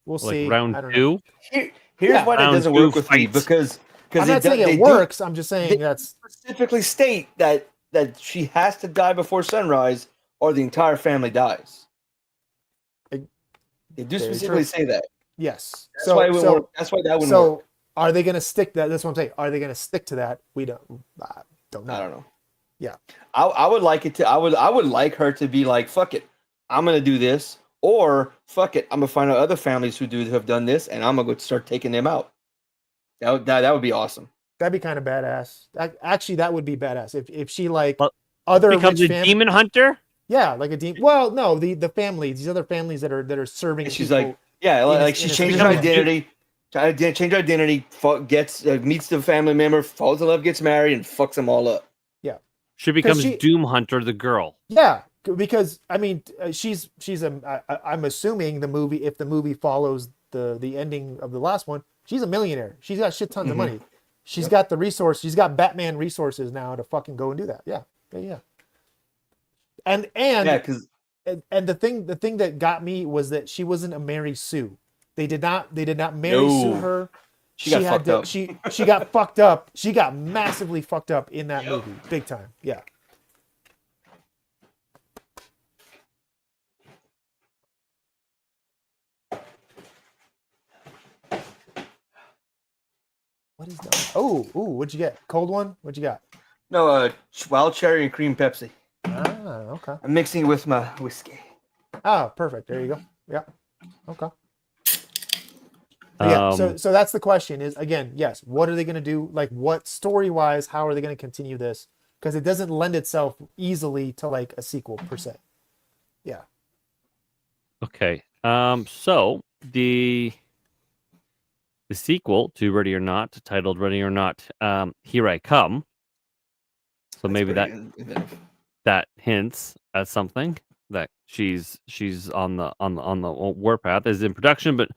We'll Like see. round I don't two? know. Here's why that Round doesn't two work with me fights. because I'm not saying it works. I'm just saying that's specifically state that she has to die before sunrise or the entire family dies. They do Very specifically true. say that. yes. That's why it would work. That's why that wouldn't So work. are they going to stick that? That's what I'm saying. Are they going to stick to that? We don't know. I don't know. Yeah. I would like it to. I would like her to be like, fuck it, I'm gonna do this, or fuck it, I'm gonna find out other families who have done this, and I'm gonna go start taking them out. That would be awesome. That'd be kind of badass. Actually, that would be badass if she like But other Becomes rich a demon hunter? Yeah, like a demon. Well, no, the families, these other families that are serving. And she's people like, yeah, like she in a changes her becomes identity. Change her identity. Gets meets the family member, falls in love, gets married, and fucks them all up. She becomes she- Doom Hunter, the girl. Yeah, because I mean, she's I'm assuming if the movie follows the ending of the last one, she's a millionaire. She's got shit tons of money. She's got the resource. She's got Batman resources now to fucking go and do that. Yeah. And Yeah, because and the thing that got me was that she wasn't a Mary Sue. They did not Mary Sue her. she got fucked up. She got fucked up. She got massively fucked up in that movie, big time. Yeah. What is that? Oh, what'd you get? Cold one? What'd you got? No, wild cherry and cream Pepsi. Ah, okay. I'm mixing it with my whiskey. Oh, perfect. There you go. Yeah. Okay. But yeah. So that's the question. Is again, yes. What are they going to do? Like, what story wise? How are they going to continue this? Because it doesn't lend itself easily to like a sequel per se. Yeah. Okay. So the sequel to Ready or Not, titled Ready or Not, Here I Come. So That's maybe pretty inventive. that hints at something that she's on the warpath, is in production, but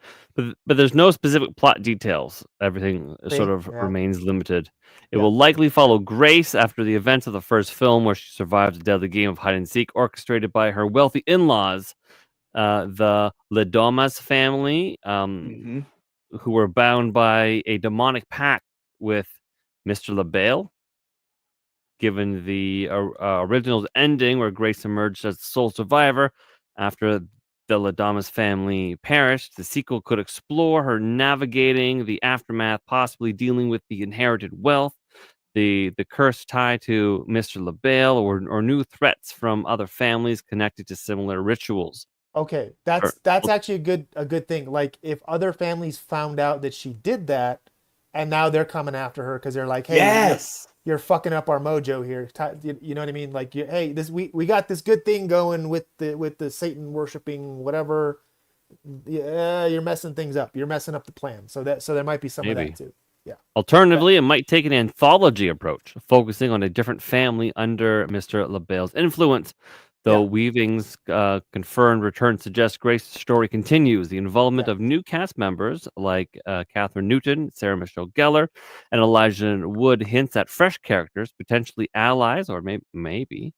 there's no specific plot details. Everything sort of Yeah. remains limited. It Yeah. will likely follow Grace after the events of the first film, where she survived a deadly game of hide and seek orchestrated by her wealthy in-laws, the Ledomas family, Mm-hmm. who were bound by a demonic pact with Mr. LaBelle. Given the original's ending, where Grace emerged as the sole survivor after the Ladamas family perished, the sequel could explore her navigating the aftermath, possibly dealing with the inherited wealth, the curse tied to Mr. LaBelle, or new threats from other families connected to similar rituals. Okay. Or- That's actually a good thing. Like if other families found out that she did that, and now they're coming after her because they're like, hey, Yes. you're fucking up our mojo here. You know what I mean? Like, hey, this we got this good thing going with the Satan worshiping whatever. Yeah, you're messing things up. You're messing up the plan. So there might be some of Maybe. that too. Yeah. Alternatively, it might take an anthology approach, focusing on a different family under Mr. LaBelle's influence. Though Yeah. Weaving's confirmed return suggests Grace's story continues. The involvement Yeah. of new cast members like Catherine Newton, Sarah Michelle Gellar, and Elijah Wood hints at fresh characters, potentially allies or maybe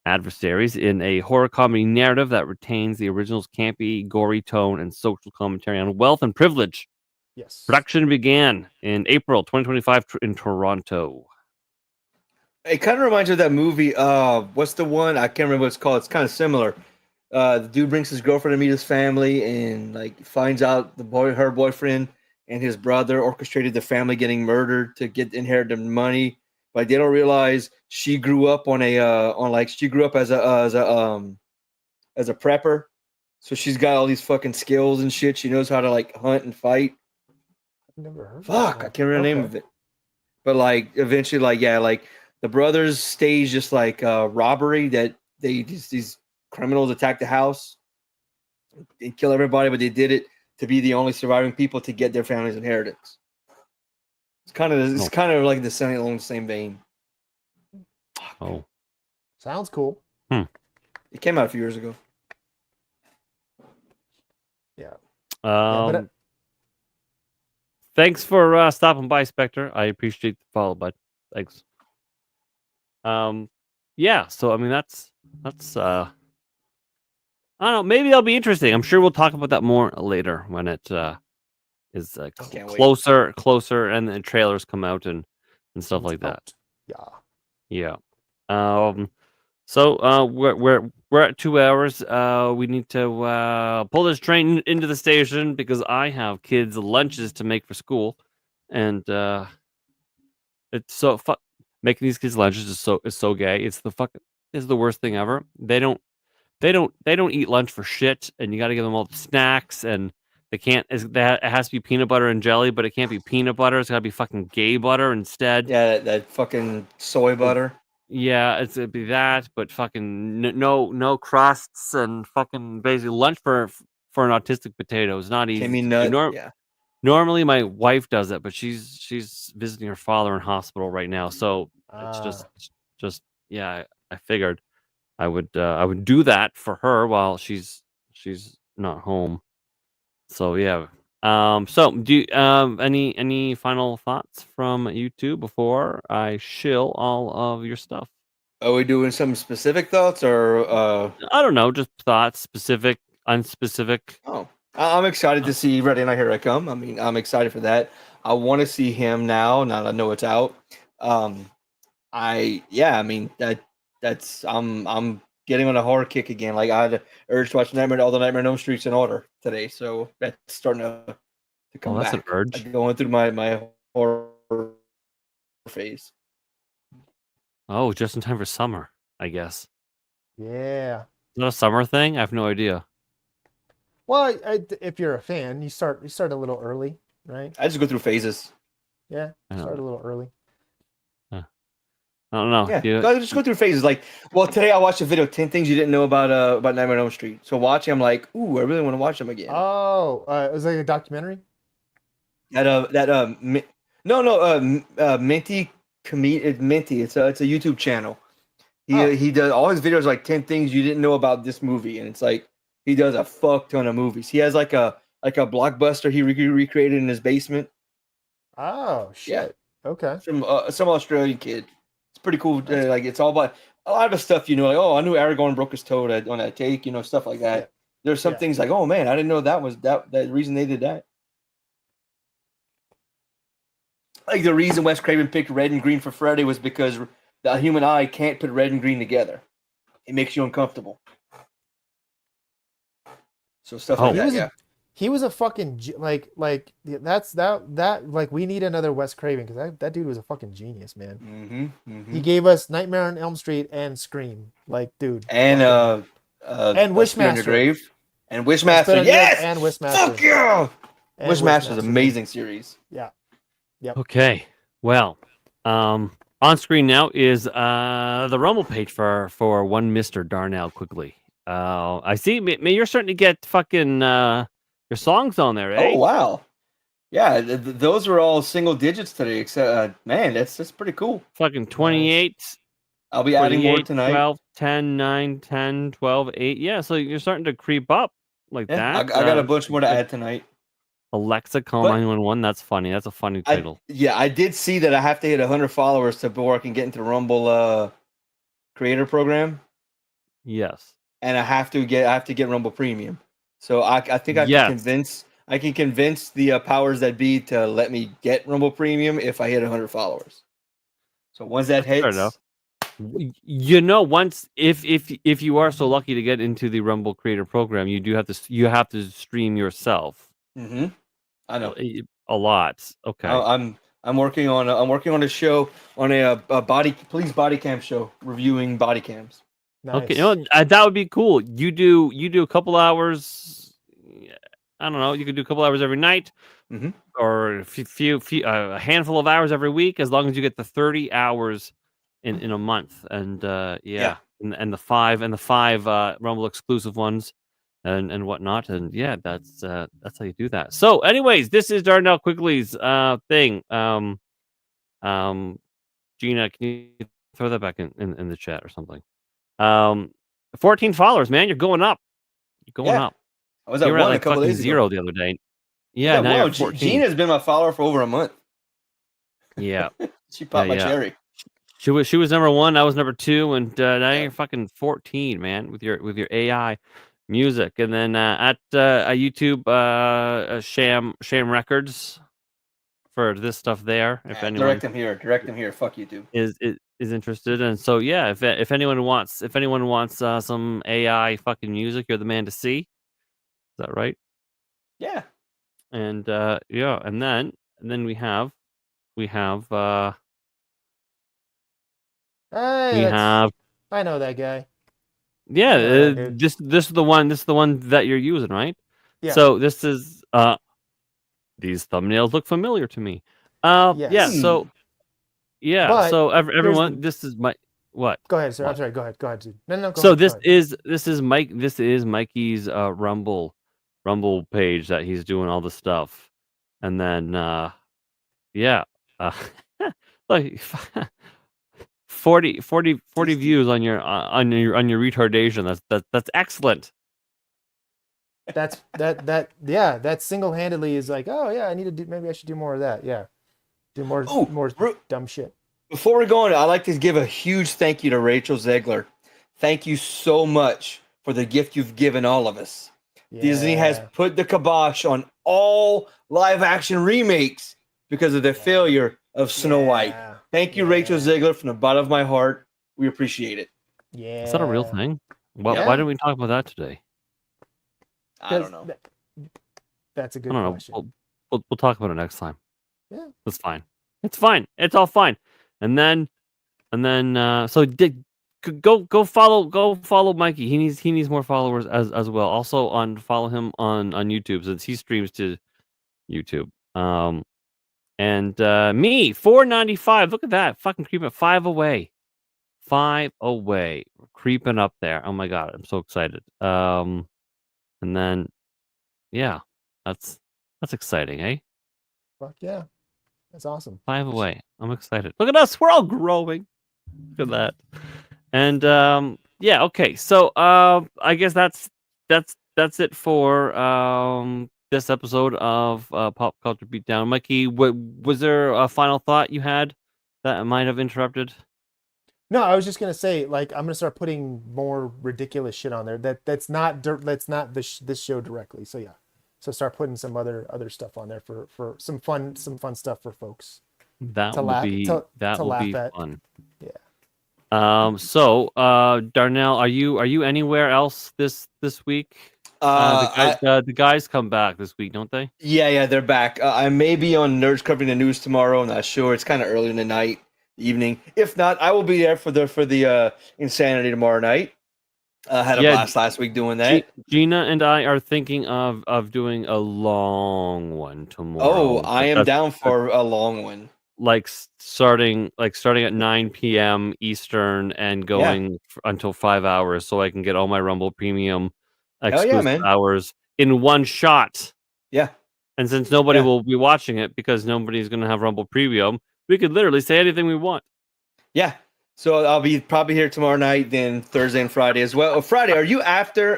adversaries, in a horror comedy narrative that retains the original's campy, gory tone and social commentary on wealth and privilege. Yes. Production began in April 2025 in Toronto. It kind of reminds me of that movie. What's the one? I can't remember what it's called. It's kind of similar. The dude brings his girlfriend to meet his family, and like finds out her boyfriend and his brother orchestrated the family getting murdered to get inherited money. But they don't realize she grew up she grew up as a prepper, so she's got all these fucking skills and shit. She knows how to like hunt and fight. I've never heard. Fuck, I can't remember the name of it. But like eventually, like the brothers stage just like robbery that these criminals attack the house and kill everybody, but they did it to be the only surviving people to get their family's inheritance. It's kind of like along the same vein. Oh, Sounds cool. It came out a few years ago. Yeah. but thanks for stopping by, Spectre. I appreciate the follow, bud. Thanks. Yeah. So I mean, that's I don't know. Maybe that'll be interesting. I'm sure we'll talk about that more later when it is Can't wait. closer, and the trailers come out and stuff like that. Yeah. Yeah. So we're at 2 hours. We need to pull this train into the station because I have kids' lunches to make for school, and it's so making these kids' lunches is so gay. It's the worst thing ever. They don't eat lunch for shit, and you got to give them all the snacks, and they can't. It has to be peanut butter and jelly, but it can't be peanut butter. It's got to be fucking gay butter instead. Yeah, that fucking soy butter. Yeah, it'd be that, but fucking no crusts, and fucking basically lunch for an autistic potato is not easy. Kimmy nut. Yeah. Normally my wife does it, but she's visiting her father in hospital right now, so it's just yeah. I figured I would do that for her while she's not home. So yeah. So do you, any final thoughts from you two before I shill all of your stuff? Are we doing some specific thoughts or I don't know, just thoughts, specific, unspecific. Oh, I'm excited to see Ready and Here I Come. I mean, I'm excited for that. I want to see him now that I know it's out. I mean that's I'm getting on a horror kick again. Like I had the urge to watch all the Nightmare on Elm Streets in order today, so that's starting to come Oh, that's back. an urge. I'm going through my horror phase. Oh, just in time for summer, I guess. Yeah. Is that a summer thing? I have no idea. Well, if you're a fan, you start a little early, right? I just go through phases. Yeah, I don't start a know. little early. I don't know. Yeah, Do you- just go through phases. Like, well, today I watched a video, 10 things you didn't know about Nightmare on Elm Street. So watching, I'm like, ooh, I really want to watch them again. Oh, it was like a documentary. Minty Minty. It's a YouTube channel. Oh. He does all his videos like 10 things you didn't know about this movie, and it's like he does a fuck ton of movies. He has like a blockbuster he recreated in his basement. Oh shit. Okay. Some Australian kid. It's pretty cool. Like it's all about a lot of the stuff like, oh, I knew Aragorn broke his toe on that take, stuff like that. Yeah. There's some things like, oh man, I didn't know that was that reason they did that. Like the reason Wes Craven picked red and green for Freddy was because the human eye can't put red and green together. It makes you uncomfortable. So stuff like that. Yeah. He was a fucking like we need another Wes Craven because that dude was a fucking genius, man. He gave us Nightmare on Elm Street and Scream, like dude. And Wishmaster. And Wishmaster, yes, and Wishmaster. Fuck yeah! And Wishmaster's an amazing series. Yeah. Yep. Okay. Well, on screen now is the Rumble page for one Mr. Darnell Quigley. I see. You're starting to get fucking your songs on there, eh? Oh wow, yeah, those were all single digits today. Except man, that's pretty cool. Fucking 28. I'll be adding more tonight. 12, 10, 9, 10, 12, 8. Yeah, so you're starting to creep up like that. I got a bunch more to add tonight. Alexa, call 911. That's funny. That's a funny title. I did see that I have to hit 100 followers before I can get into the Rumble creator program. Yes. And I have to get Rumble Premium. So I think I can convince the powers that be to let me get Rumble Premium if I hit 100 followers. So once that hits, fair enough. Once if you are so lucky to get into the Rumble creator program, you have to stream yourself. Mm-hmm. I know a lot. Okay. I'm working on a show on a police body cam show reviewing body cams. Nice. Okay, that would be cool. You do a couple hours. I don't know. You could do a couple hours every night, or a handful of hours every week, as long as you get the 30 hours in a month. And and the five Rumble exclusive ones, and whatnot. And yeah, that's how you do that. So, anyways, this is Darnell Quigley's thing. Gina, can you throw that back in the chat or something? 14 followers, man. You're going up. You're going up. I was at you were one at a couple days zero ago. the other day. Yeah, now you're 14. Gina's been my follower for over a month. Yeah. She popped my cherry. She was number 1. I was number 2, and now you're fucking 14, man, with your AI music. And then at YouTube, Sham Records for this stuff there. If anyone direct them here. Fuck YouTube. Is interested. And so yeah, if anyone wants some AI fucking music, you're the man to see. Is that right? Yeah. And and then we have I know that guy. Yeah, dude. this is the one that you're using, right? Yeah. So this is these thumbnails look familiar to me. Yes. Yeah, so yeah, But so everyone, this is my what? Go ahead, sir. What? I'm sorry. Go ahead, dude. No. Go So ahead, this is Mikey's Rumble page that he's doing all the stuff, and then like 40 views on your retardation. That's excellent. That single-handedly is like, oh yeah, maybe I should do more of that. Yeah. Do more dumb shit. Before we go on, I'd like to give a huge thank you to Rachel Zegler. Thank you so much for the gift you've given all of us. Yeah. Disney has put the kibosh on all live-action remakes because of the failure of Snow White. Thank you, Rachel Zegler, from the bottom of my heart. We appreciate it. Yeah. Is that a real thing? Why didn't we talk about that today? I don't know. That's a good question. We'll talk about it next time. Yeah. That's fine. It's fine. It's all fine. And then so go follow Mikey. He needs more followers as well. Also follow him on YouTube since he streams to YouTube. And me 495. Look at that. Fucking creeping 5 away. 5 away. We're creeping up there. Oh my god, I'm so excited. And then yeah, that's exciting, eh? Fuck yeah, that's awesome. 5 away. I'm excited. Look at us. We're all growing. Look at that. And yeah, okay. So I guess that's it for this episode of Pop Culture Beatdown. Mikey, was there a final thought you had that I might have interrupted? No, I was just gonna say, like, I'm gonna start putting more ridiculous shit on there. That's not this show directly. So yeah, so start putting some other stuff on there for some fun stuff for folks. That To will laugh- be to- that to will laugh be at. fun. Yeah. So Darnell, are you anywhere else this week? The guys come back this week, don't they? Yeah, they're back. I may be on Nerds covering the news tomorrow. I'm not sure. It's kind of early in the night, evening. If not, I will be there for the Insanity tomorrow night. Had a blast last week doing that. Gina and I are thinking of doing a long one tomorrow. Oh, I am down for a long one. Like starting at 9 p.m. Eastern and going until 5 hours, so I can get all my Rumble Premium exclusive hours in one shot. Yeah. And since nobody will be watching it because nobody's going to have Rumble Premium, we could literally say anything we want. Yeah. So I'll be probably here tomorrow night, then Thursday and Friday as well. Friday, are you after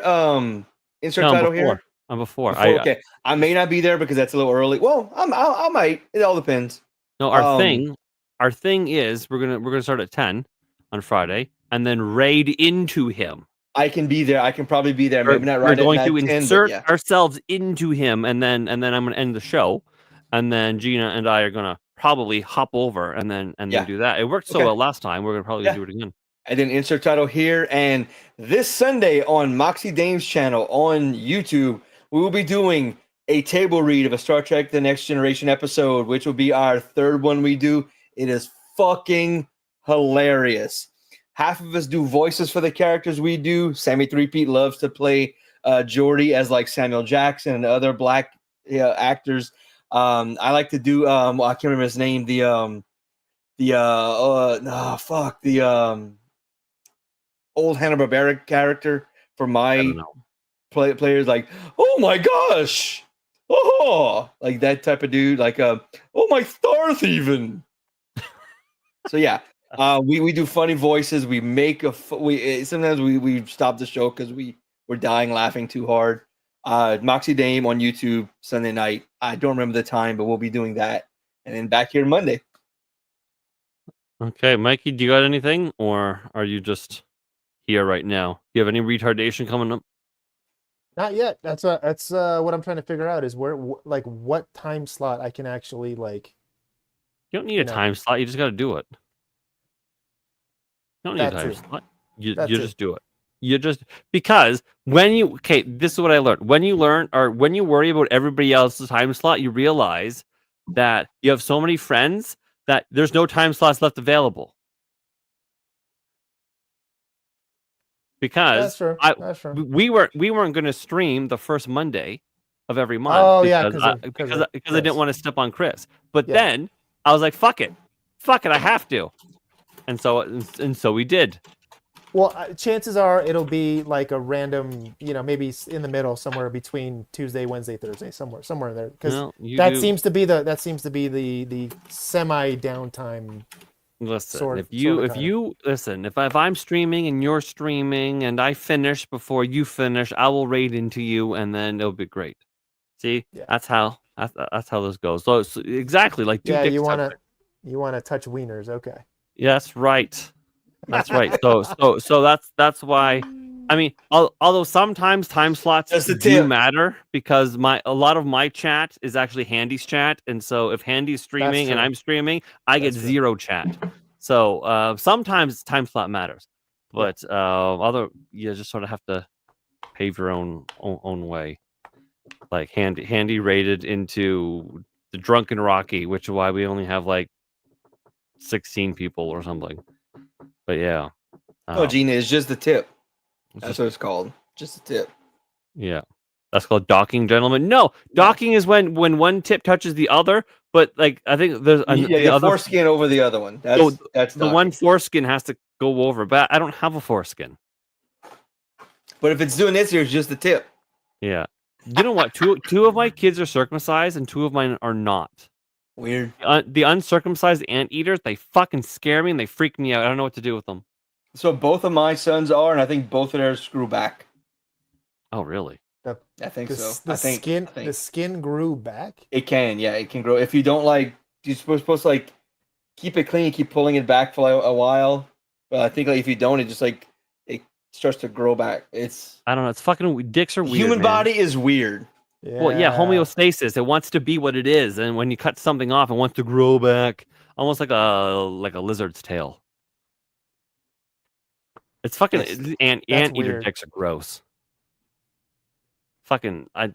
insert title here? I'm before. Okay. I may not be there because that's a little early. Well, I might. It all depends. No, our thing is we're gonna start at 10 on Friday and then raid into him. I can be there. I can probably be there. Maybe not right. We're going to 10, insert ourselves into him, and then I'm gonna end the show, and then Gina and I are gonna probably hop over and then do that. It worked so well last time. We're gonna probably do it again. And then insert title here. And this Sunday on Moxie Dame's channel on YouTube, we will be doing a table read of a Star Trek The Next Generation episode, which will be our third one we do. It is fucking hilarious. Half of us do voices for the characters we do. Sammy 3-Pete loves to play Geordi as like Samuel Jackson and other black actors. I like to do I can't remember his name. The old Hanna-Barbera character for my players, like, oh my gosh, oh, like that type of dude, like oh my Starth even. So yeah, we do funny voices. We make sometimes we stop the show because we're dying laughing too hard. Moxie Dame on YouTube Sunday night. I don't remember the time, but we'll be doing that, and then back here Monday. Okay, Mikey, do you got anything, or are you just here right now? Do you have any retardation coming up? Not yet. That's what I'm trying to figure out is what time slot I can actually like. You don't need a time slot. You just got to do it. You don't need a time slot. You just do it. You just because this is what I learned. When you worry about everybody else's time slot, you realize that you have so many friends that there's no time slots left available. Because that's true. we weren't going to stream the first Monday of every month. Oh because I didn't want to step on Chris. But then I was like, fuck it, I have to, and so we did. Well, chances are it'll be like a random, maybe in the middle, somewhere between Tuesday, Wednesday, Thursday, somewhere there, because seems to be the semi downtime. Listen, if I'm streaming and you're streaming and I finish before you finish, I will raid into you and then it'll be great. See, that's how this goes. So exactly like you want to touch wieners, okay? Yes, right. That's right. So that's why. I mean, although sometimes time slots do matter because a lot of my chat is actually Handy's chat, and so if Handy's streaming and I'm streaming, I get zero chat. So sometimes time slot matters, but you just sort of have to pave your own way. Like Handy raided into the Drunken Rocky, which is why we only have like 16 people or something. But yeah. No, Gina, it's just the tip. It's That's just- what it's called. Just the tip. yeah. That's called docking, gentlemen. No, docking is when one tip touches the other, but like I think there's Yeah, the the other foreskin over the other one. So That's the one docking. foreskin has to go over, but I don't have a foreskin. But if it's doing this here, it's just the tip. Yeah. You know what? Two of my kids are circumcised and two of mine are not. Weird. The uncircumcised anteaters, they fucking scare me and they freak me out. I don't know what to do with them. So both of my sons are, and I think both of theirs screw back. Oh, really? I think The, so. the I think skin, the skin grew back. it can. Yeah, it can grow. If you don't you're supposed to like keep it clean, keep pulling it back for like a while. But I think like if you don't, it just like it starts to grow back. It's I don't know. It's fucking dicks are weird. human man. body is weird. Yeah. Well, yeah, homeostasis. It wants to be what it is, and when you cut something off, it wants to grow back, almost like a lizard's tail. It's fucking anteater weird. dicks are gross. Fucking, I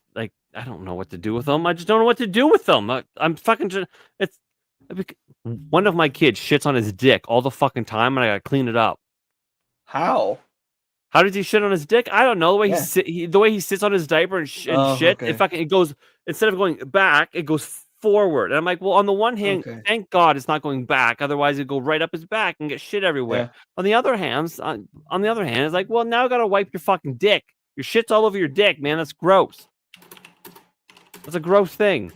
don't know what to do with them. I just don't know what to do with them. I'm fucking. One of my kids shits on his dick all the fucking time, and I gotta clean it up. How? How does he shit on his dick? I don't know. The way Yeah. the way he sits on his diaper and shit. Okay. It goes, instead of going back, it goes forward. And I'm like, well, on the one hand, Okay. thank God it's not going back. Otherwise, it'd go right up his back and get shit everywhere. Yeah. On the other hand, it's like, well, now I gotta wipe your fucking dick. Your shit's all over your dick, man. That's gross. That's a gross thing.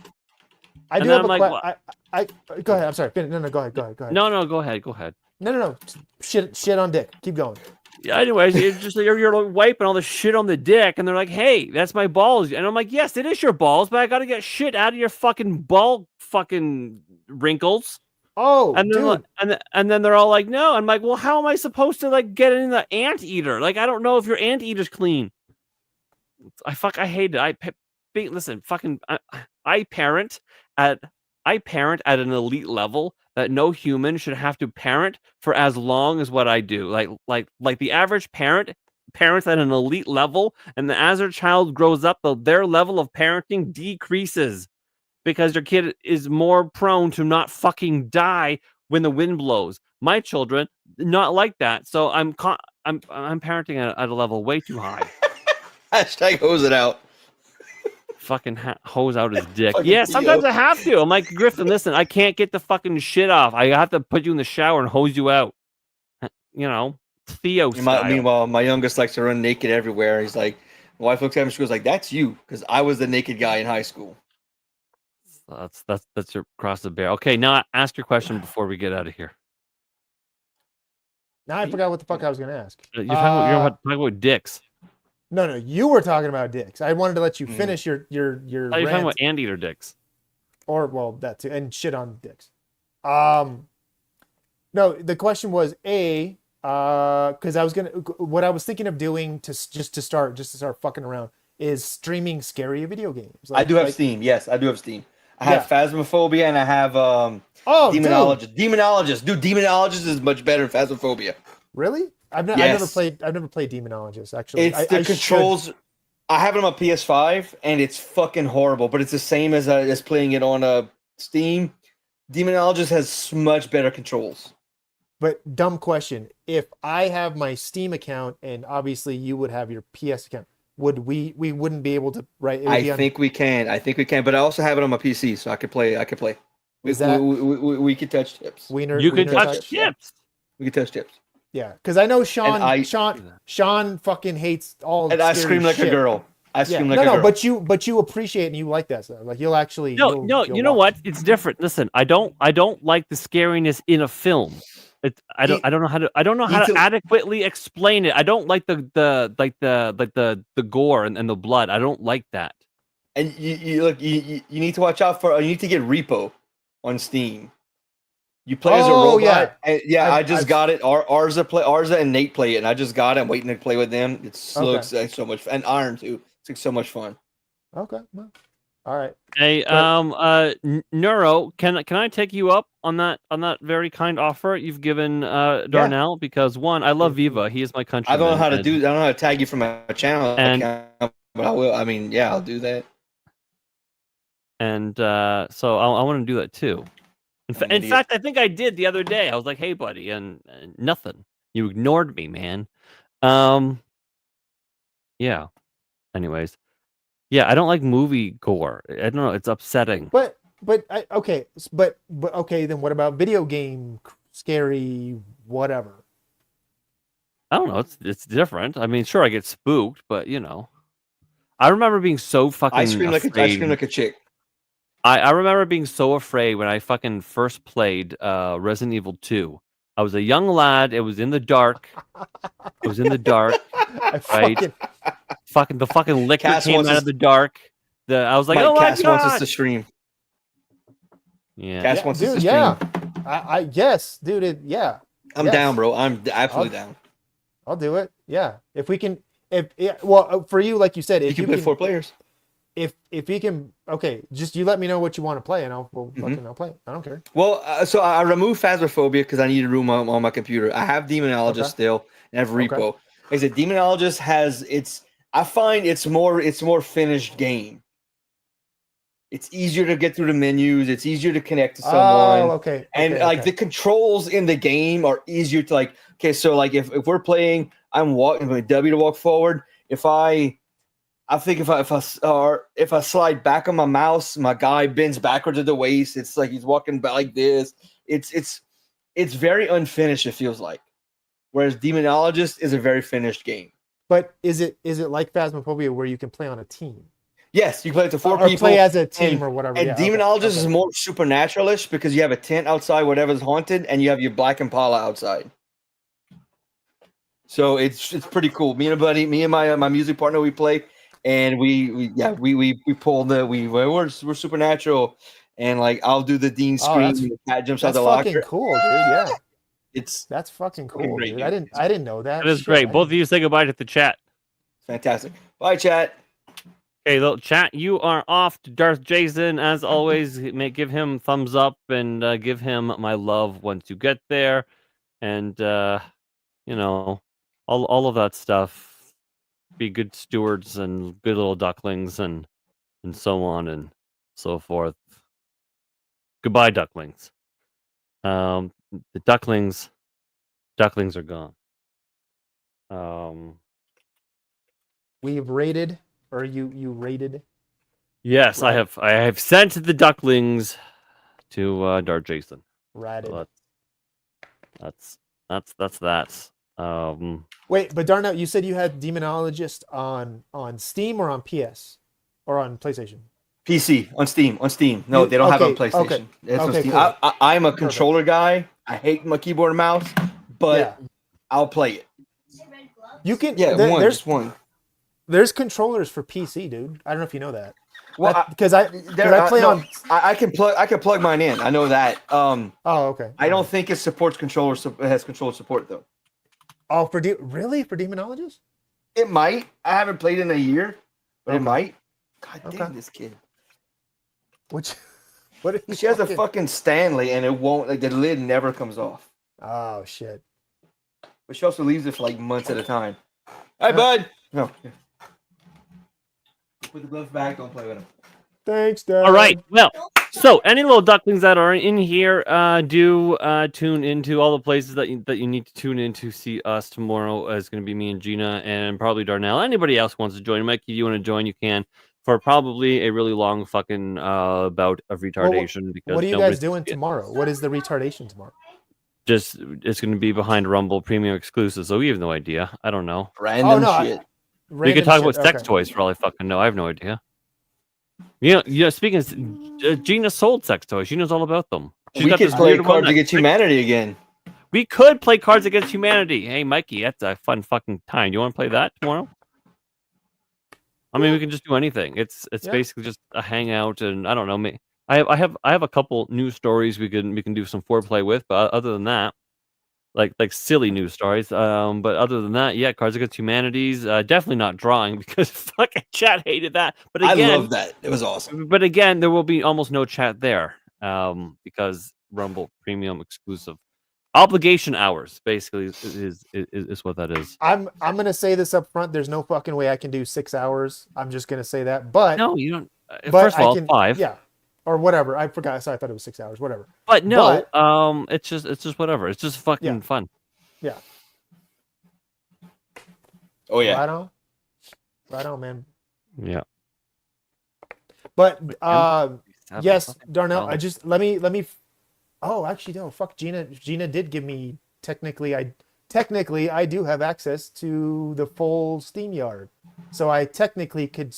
I And do then have I'm a like, question. Go ahead. I'm sorry. No, go ahead. Go ahead. No, go ahead. No. Shit on dick. Keep going. Yeah, anyways, it's just like you're like wiping all the shit on the dick, and they're like, "Hey, that's my balls," and I'm like, "Yes, it is your balls, but I gotta get shit out of your fucking ball fucking wrinkles." Oh, And then, dude. and then they're all like, "No," I'm like, "Well, how am I supposed to like get in the anteater? Like, I don't know if your anteater's clean." I hate it. Listen, fucking, I parent at an elite level that no human should have to parent for as long as what I do. Like the average parents at an elite level, and as their child grows up, their level of parenting decreases because your kid is more prone to not fucking die when the wind blows. My children, not like that. So I'm parenting at a level way too high. Hashtag hose it out. Fucking hose out his dick. Fucking Yeah, sometimes Theo. I have to. I'm like, Griffin, listen, I can't get the fucking shit off. I have to put you in the shower and hose you out. You know, Theo style. Meanwhile, my youngest likes to run naked everywhere. He's like, my wife looks at him and she goes like, "That's you," because I was the naked guy in high school. That's your cross the bear. Okay, now ask your question before we get out of here. Now I forgot what the fuck I was going to ask. You're talking about dicks. No, you were talking about dicks. I wanted to let you finish your You're rant. talking about anteater dicks. Or well, that too, and shit on dicks. No, the question was because I was what I was thinking of doing to start fucking around is streaming scary video games. I do have Steam. Yes, I do have Steam. I have Phasmophobia and I have Demonologist. Demonologist, dude, Demonologist is much better than Phasmophobia. Really? I've never played Demonologist actually. It's the controls. I have it on my PS5 and it's fucking horrible, but it's the same as playing it on Steam. Demonologist has much better controls. But dumb question: if I have my Steam account and obviously you would have your PS account, would we wouldn't be able to, right? I think we can, but I also have it on my PC, so I could play. We could touch tips. You could touch tips. We could touch tips. Yeah, because I know Sean fucking hates all. And I scream like a girl. I scream like a girl. But you appreciate and you like that stuff. Like you'll actually. No. You know what? It's different. Listen, I don't like the scariness in a film. I don't know how to adequately explain it. I don't like the gore and the blood. I don't like that. And you need to watch out for. You need to get Repo on Steam. You play as a robot. I just got it. Arza and Nate play it, and I just got it. I'm waiting to play with them. It looks like so much fun. And Iron too. It's like so much fun. Okay. Well, all right. Hey, Neuro, can I take you up on that very kind offer you've given Darnell? Because one, I love Viva. He is my countryman. I don't know how to do. I don't know how to tag you from my channel account, but I will. I mean, I'll do that. And so I want to do that too. In fact, I think I did the other day. I was like, "Hey, buddy," and nothing. You ignored me, man. Yeah. Anyways, yeah, I don't like movie gore. I don't know. It's upsetting. But okay, then what about video game scary whatever? I don't know. It's different. I mean, sure, I get spooked, but I remember being so fucking I scream like a chick. I remember being so afraid when I fucking first played Resident Evil 2. I was a young lad. It was in the dark. It was in the dark, right? Fucking the fucking liquor Cass came wants out us- of the dark. I was like, Mike, oh my Cass wants us god! to stream. Yeah. Cass wants us to Dude, stream. yeah. Yes, dude. Yeah. I'm Yes. down, bro. I'm absolutely down. I'll do it. Yeah. If we can, well, for you, like you said, You if can play 4 players. if we can, okay, just you let me know what you want to play, and I'll Mm-hmm. I'll play it. I don't care. Well, so I removed Phasmophobia because I needed room on my computer. I have Demonologist Okay. still, and I have Repo. Okay. Like I said, Demonologist has I find it's more finished game. It's easier to get through the menus. It's easier to connect to someone. Oh, okay. And okay. the controls in the game are easier to like. Okay, so like if we're playing, I'm walking with W to walk forward. If I think if I slide back on my mouse, my guy bends backwards at the waist. It's like he's walking back like this. It's very unfinished. It feels like, whereas Demonologist is a very finished game. But is it like Phasmophobia where you can play on a team? Yes, you play it to 4 or people. play as a team or whatever. And yeah, Demonologist okay. is more supernaturalish because you have a tent outside, whatever's haunted, and you have your Black Impala outside. So it's pretty cool. Me and my music partner, we play, and we pull we're supernatural, and like I'll do the Dean scream, and the cat jumps out That's the fucking locker. cool, dude. Yeah, That's fucking cool, great, dude. I didn't know that. That is Shit, great. Both of you say goodbye to the chat. fantastic. Bye, chat. Okay, little chat, you are off to Darth Jason. As always, give him thumbs up and give him my love once you get there. And, all of that stuff. Be good stewards and good little ducklings and so on and so forth. Goodbye, ducklings. The ducklings are gone. We've rated, or you rated. Yes, Right. I have sent the ducklings to Darth Jason. Rated. So that's that. Wait, but Darnell, you said you had Demonologist on Steam or on PS or on PlayStation? PC on Steam. No, they don't have it on Okay, PlayStation. okay, It's on okay, Steam. cool. I'm a controller guy. I hate my keyboard and mouse, but Yeah. I'll play it. You can. Yeah, there's just one. there's controllers for PC, dude. I don't know if you know that. Well, Because I play no, on. I can plug mine in. I know that. Oh, okay. I don't think it supports controller. It has controller support though. Oh, really for Demonologist? It might. I haven't played in a year, but it might. God damn Okay. this kid. Which? What? She has a fucking Stanley, and it won't. Like the lid never comes off. Oh shit. But she also leaves it for like months at a time. Hey, bud. No. Here. Put the gloves back. Don't play with them. Thanks, Dad. All right. Well, so any little ducklings that are in here, do tune into all the places that you need to tune in to see us tomorrow. It's going to be me and Gina and probably Darnell. Anybody else wants to join? Mikey, if you want to join, you can. For probably a really long fucking bout of retardation. Because What are you nobody's guys doing gonna see it. tomorrow? What is the retardation tomorrow? Just it's going to be behind Rumble Premium exclusive. So we have no idea. I don't know. Random no, shit. We could Random talk shit, about sex okay. toys for all I fucking know. I have no idea. Speaking of, Gina sold sex toys. She knows all about them. She's We got could this play weird one Cards that- Against Humanity again. We could play Cards Against Humanity. Hey, Mikey, that's a fun fucking time. Do you want to play that tomorrow? I mean, we can just do anything. It's Yeah. basically just a hangout, and I don't know. I have a couple news stories we can do some foreplay with, but other than that, like silly news stories. But other than that, yeah, Cards Against Humanities. Definitely not drawing because fucking chat hated that. But again, I love that. It was awesome. But again, there will be almost no chat there, because Rumble Premium exclusive. Obligation hours, basically, is what that is. I'm gonna say this up front. There's no fucking way I can do 6 hours. I'm just gonna say that. But No, you don't. but First of I all, can, 5. Yeah, or whatever. I forgot. So I thought it was 6 hours. Whatever. But no, it's just whatever. It's just fucking fun. Yeah. Oh yeah. Right on, man. Yeah. But Seven, yes, fucking Darnell. hell. I just let me. Oh, actually, no. Fuck, Gina did give me technically. I do have access to the full SteamYard, so I technically could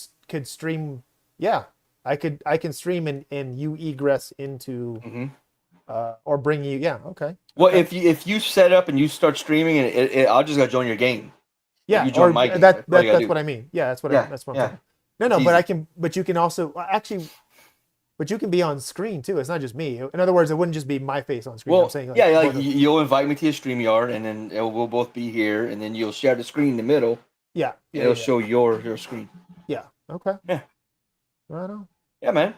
stream. Yeah, I can stream and you egress into or bring you. Yeah, okay. Well, Okay. if you set up and you start streaming, and I'll just go join your game. Yeah, you join or my game. that's all you gotta do. what I mean. Yeah, that's what Yeah, that's what I'm yeah. saying. No, It's but I easy. can. But you can also actually. But you can be on screen too. It's not just me. In other words, it wouldn't just be my face on screen. Well, I'm saying, like, yeah, like both of- you'll invite me to your StreamYard, and then we'll both be here, and then you'll share the screen in the middle. yeah, And it'll show your screen. yeah. Okay. Yeah. Right on. Yeah, man.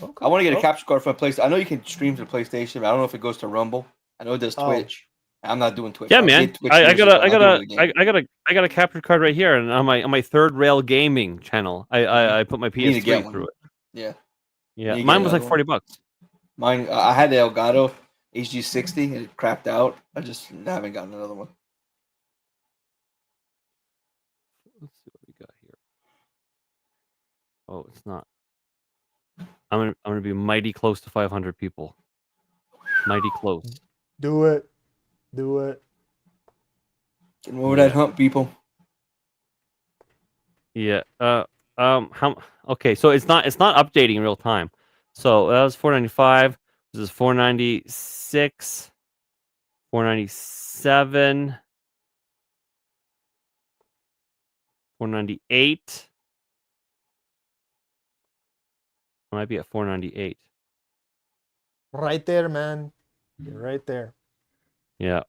Okay. I want to get a capture card from PlayStation. I know you can stream to PlayStation, but I don't know if it goes to Rumble. I know it does Twitch. I'm not doing Twitch. Yeah, I man. did Twitch I years ago. I'll do it again. got a capture card right here, and on my Third Rail Gaming channel, I put my need to get PS3 one. through it. Yeah. Yeah, You get mine was like another one? $40. Mine, I had the Elgato HG60, and it crapped out. I just haven't gotten another one. Let's see what we got here. Oh, it's not. I'm gonna be mighty close to 500 people. Mighty close. Do it. Do it. Getting over that hump, people. Yeah. How? Okay, so it's not updating in real time. So that was 495. This is 496. 497. 498. I might be at 498. Right there, man. You're right there. Yeah.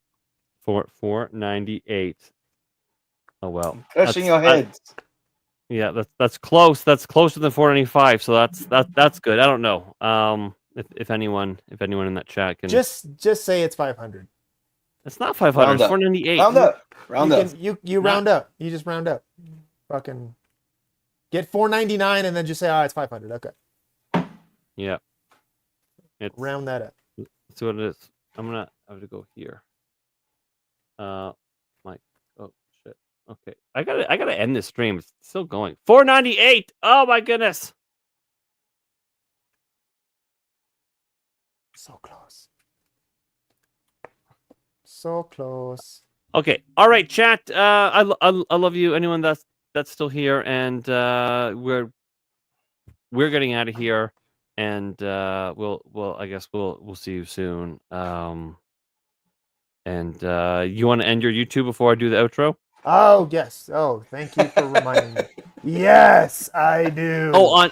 498. Oh well. Crushing your heads. Yeah, that's close. That's closer than 495. So that's good. I don't know. If anyone in that chat can Just say it's 500. It's not 500. Round It's up. 498. Round up. Round you up. Can, you round up. You just round up. Fucking get 499 and then just say, oh, it's 500. Okay. Yeah. It's Round that up. Let's see what it is. I'm gonna have to go here. Mike. Oh shit. Okay. I gotta end this stream. It's still going. 498. Oh my goodness. So close. So close. Okay. All right, chat. I love you. Anyone that's still here, and we're getting out of here, and I guess we'll see you soon. And you want to end your YouTube before I do the outro? Oh yes. Oh, thank you for reminding me. Yes, I do. Oh, on